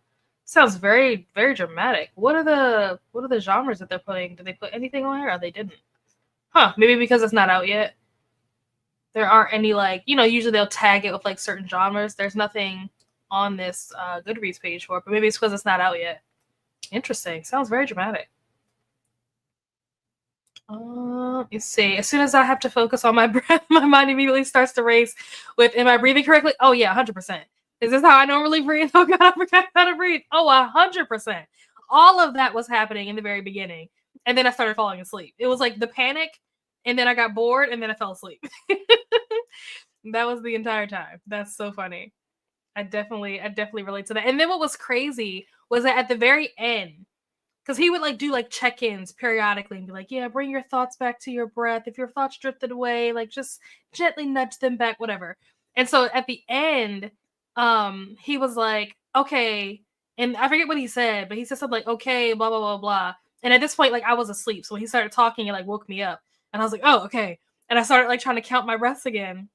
Sounds very, very dramatic. What are the genres that they're putting? Did they put anything on here? Or they didn't? Huh, maybe because it's not out yet. There aren't any usually they'll tag it with like certain genres. There's nothing on this Goodreads page for it, but maybe it's because it's not out yet. Interesting. Sounds very dramatic. You see. As soon as I have to focus on my breath, my mind immediately starts to race with, am I breathing correctly? Oh yeah, 100%. Is this how I normally breathe? Oh god, I forgot how to breathe. Oh, 100%. All of that was happening in the very beginning. And then I started falling asleep. It was like the panic, and then I got bored, and then I fell asleep. That was the entire time. That's so funny. I definitely relate to that. And then what was crazy was that at the very end, because he would like do like check-ins periodically and be like, yeah, bring your thoughts back to your breath. If your thoughts drifted away, like just gently nudge them back, whatever. And so at the end, he was like, okay, and I forget what he said, but he said something like, okay, blah, blah, blah, blah. And at this point, like I was asleep. So when he started talking, it like woke me up. And I was like, oh, okay. And I started like trying to count my breaths again.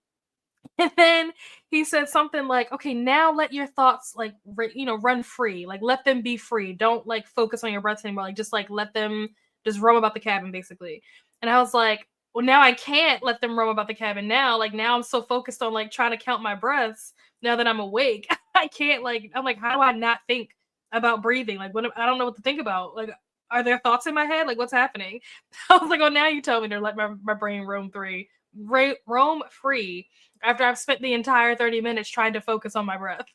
And then he said something like, okay, now let your thoughts like, run free. Like, let them be free. Don't like focus on your breaths anymore. Like, just like let them just roam about the cabin, basically. And I was like, well, now I can't let them roam about the cabin now. Like, now I'm so focused on like trying to count my breaths now that I'm awake. I can't I'm like, how do I not think about breathing. Like, I don't know what to think about. Like, are there thoughts in my head? Like, what's happening? I was like, oh, now you tell me to let my brain roam free after I've spent the entire 30 minutes trying to focus on my breath.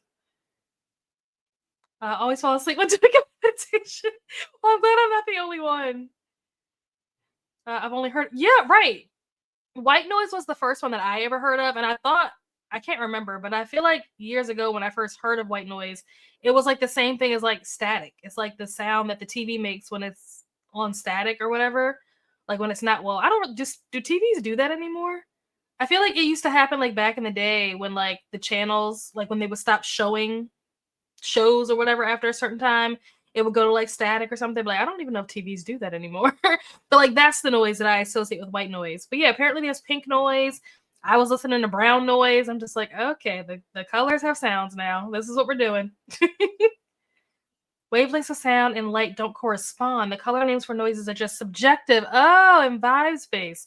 Always fall asleep when doing a meditation. Well, I'm glad I'm not the only one. I've only heard, yeah, right. White noise was the first one that I ever heard of, and I thought, I can't remember, but I feel like years ago when I first heard of white noise, it was like the same thing as like static. It's like the sound that the TV makes when it's on static or whatever. Like when it's not, well, I don't just, do TVs do that anymore? I feel like it used to happen like back in the day when like the channels, like when they would stop showing shows or whatever after a certain time, it would go to like static or something. But like, I don't even know if TVs do that anymore. But like that's the noise that I associate with white noise. But yeah, apparently there's pink noise. I was listening to brown noise. I'm just like, okay, the colors have sounds now. This is what we're doing. Wavelengths of sound and light don't correspond. The color names for noises are just subjective. Oh, and vibe space.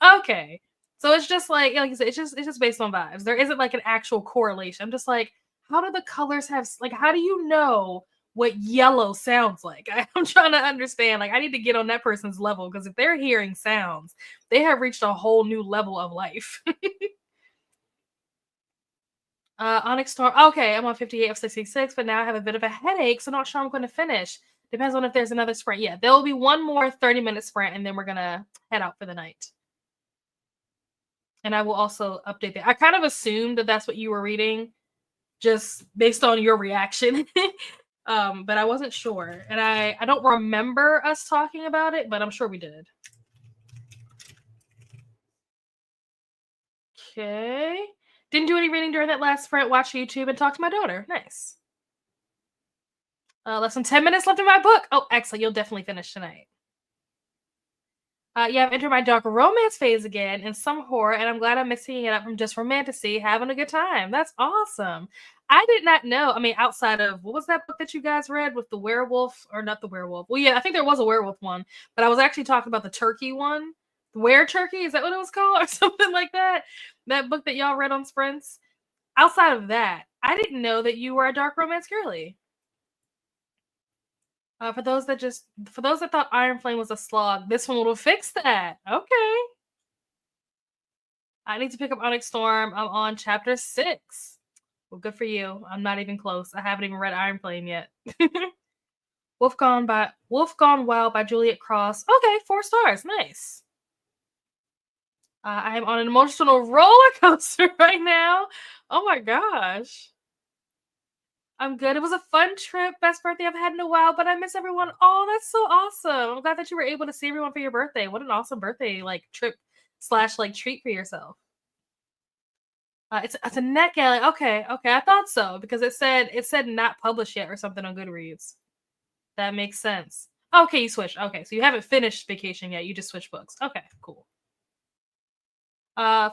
Okay. So it's just like you said, it's just based on vibes. There isn't like an actual correlation. I'm just like, how do the colors have like how do you know what yellow sounds like? I'm trying to understand. Like I need to get on that person's level because if they're hearing sounds, they have reached a whole new level of life. Onyx Storm. Okay, I'm on 58 of 66, but now I have a bit of a headache, so not sure I'm going to finish. Depends on if there's another sprint. Yeah, there will be one more 30-minute sprint, and then we're going to head out for the night. And I will also update that. I kind of assumed that that's what you were reading, just based on your reaction. But I wasn't sure. And I don't remember us talking about it, but I'm sure we did. Okay. Didn't do any reading during that last sprint. Watch YouTube and talk to my daughter. Nice. Less than 10 minutes left in my book. Oh, excellent. You'll definitely finish tonight. Yeah, I've entered my dark romance phase again and some horror, and I'm glad I'm mixing it up from just romantasy, having a good time. That's awesome. I did not know. I mean, outside of what was that book that you guys read with the werewolf, or not the werewolf? Well, yeah, I think there was a werewolf one, but I was actually talking about the turkey one. The Were Turkey, is that what it was called, or something like that? That book that y'all read on sprints. Outside of that, I didn't know that you were a dark romance girly. For those that thought Iron Flame was a slog, this one will fix that. Okay. I need to pick up Onyx Storm. I'm on chapter 6. Well, good for you. I'm not even close. I haven't even read Iron Flame yet. Wolf Gone Wild by Juliet Cross. Okay, 4 stars. Nice. I am on an emotional roller coaster right now. Oh my gosh. I'm good. It was a fun trip. Best birthday I've had in a while, but I miss everyone. Oh, that's so awesome. I'm glad that you were able to see everyone for your birthday. What an awesome birthday like trip slash like treat for yourself. It's a net galley. Okay, okay. I thought so because it said not published yet or something on Goodreads. That makes sense. Okay, you switched. Okay, so you haven't finished Vacation yet. You just switched books. Okay, cool.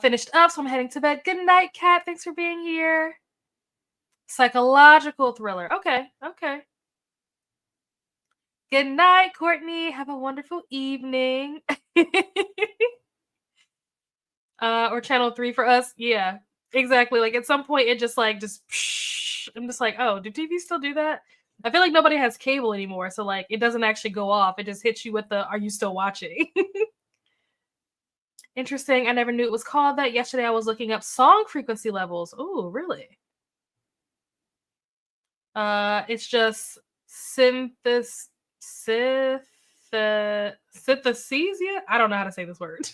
Finished up, so I'm heading to bed. Good night, Kat. Thanks for being here. Psychological thriller. Okay, okay. Good night, Courtney. Have a wonderful evening. Or channel 3 for us. Yeah, exactly. Like at some point, it just like I'm just like, oh, do TV still do that? I feel like nobody has cable anymore, so like it doesn't actually go off. It just hits you with the "Are you still watching?" Interesting. I never knew it was called that. Yesterday, I was looking up song frequency levels. Oh, really? It's just synthesis synthesia. I don't know how to say this word.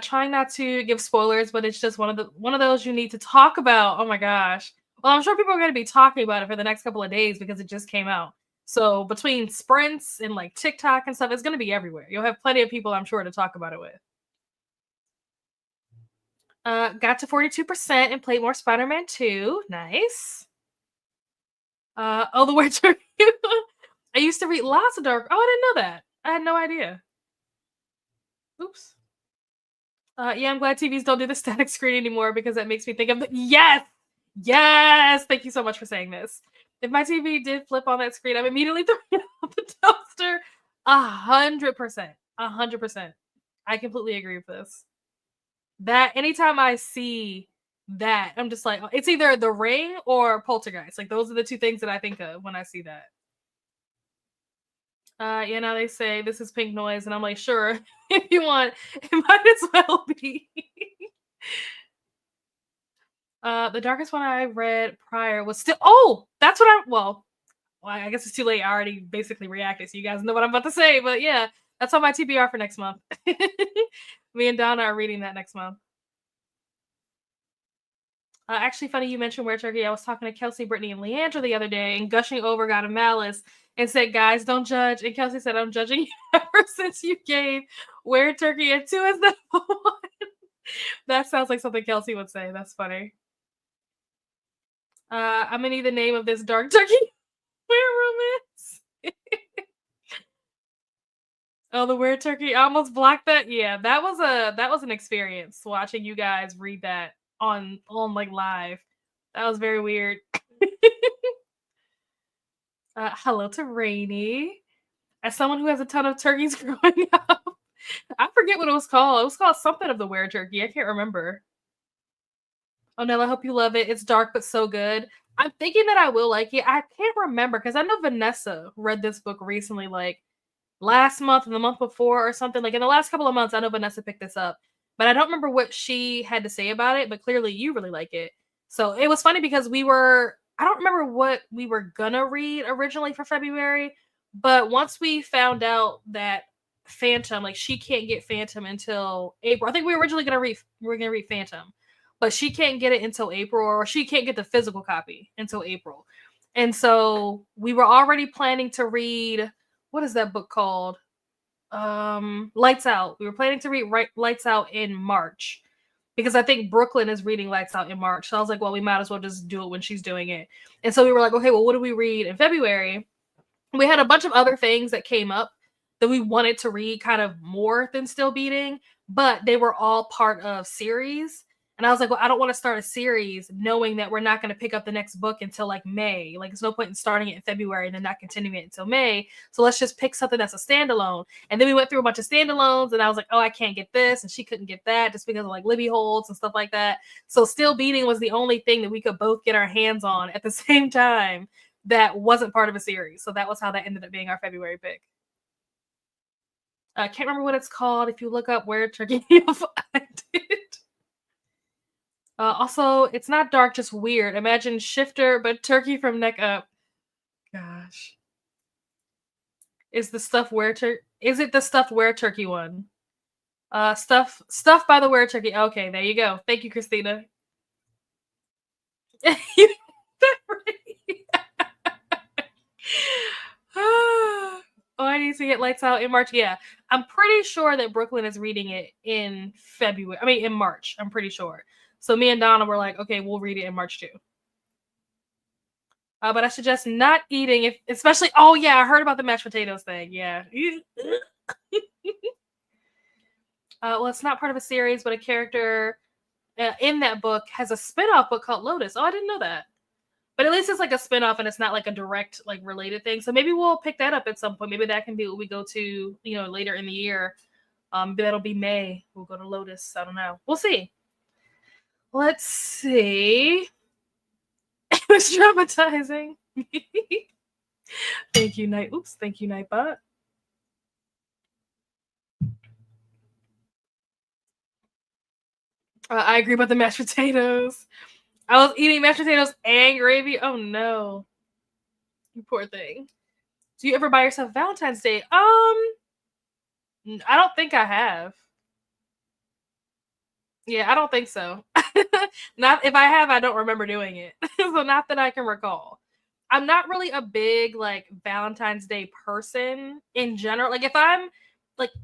Trying not to give spoilers, but it's just one of those you need to talk about. Oh my gosh. Well, I'm sure people are going to be talking about it for the next couple of days because it just came out. So between sprints and like TikTok and stuff, it's going to be everywhere. You'll have plenty of people, I'm sure, to talk about it with. Got to 42% and played more Spider-Man 2. Nice. Oh, the word turkey. I used to read lots of dark. Oh, I didn't know that. I had no idea. Oops. Yeah, I'm glad TVs don't do the static screen anymore because that makes me think of the yes, yes. Thank you so much for saying this. If my TV did flip on that screen, I'm immediately throwing it out the toaster. 100%, 100%. I completely agree with this. That anytime I see that. I'm just like, it's either The Ring or Poltergeist. Like those are the two things that I think of when I see that. They say this is pink noise, and I'm like, sure, if you want, it might as well be. The darkest one I read prior was still. Oh, that's what well, I guess it's too late. I already basically reacted, so you guys know what I'm about to say. But yeah, that's on my TBR for next month. Me and Donna are reading that next month. Actually, funny you mentioned Where Turkey. I was talking to Kelsey, Brittany, and Leandra the other day, and gushing over God of Malice and said, "Guys, don't judge." And Kelsey said, "I'm judging you ever since you gave Where Turkey a 2 as the one." That sounds like something Kelsey would say. That's funny. I'm gonna need the name of this dark turkey where romance. Oh, the Where Turkey I almost blocked that. Yeah, that was an experience watching you guys read that on like live. That was very weird. Hello to Rainy. As someone who has a ton of turkeys growing up, I forget what it was called. It was called something of the Were Turkey. I can't remember. Oh, Nella, I hope you love it. It's dark but so good. I'm thinking that I will like it. I can't remember because I know Vanessa read this book recently, like last month and the month before or something. Like in the last couple of months, I know Vanessa picked this up, but I don't remember what she had to say about it. But clearly, you really like it. So it was funny because I don't remember what we were gonna read originally for February, but once we found out that Phantom, like she can't get Phantom until April. I think we were gonna read Phantom, but she can't get it until April, or she can't get the physical copy until April. And so we were already planning to read, what is that book called? Lights Out. We were planning to read Lights Out in March because I think Brooklyn is reading Lights Out in March. So I was like, well, we might as well just do it when she's doing it. And so we were like, okay, well, what do we read in February? We had a bunch of other things that came up that we wanted to read kind of more than Still Beating, but they were all part of series. And I was like, well, I don't want to start a series knowing that we're not going to pick up the next book until like May. Like, there's no point in starting it in February and then not continuing it until May. So let's just pick something that's a standalone. And then we went through a bunch of standalones, and I was like, oh, I can't get this. And she couldn't get that just because of like Libby holds and stuff like that. So Still Beating was the only thing that we could both get our hands on at the same time that wasn't part of a series. So that was how that ended up being our February pick. I can't remember what it's called. If you look up Where Turkey, you'll find it. Also, it's not dark, just weird. Imagine Shifter, but turkey from neck up. Gosh. Is it the stuffed Where Turkey one? Stuff by the Where Turkey. Okay, there you go. Thank you, Christina. Oh, I need to get Lights Out in March. Yeah, I'm pretty sure that Brooklyn is reading it in February. I mean, in March. I'm pretty sure. So me and Donna were like, okay, we'll read it in March too. But I suggest not eating, if especially. Oh yeah, I heard about the mashed potatoes thing. Yeah. Well, it's not part of a series, but a character in that book has a spin-off book called Lotus. Oh, I didn't know that. But at least it's like a spin-off and it's not like a direct like related thing. So maybe we'll pick that up at some point. Maybe that can be what we go to, later in the year. That'll be May. We'll go to Lotus. I don't know. We'll see. Let's see. It was traumatizing. Thank you, Night. Oops, thank you, Nightbot. I agree about the mashed potatoes. I was eating mashed potatoes and gravy. Oh no. You poor thing. Do you ever buy yourself Valentine's Day? I don't think I have. Yeah, I don't think so. Not if I have, I don't remember doing it. So not that I can recall. I'm not really a big like Valentine's Day person in general. Like if I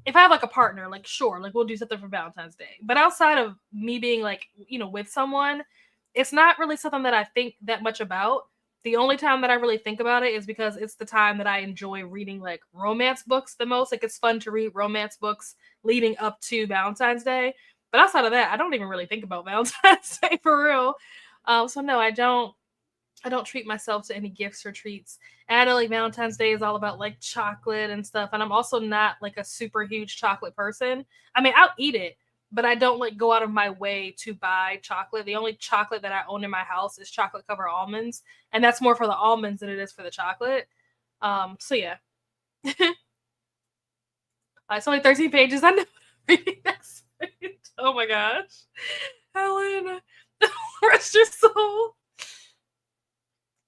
have like a partner, like sure, like we'll do something for Valentine's Day. But outside of me being like, with someone, it's not really something that I think that much about. The only time that I really think about it is because it's the time that I enjoy reading like romance books the most. Like it's fun to read romance books leading up to Valentine's Day. But outside of that, I don't even really think about Valentine's Day for real. So no, I don't treat myself to any gifts or treats. And I know like Valentine's Day is all about like chocolate and stuff. And I'm also not like a super huge chocolate person. I mean, I'll eat it, but I don't like go out of my way to buy chocolate. The only chocolate that I own in my house is chocolate covered almonds, and that's more for the almonds than it is for the chocolate. So yeah. It's only 13 pages. I know reading next page. Oh my gosh. Helen, rest your soul.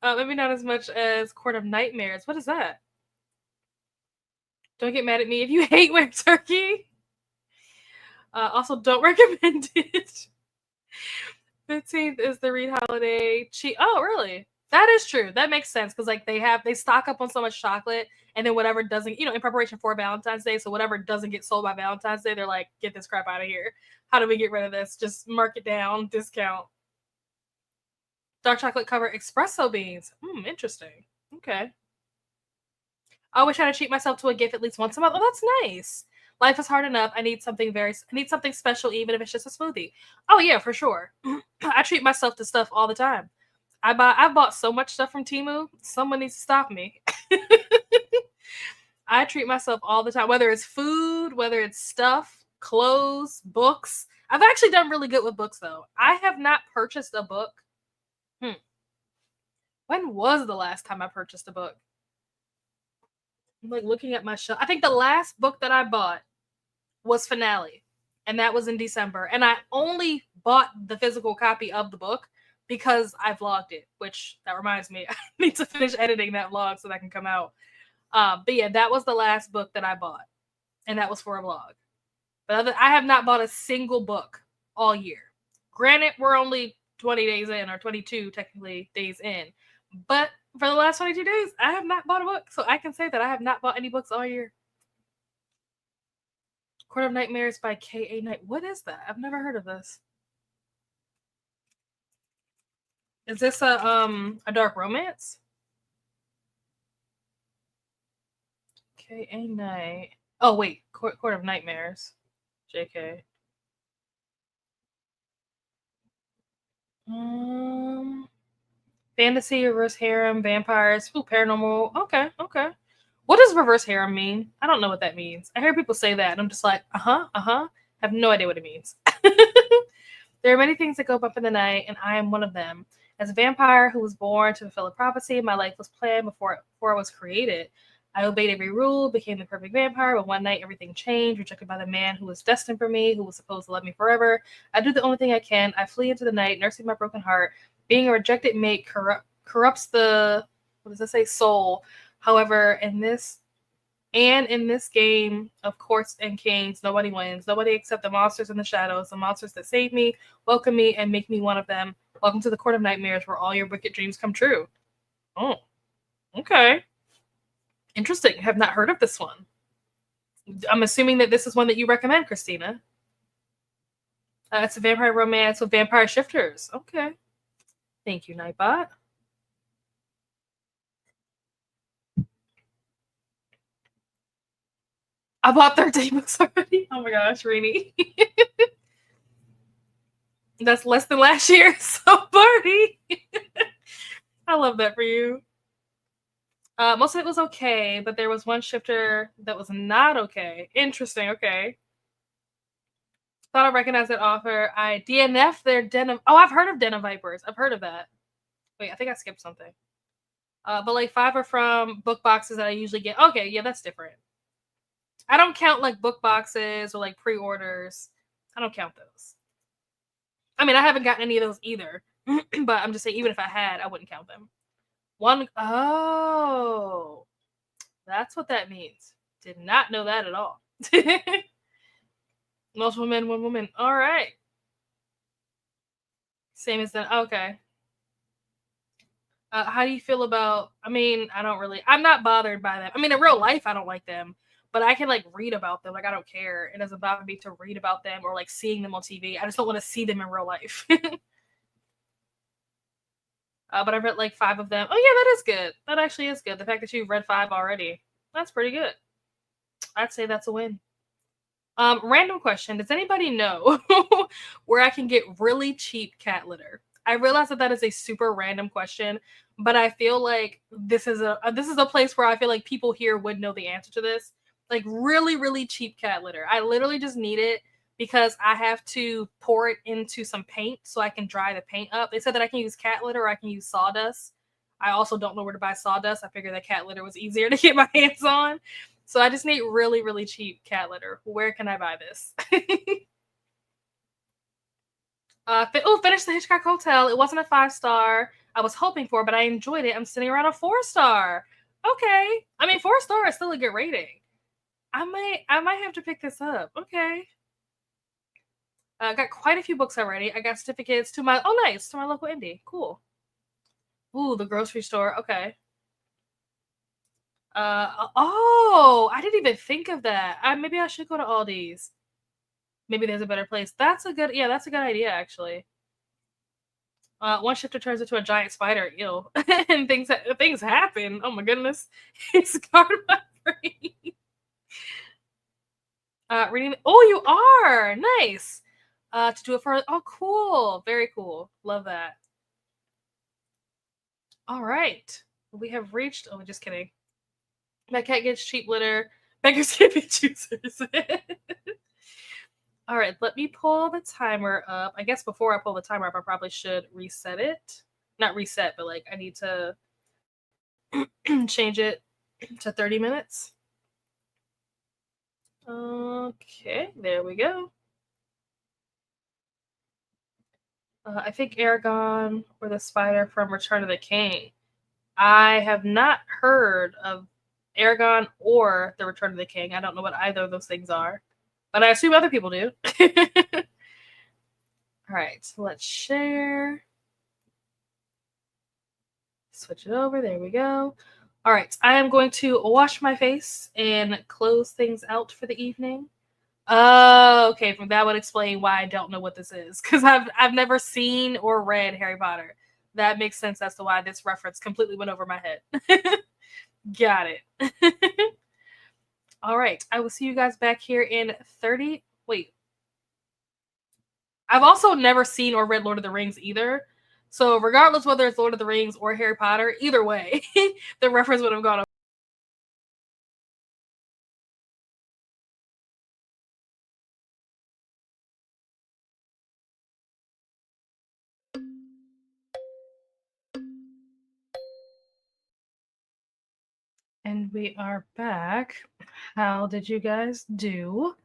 Maybe not as much as Court of Nightmares. What is that? Don't get mad at me if you hate Where Turkey. Also, don't recommend it. 15th is the Reed holiday. Oh, really? That is true. That makes sense because like they stock up on so much chocolate, and then whatever doesn't, in preparation for Valentine's Day. So whatever doesn't get sold by Valentine's Day, they're like, get this crap out of here. How do we get rid of this? Just mark it down, discount. Dark chocolate cover espresso beans. Interesting. Okay. I always try to treat myself to a gift at least once a month. Oh, that's nice. Life is hard enough. I need something special, even if it's just a smoothie. Oh yeah, for sure. I treat myself to stuff all the time. I've bought so much stuff from Temu. Someone needs to stop me. I treat myself all the time, whether it's food, whether it's stuff, clothes, books. I've actually done really good with books though. I have not purchased a book. When was the last time I purchased a book? I'm like looking at my shelf. I think the last book that I bought was Finale, and that was in December. And I only bought the physical copy of the book because I vlogged it, which that reminds me, I need to finish editing that vlog so that can come out. But yeah, that was the last book that I bought, and that was for a vlog. But I have not bought a single book all year. Granted, we're only 20 days in, or 22 technically days in, but for the last 22 days, I have not bought a book, so I can say that I have not bought any books all year. Court of Nightmares by K.A. Knight. What is that? I've never heard of this. Is this a dark romance? K.A. Knight. Oh wait, Court of Nightmares. JK. Fantasy, reverse harem, vampires, paranormal. Okay. What does reverse harem mean? I don't know what that means. I hear people say that, and I'm just like, have no idea what it means. There are many things that go bump in the night, and I am one of them. As a vampire who was born to fulfill a prophecy, my life was planned before I was created. I obeyed every rule, became the perfect vampire, but one night everything changed, rejected by the man who was destined for me, who was supposed to love me forever. I do the only thing I can. I flee into the night, nursing my broken heart. Being a rejected mate corrupts the, soul. However, in this game of courts and kings, nobody wins. Nobody except the monsters in the shadows, the monsters that save me, welcome me, and make me one of them. Welcome to the Court of Nightmares, where all your wicked dreams come true. Oh, okay. Interesting. Have not heard of this one. I'm assuming that this is one that you recommend, Christina. It's a vampire romance with vampire shifters. Okay. Thank you, Nightbot. I bought 13 books already. Oh my gosh, Rainy. That's less than last year. So party. I love that for you. Most of it was okay, but there was one shifter that was not okay. Interesting. Okay. Thought I recognized that author. I DNF their Den of... Oh, I've heard of Den of Vipers. I've heard of that. Wait, I think I skipped something. But like 5 are from book boxes that I usually get. Okay, yeah, that's different. I don't count like book boxes or like pre-orders. I don't count those. I mean, I haven't gotten any of those either. But I'm just saying, even if I had, I wouldn't count them. Oh, that's what that means. Did not know that at all. Multiple men, one woman. All right. Same as that. Okay. How do you feel about? I mean, I'm not bothered by them. I mean, in real life, I don't like them, but I can like read about them. Like, I don't care. It doesn't bother me to read about them or like seeing them on TV. I just don't want to see them in real life. But I've read like 5 of them. Oh yeah, that is good. That actually is good. The fact that you've read 5 already, that's pretty good. I'd say that's a win. Random question. Does anybody know where I can get really cheap cat litter? I realize that is a super random question, but I feel like this is a place where I feel like people here would know the answer to this. Like really, really cheap cat litter. I literally just need it because I have to pour it into some paint so I can dry the paint up. They said that I can use cat litter or I can use sawdust. I also don't know where to buy sawdust. I figured that cat litter was easier to get my hands on. So I just need really, really cheap cat litter. Where can I buy this? Finished the Hitchcock Hotel. It wasn't a 5-star. I was hoping for, but I enjoyed it. I'm sitting around a 4-star. Okay. I mean, 4-star is still a good rating. I might have to pick this up. Okay. I got quite a few books already. I got certificates to my to my local indie. Cool. Ooh, the grocery store. Okay. I didn't even think of that. Maybe I should go to Aldi's. Maybe there's a better place. That's a good idea actually. One shifter turns into a giant spider, ew. And things happen. Oh my goodness. It's scarred my brain. Reading. Oh, you are nice. To do it for. Oh, cool. Very cool. Love that. All right. We have reached. Oh, just kidding. My cat gets cheap litter. Beggars can't be choosers. All right. Let me pull the timer up. I guess before I pull the timer up, I probably should reset it. Not reset, but like I need to change it to 30 minutes. Okay, there we go. I think Aragon or the spider from Return of the King. I have not heard of Aragon or the Return of the King. I don't know what either of those things are, but I assume other people do. All right, so let's share. Switch it over. There we go. All right, I am going to wash my face and close things out for the evening. Oh, okay. From that would explain why I don't know what this is, because I've never seen or read Harry Potter. That makes sense as to why this reference completely went over my head. Got it. All right. I will see you guys back here in 30. Wait. I've also never seen or read Lord of the Rings either. So regardless whether it's Lord of the Rings or Harry Potter, either way, the reference would have gone over. And we are back. How did you guys do?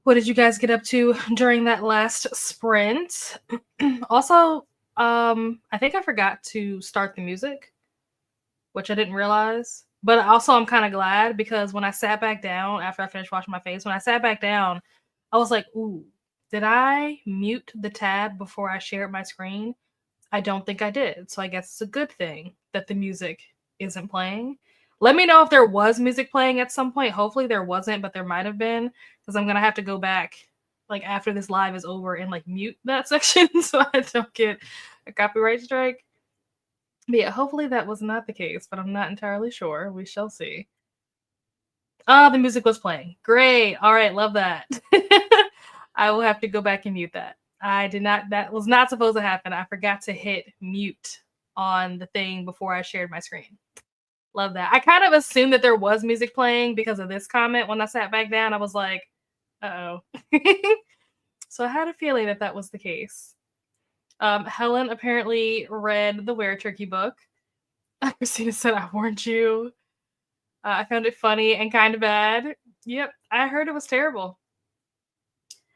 What did you guys get up to during that last sprint? Also, I think I forgot to start the music, which I didn't realize. But also, I'm kind of glad because when I sat back down after I finished washing my face, when I sat back down, I was like, ooh, did I mute the tab before I shared my screen? I don't think I did. So I guess it's a good thing that the music isn't playing. Let me know if there was music playing at some point. Hopefully there wasn't, but there might have been because I'm going to have to go back like after this live is over and like mute that section so I don't get a copyright strike. But yeah, hopefully that was not the case, but I'm not entirely sure. We shall see. Oh, the music was playing. Great. All right, love that. I will have to go back and mute that. That was not supposed to happen. I forgot to hit mute on the thing before I shared my screen. Love that. I kind of assumed that there was music playing because of this comment. When I sat back down, I was like, uh-oh. So I had a feeling that that was the case. Helen apparently read the Were Turkey book. Christina said, I warned you. I found it funny and kind of bad. Yep, I heard it was terrible.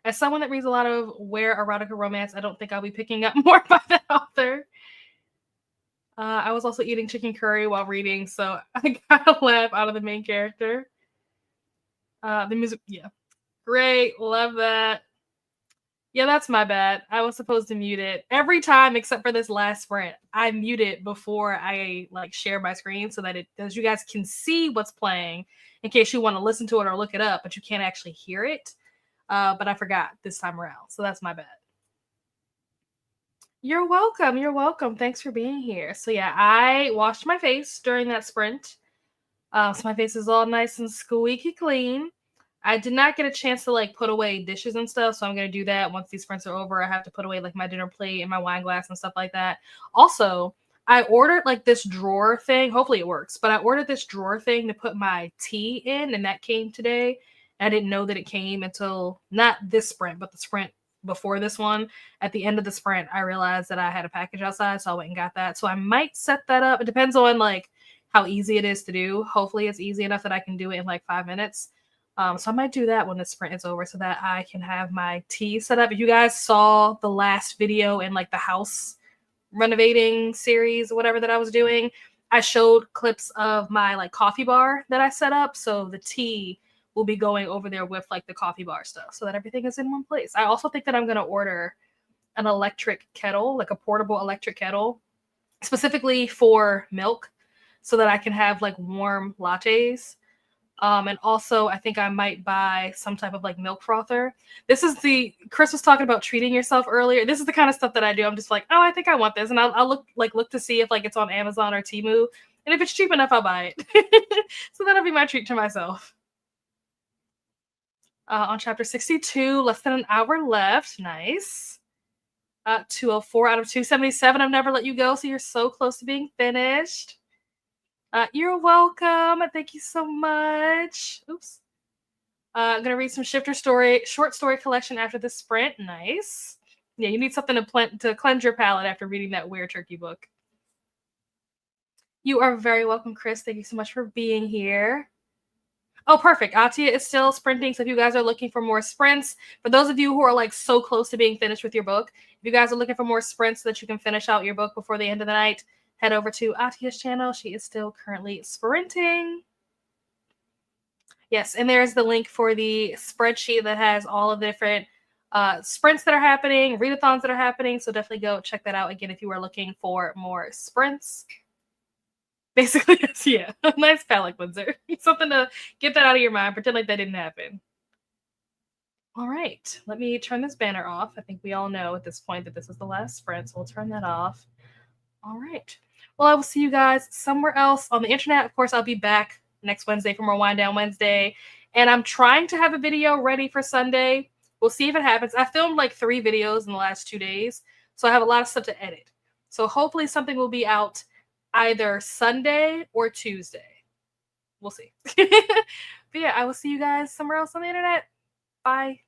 As someone that reads a lot of Were erotica romance, I don't think I'll be picking up more by that author. I was also eating chicken curry while reading, so I got a laugh out of the main character. The music, yeah. Great, love that. Yeah, that's my bad. I was supposed to mute it every time except for this last sprint. I mute it before I like share my screen so that as you guys can see what's playing in case you want to listen to it or look it up, but you can't actually hear it. But I forgot this time around, so that's my bad. You're welcome. You're welcome. Thanks for being here. So yeah, I washed my face during that sprint. So my face is all nice and squeaky clean. I did not get a chance to like put away dishes and stuff, so I'm gonna do that once these sprints are over. I have to put away like my dinner plate and my wine glass and stuff like that. Also, I ordered like this drawer thing. Hopefully it works, but I ordered this drawer thing to put my tea in, and that came today. I didn't know that it came until not this sprint, but the sprint before this one. At the end of the sprint, I realized that I had a package outside, so I went and got that. So I might set that up. It depends on like how easy it is to do. Hopefully it's easy enough that I can do it in like 5 minutes. So I might do that when the sprint is over so that I can have my tea set up. If you guys saw the last video in like the house renovating series or whatever that I was doing, I showed clips of my like coffee bar that I set up. So the tea will be going over there with like the coffee bar stuff so that everything is in one place. I also think that I'm going to order an electric kettle, like a portable electric kettle, specifically for milk so that I can have like warm lattes. And also, I think I might buy some type of like milk frother. Chris was talking about treating yourself earlier. This is the kind of stuff that I do. I'm just like, oh, I think I want this. And I'll look to see if like it's on Amazon or Temu. And if it's cheap enough, I'll buy it. So that'll be my treat to myself. On chapter 62, less than an hour left. Nice. 204 out of 277. I've never let you go. So you're so close to being finished. You're welcome. Thank you so much. Oops. I'm gonna read some short story collection after the sprint. Nice. Yeah, you need something to cleanse your palate after reading that Weird Turkey book. You are very welcome, Chris. Thank you so much for being here. Oh, perfect. Atia is still sprinting. So if you guys are looking for more sprints, for those of you who are like so close to being finished with your book, if you guys are looking for more sprints so that you can finish out your book before the end of the night, head over to Atia's channel. She is still currently sprinting. Yes, and there's the link for the spreadsheet that has all of the different sprints that are happening, readathons that are happening. So definitely go check that out again if you are looking for more sprints. Basically, yeah, a nice palate cleanser. Something to get that out of your mind. Pretend like that didn't happen. All right, let me turn this banner off. I think we all know at this point that this is the last sprint, so we'll turn that off. All right. Well, I will see you guys somewhere else on the internet. Of course, I'll be back next Wednesday for more Wind Down Wednesday. And I'm trying to have a video ready for Sunday. We'll see if it happens. I filmed like 3 videos in the last 2 days, so I have a lot of stuff to edit. So hopefully something will be out either Sunday or Tuesday. We'll see. But yeah, I will see you guys somewhere else on the internet. Bye.